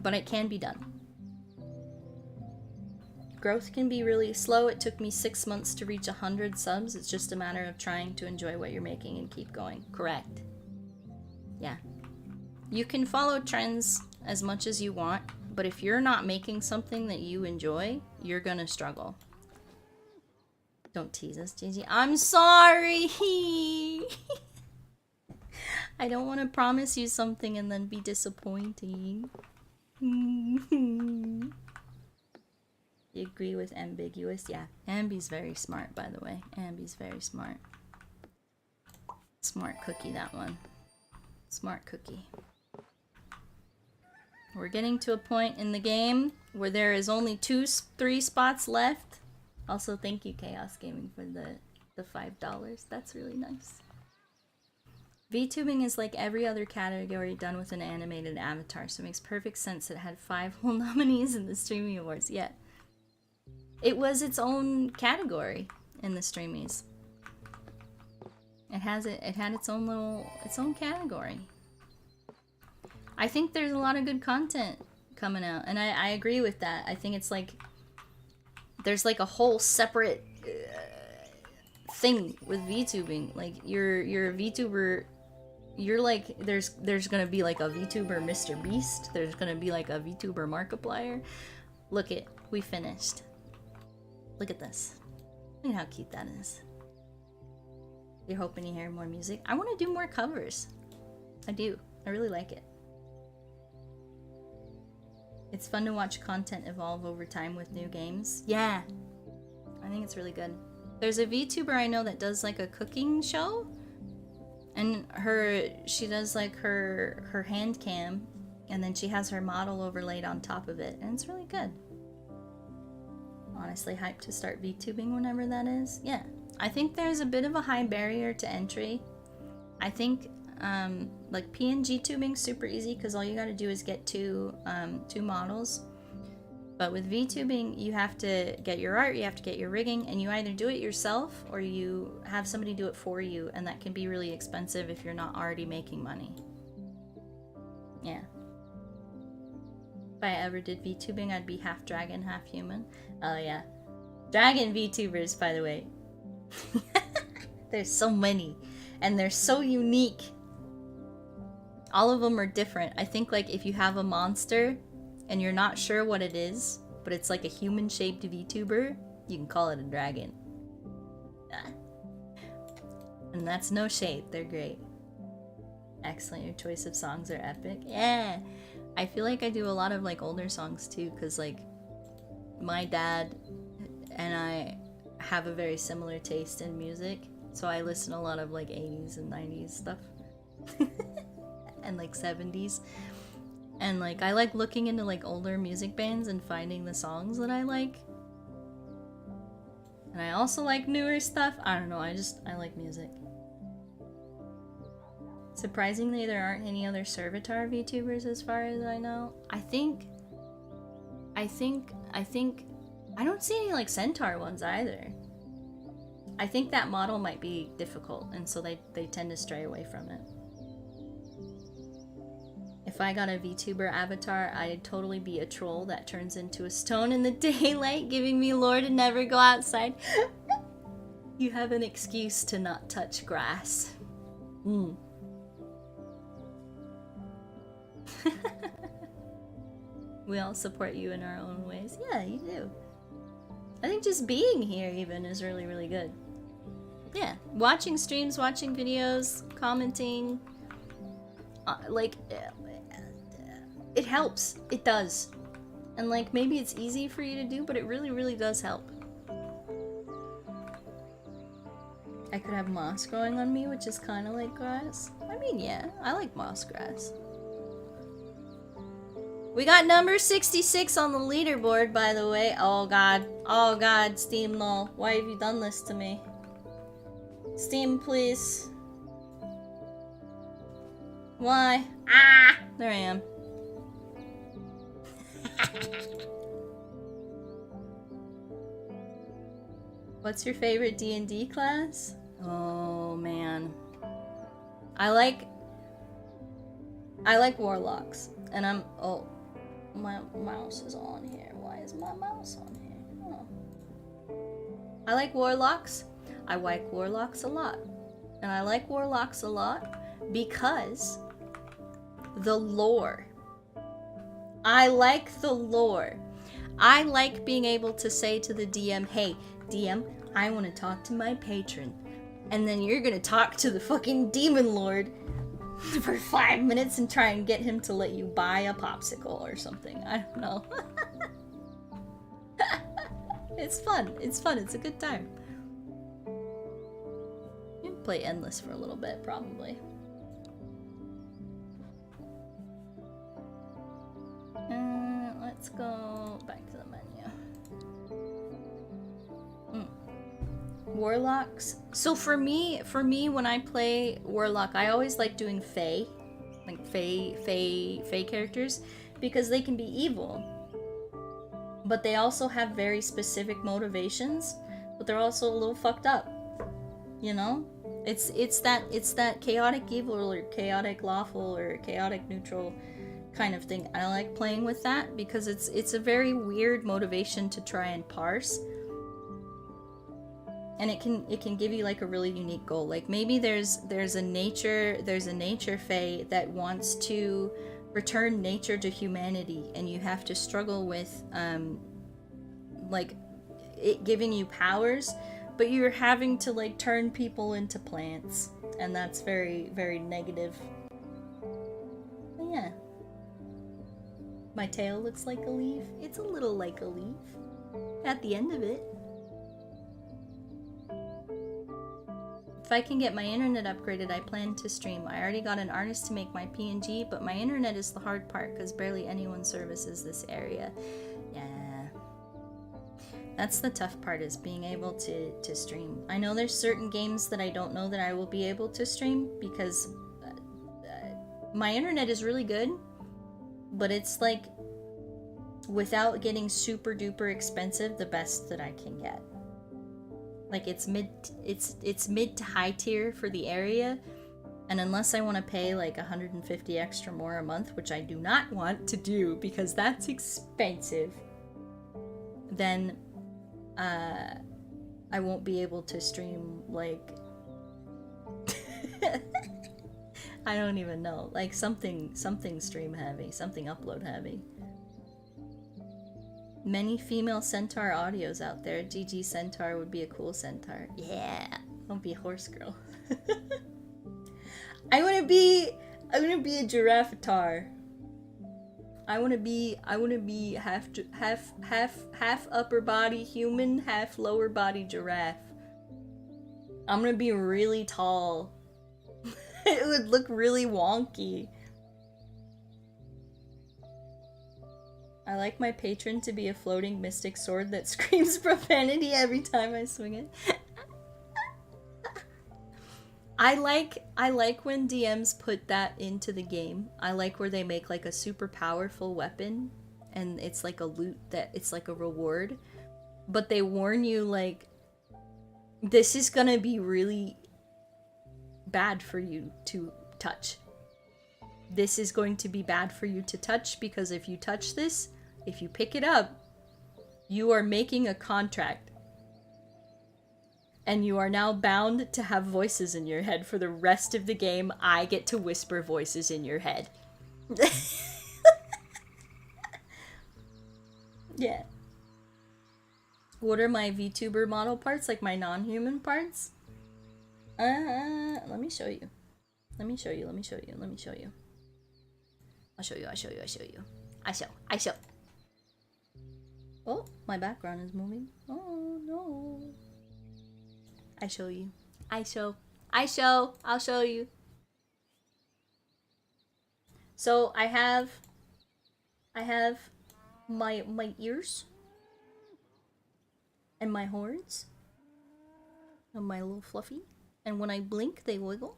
but it can be done. Growth can be really slow. It took me 6 months to reach 100 subs. It's just a matter of trying to enjoy what you're making and keep going. Correct. Yeah. You can follow trends as much as you want, but if you're not making something that you enjoy, you're gonna struggle. Don't tease us, Gigi. I'm sorry! I don't want to promise you something and then be disappointing. You agree with ambiguous? Yeah, Ambi's very smart, by the way. Ambi's very smart. Smart cookie, that one. Smart cookie. We're getting to a point in the game where there is only 3 spots left. Also, thank you, Chaos Gaming, for the $5. That's really nice. VTubing is like every other category done with an animated avatar, so it makes perfect sense it had 5 whole nominees in the Streaming Awards. Yeah. It was its own category in the Streamies. It had its own category. I think there's a lot of good content coming out, and I agree with that. I think it's like there's like a whole separate thing with VTubing. Like you're a VTuber. You're like there's gonna be like a VTuber Mr. Beast. There's gonna be like a VTuber Markiplier. Look it, we finished. Look at this. Look at how cute that is. You're hoping you hear more music. I want to do more covers. I do. I really like it. It's fun to watch content evolve over time with new games. Yeah. I think it's really good. There's a VTuber I know that does like a cooking show. And she does like her hand cam. And then she has her model overlaid on top of it. And it's really good. Honestly hyped to start VTubing whenever that is. Yeah. I think there's a bit of a high barrier to entry. I think like PNG tubing super easy because all you got to do is get two models. But with VTubing, you have to get your art, you have to get your rigging, and you either do it yourself or you have somebody do it for you, and that can be really expensive if you're not already making money. Yeah. If I ever did VTubing, I'd be half dragon, half human. Oh yeah. Dragon VTubers, by the way. There's so many. And they're so unique. All of them are different. I think like if you have a monster and you're not sure what it is, but it's like a human-shaped VTuber, you can call it a dragon. And that's no shade. They're great. Excellent. Your choice of songs are epic. Yeah. I feel like I do a lot of like older songs too, because like my dad and I have a very similar taste in music, so I listen to a lot of like 80s and 90s stuff and like 70s, and like I like looking into like older music bands and finding the songs that I like. And I also like newer stuff. I don't know, I like music. Surprisingly, there aren't any other Servitor VTubers as far as I know. I think I don't see any like centaur ones either. I think that model might be difficult, and so they tend to stray away from it. If I got a VTuber avatar, I'd totally be a troll that turns into a stone in the daylight, giving me lore to never go outside. You have an excuse to not touch grass. We all support you in our own ways. Yeah, you do. I think just being here even is really, really good. Yeah, watching streams, watching videos, commenting, like, it helps. It does. And like, maybe it's easy for you to do, but it really, really does help. I could have moss growing on me, which is kind of like grass. I mean, yeah, I like moss grass. We got number 66 on the leaderboard, by the way. Oh god. Oh god, Steam, no. Why have you done this to me? Steam, please. Why? Ah! There I am. What's your favorite D&D class? Oh, man. I like warlocks. And I'm... Oh. My mouse is on here. Why is my mouse on here? Oh. I like warlocks. I like warlocks a lot. And I like warlocks a lot because the lore. I like the lore. I like being able to say to the DM, hey, DM, I want to talk to my patron. And then you're gonna talk to the fucking demon lord for 5 minutes and try and get him to let you buy a popsicle or something. I don't know. It's fun. It's fun. It's a good time. You can play endless for a little bit, probably. Let's go back to the menu. Warlocks. So for me, when I play Warlock, I always like doing Fae. Like Fae characters. Because they can be evil. But they also have very specific motivations. But they're also a little fucked up. You know? It's that chaotic evil or chaotic lawful or chaotic neutral kind of thing. I like playing with that because it's a very weird motivation to try and parse. And it can give you like a really unique goal. Like maybe there's a nature fae that wants to return nature to humanity, and you have to struggle with like it giving you powers, but you're having to like turn people into plants, and that's very, very negative. But yeah. My tail looks like a leaf. It's a little like a leaf at the end of it. If I can get my internet upgraded, I plan to stream. I already got an artist to make my PNG, but my internet is the hard part because barely anyone services this area. Yeah. That's the tough part, is being able to stream. I know there's certain games that I don't know that I will be able to stream because my internet is really good, but it's like, without getting super duper expensive, the best that I can get. Like it's mid to high tier for the area, and unless I want to pay like 150 extra more a month, which I do not want to do because that's expensive, then I won't be able to stream like I don't even know, like something stream heavy, something upload heavy. Many female centaur audios out there. GG centaur would be a cool centaur. Yeah, don't be a horse girl. I wanna be a giraffe-tar. I wanna be half upper body human, half lower body giraffe. I'm gonna be really tall. It would look really wonky. I like my patron to be a floating mystic sword that screams profanity every time I swing it. I like when DMs put that into the game. I like where they make like a super powerful weapon and it's like a loot, that it's like a reward, but they warn you, like, this is gonna be really bad for you to touch. This is going to be bad for you to touch, because if you touch this, if you pick it up, you are making a contract. And you are now bound to have voices in your head for the rest of the game. I get to whisper voices in your head. Yeah. What are my VTuber model parts? Like my non-human parts? Let me show you. Let me show you. Let me show you. Let me show you. I'll show you. I'll show you. I'll show you. I show. Oh, my background is moving. Oh, no. I show you. I'll show you. So I have my ears and my horns and my little fluffy, and when I blink they wiggle.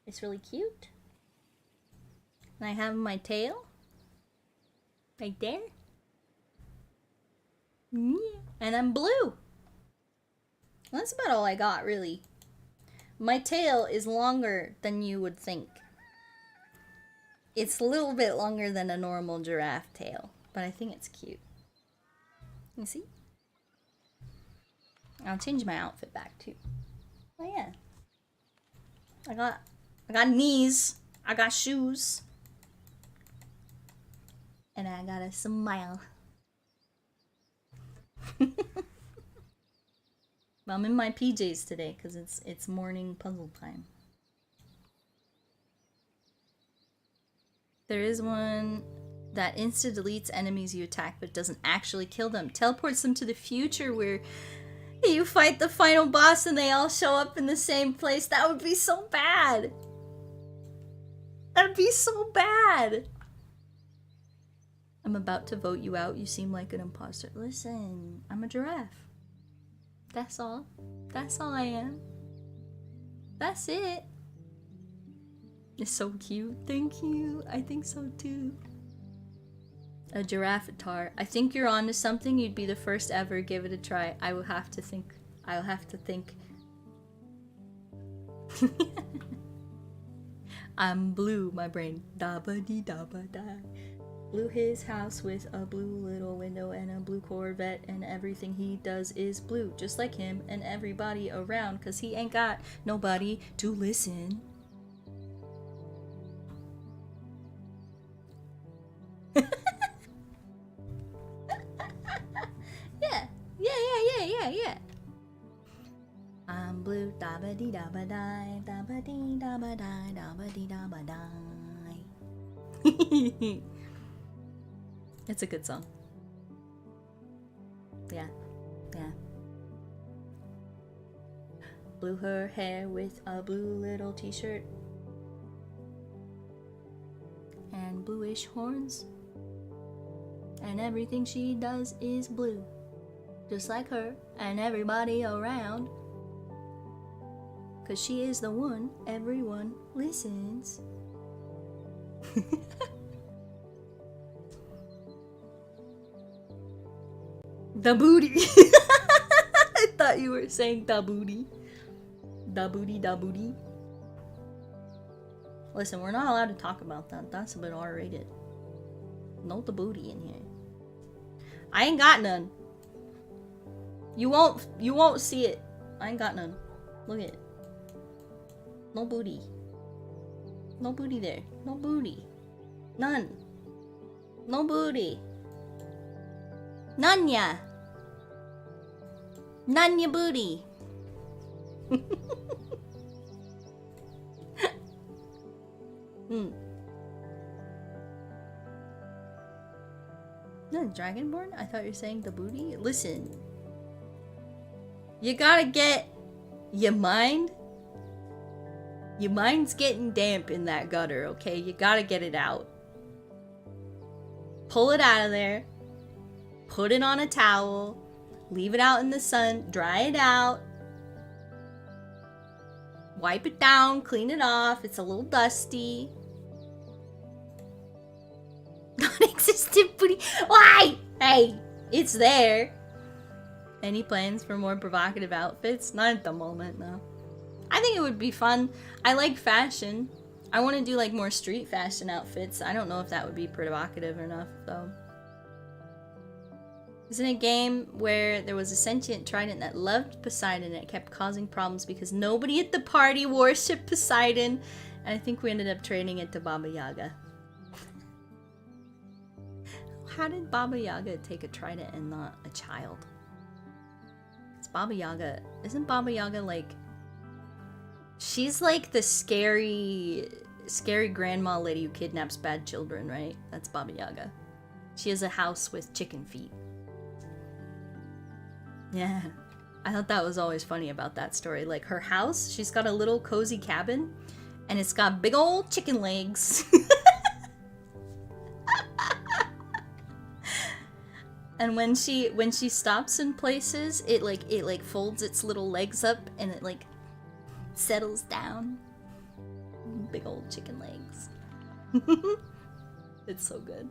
It's really cute. And I have my tail right there. Yeah. And I'm blue. That's about all I got, really. My tail is longer than you would think. It's a little bit longer than a normal giraffe tail, but I think it's cute. You see? I'll change my outfit back too. Oh yeah. I got knees. I got shoes. And I got a smile. I'm in my PJs today because it's morning puzzle time. There is one that insta-deletes enemies you attack but doesn't actually kill them. Teleports them to the future where you fight the final boss and they all show up in the same place. That would be so bad. That'd be so bad. I'm about to vote you out. You seem like an imposter. Listen, I'm a giraffe. That's all. That's all I am. That's it. It's so cute. Thank you. I think so too. A giraffe guitar. I think you're onto something. You'd be the first ever. Give it a try. I will have to think. I'll have to think. I'm blue, my brain. Da ba dee da ba da. Blew his house with a blue little window and a blue Corvette, and everything he does is blue, just like him and everybody around, cause he ain't got nobody to listen. Yeah. I'm blue, da ba dee da ba die, da ba dee da ba die, da ba dee da ba die. It's a good song. Yeah. Blew her hair with a blue little t-shirt and bluish horns, and everything she does is blue, just like her and everybody around, 'cause she is the one everyone listens. The booty. I thought you were saying da booty. Da booty, da booty. Listen, we're not allowed to talk about that. That's a bit R-rated. No the booty in here. I ain't got none. You won't see it. I ain't got none. Look at it. No booty. No booty there. No booty. None. No booty. None ya. None ya booty. No, Dragonborn? I thought you were saying the booty? Listen. You gotta get your mind. Your mind's getting damp in that gutter, okay? You gotta get it out. Pull it out of there. Put it on a towel. Leave it out in the sun. Dry it out. Wipe it down. Clean it off. It's a little dusty. Non-existent booty. Why? Hey. It's there. Any plans for more provocative outfits? Not at the moment, no. I think it would be fun. I like fashion. I want to do like more street fashion outfits. I don't know if that would be provocative enough though. Isn't a game where there was a sentient trident that loved Poseidon and it kept causing problems because nobody at the party worshipped Poseidon, and I think we ended up trading it to Baba Yaga. How did Baba Yaga take a trident and not a child? It's Baba Yaga. Isn't Baba Yaga like... She's like the scary grandma lady who kidnaps bad children, right? That's Baba Yaga. She has a house with chicken feet. Yeah. I thought that was always funny about that story. Like her house, she's got a little cozy cabin and it's got big old chicken legs. And when she stops in places, it like folds its little legs up and it like settles down. Big old chicken legs. It's so good.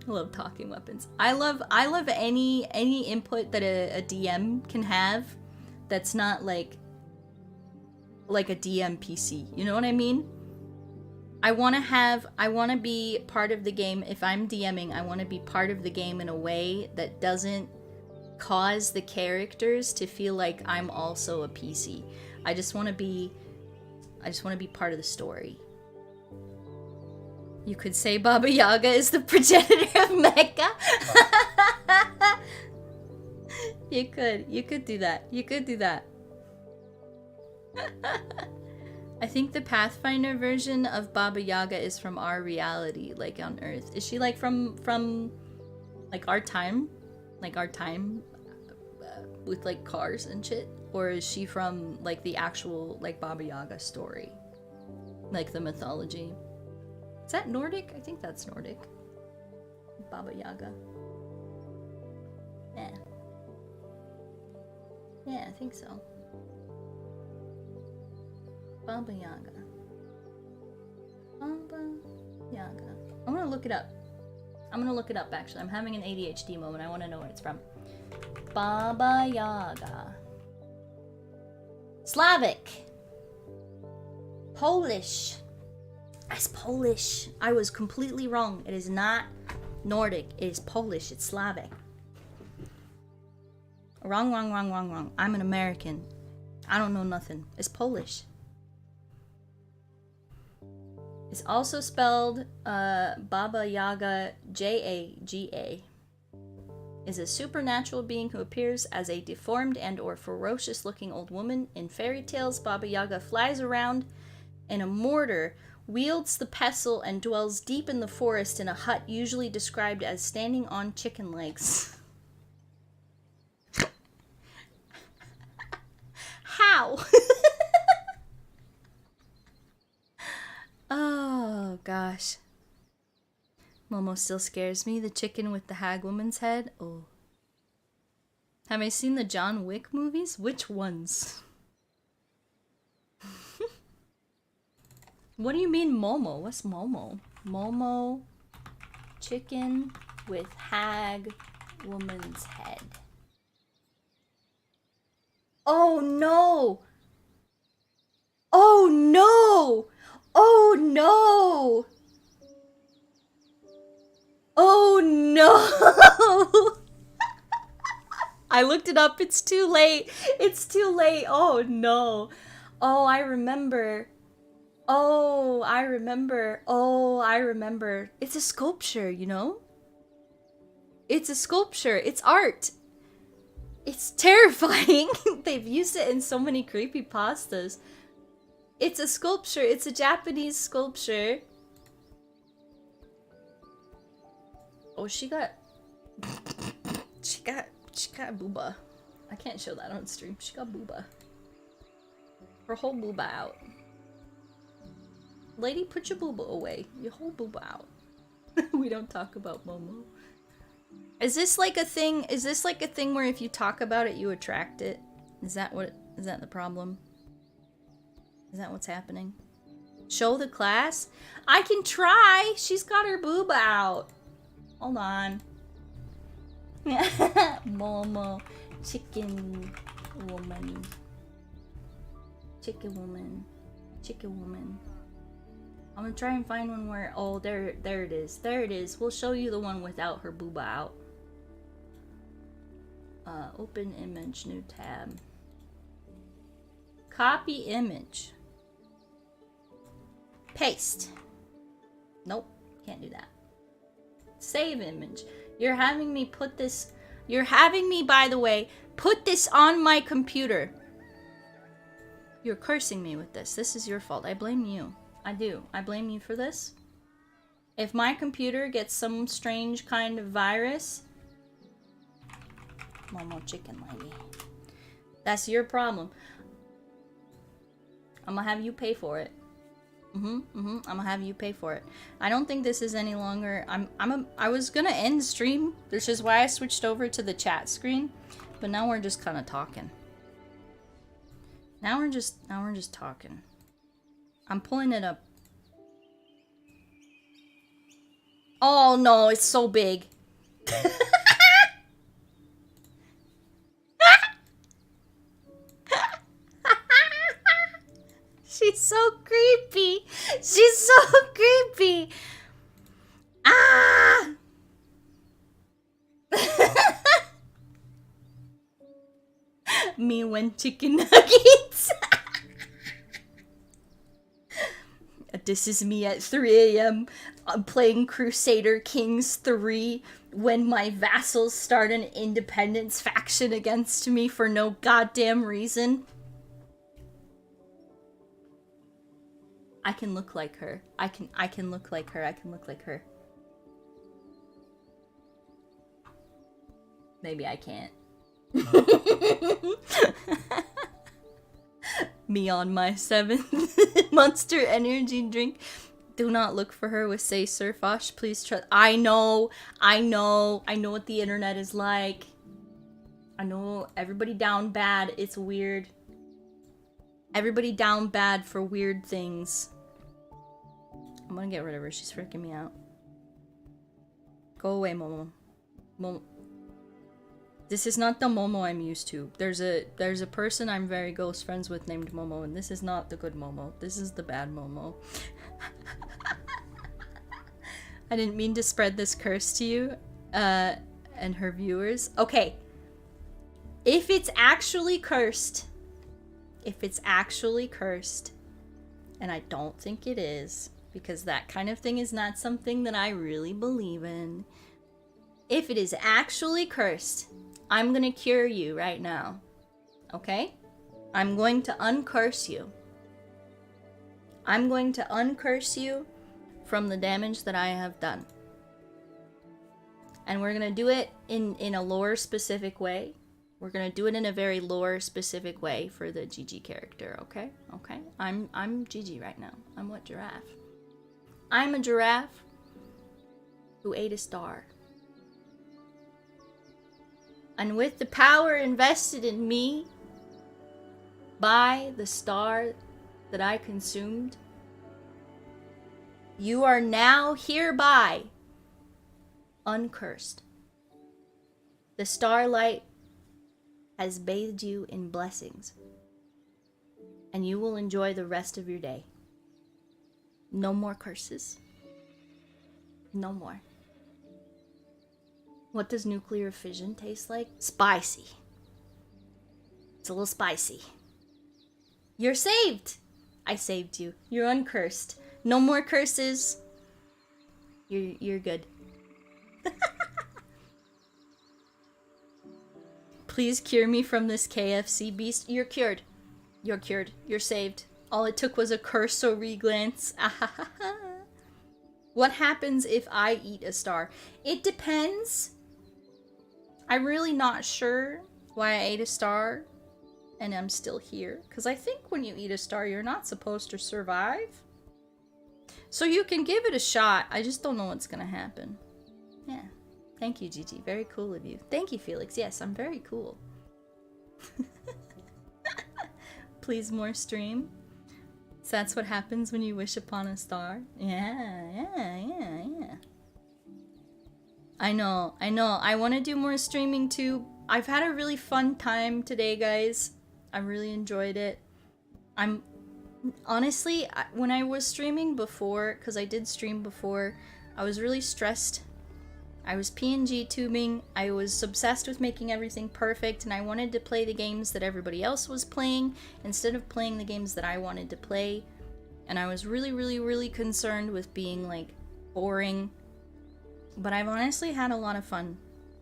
I love talking weapons. I love any input that a DM can have that's not like a DM PC. You know what I mean? I want to be part of the game. If I'm DMing, I want to be part of the game in a way that doesn't cause the characters to feel like I'm also a PC. I just want to be part of the story. You could say Baba Yaga is the progenitor of Mecha. You could do that. You could do that. I think the Pathfinder version of Baba Yaga is from our reality, like on Earth. Is she like from like our time? Like our time with like cars and shit? Or is she from like the actual like Baba Yaga story? Like the mythology? Is that Nordic? I think that's Nordic. Baba Yaga. Yeah. Yeah, I think so. Baba Yaga. Baba Yaga. I'm gonna look it up. Actually. I'm having an ADHD moment. I want to know where it's from. Baba Yaga. Slavic. Polish. It's Polish. I was completely wrong. It is not Nordic. It is Polish. It's Slavic. Wrong. I'm an American. I don't know nothing. It's Polish. It's also spelled Baba Yaga, Jaga. Is a supernatural being who appears as a deformed and or ferocious looking old woman. In fairy tales, Baba Yaga flies around in a mortar, wields the pestle, and dwells deep in the forest in a hut usually described as standing on chicken legs. How? Oh, gosh. Momo still scares me. The chicken with the hag woman's head. Oh. Have I seen the John Wick movies? Which ones? What do you mean Momo? What's Momo? Momo, chicken with hag woman's head. Oh no! Oh no! Oh no! Oh no! I looked it up. It's too late. It's too late. Oh no. Oh, I remember. Oh, I remember. Oh, I remember. It's a sculpture, you know? It's a sculpture. It's art. It's terrifying. They've used it in so many creepypastas. It's a sculpture. It's a Japanese sculpture. Oh, she got booba. I can't show that on stream. She got booba. Her whole booba out. Lady, put your booba away. Your whole booba out. We don't talk about Momo. Is this like a thing? Is this like a thing where if you talk about it, you attract it? Is that the problem? Is that what's happening? Show the class? I can try. She's got her booba out. Hold on. Momo. Chicken woman. Chicken woman. Chicken woman. I'm gonna try and find one where, oh, there it is. There it is. We'll show you the one without her booba out. Open image, new tab. Copy image. Paste. Nope, can't do that. Save image. You're having me put this, you're having me, by the way, put this on my computer. You're cursing me with this. This is your fault. I blame you. I do. I blame you for this. If my computer gets some strange kind of virus, Momo chicken lady, that's your problem. I'm gonna have you pay for it. I'm gonna have you pay for it. I don't think this is any longer. I was gonna end stream, which is why I switched over to the chat screen, but now we're just kind of talking. Now we're just talking. I'm pulling it up. Oh no, it's so big. She's so creepy. She's so creepy. Ah! Me when chicken nuggets. This is me at 3 a.m. I'm playing Crusader Kings 3 when my vassals start an independence faction against me for no goddamn reason. I can look like her. I can look like her. I can look like her. Maybe I can't. Me on my 7th Monster Energy drink. Do not look for her with Say Surfosh. Please trust. I know what the internet is like. I know everybody down bad. It's weird. Everybody down bad for weird things. I'm gonna get rid of her. She's freaking me out. Go away, Momo. Momo. This is not the Momo I'm used to. There's a person I'm very ghost friends with named Momo, and this is not the good Momo. This is the bad Momo. I didn't mean to spread this curse to you, and her viewers. Okay. If it's actually cursed, and I don't think it is, because that kind of thing is not something that I really believe in. If it is actually cursed, I'm gonna cure you right now. Okay? I'm going to uncurse you. I'm going to uncurse you from the damage that I have done. And we're gonna do it in a lore specific way. We're gonna do it in a very lore specific way for the Gigi character, okay? Okay? I'm Gigi right now. I'm WhatGiraffe. I'm a giraffe who ate a star. And with the power invested in me by the star that I consumed, you are now hereby uncursed. The starlight has bathed you in blessings, and you will enjoy the rest of your day. No more curses. No more. What does nuclear fission taste like? Spicy. It's a little spicy. You're saved. I saved you. You're uncursed. No more curses. You're good. Please cure me from this KFC beast. You're cured. You're cured. You're saved. All it took was a cursory glance. What happens if I eat a star? It depends. I'm really not sure why I ate a star and I'm still here. Because I think when you eat a star, you're not supposed to survive. So you can give it a shot. I just don't know what's going to happen. Yeah. Thank you, Gigi. Very cool of you. Thank you, Felix. Yes, I'm very cool. Please more stream. So that's what happens when you wish upon a star. Yeah. I know. I want to do more streaming too. I've had a really fun time today, guys. I really enjoyed it. I'm honestly, when I was streaming before, because I did stream before, I was really stressed. I was PNG tubing, I was obsessed with making everything perfect, and I wanted to play the games that everybody else was playing instead of playing the games that I wanted to play. And I was really concerned with being, like, boring. But I've honestly had a lot of fun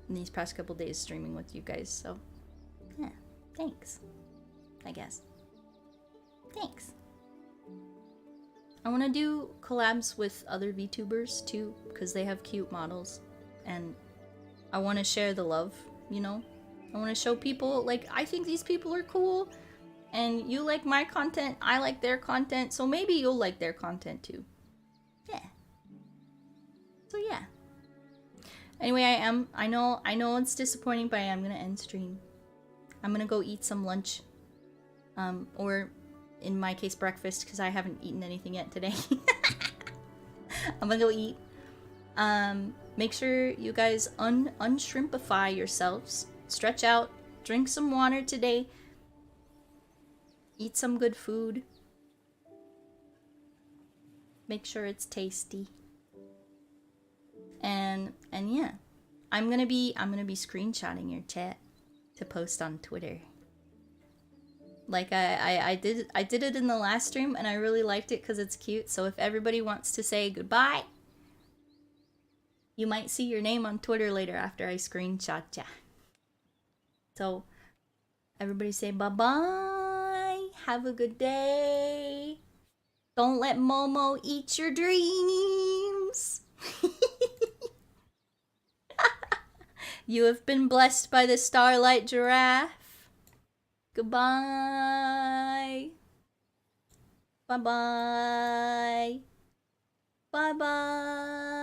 in these past couple days streaming with you guys, so yeah, thanks, I guess. Thanks. I want to do collabs with other VTubers too, because they have cute models. And I want to share the love, you know? I want to show people, like, I think these people are cool, and you like my content, I like their content, so maybe you'll like their content too. Yeah. So yeah. Anyway, I know it's disappointing, but I am gonna end stream. I'm gonna go eat some lunch. Or in my case, breakfast, because I haven't eaten anything yet today. I'm gonna go eat. Make sure you guys unshrimpify yourselves. Stretch out. Drink some water today. Eat some good food. Make sure it's tasty. And yeah. I'm gonna be screenshotting your chat to post on Twitter. Like I did it in the last stream, and I really liked it because it's cute. So if everybody wants to say goodbye, you might see your name on Twitter later after I screenshot ya. So everybody say bye-bye. Have a good day. Don't let Momo eat your dreams. You have been blessed by the Starlight Giraffe. Goodbye. Bye-bye. Bye-bye.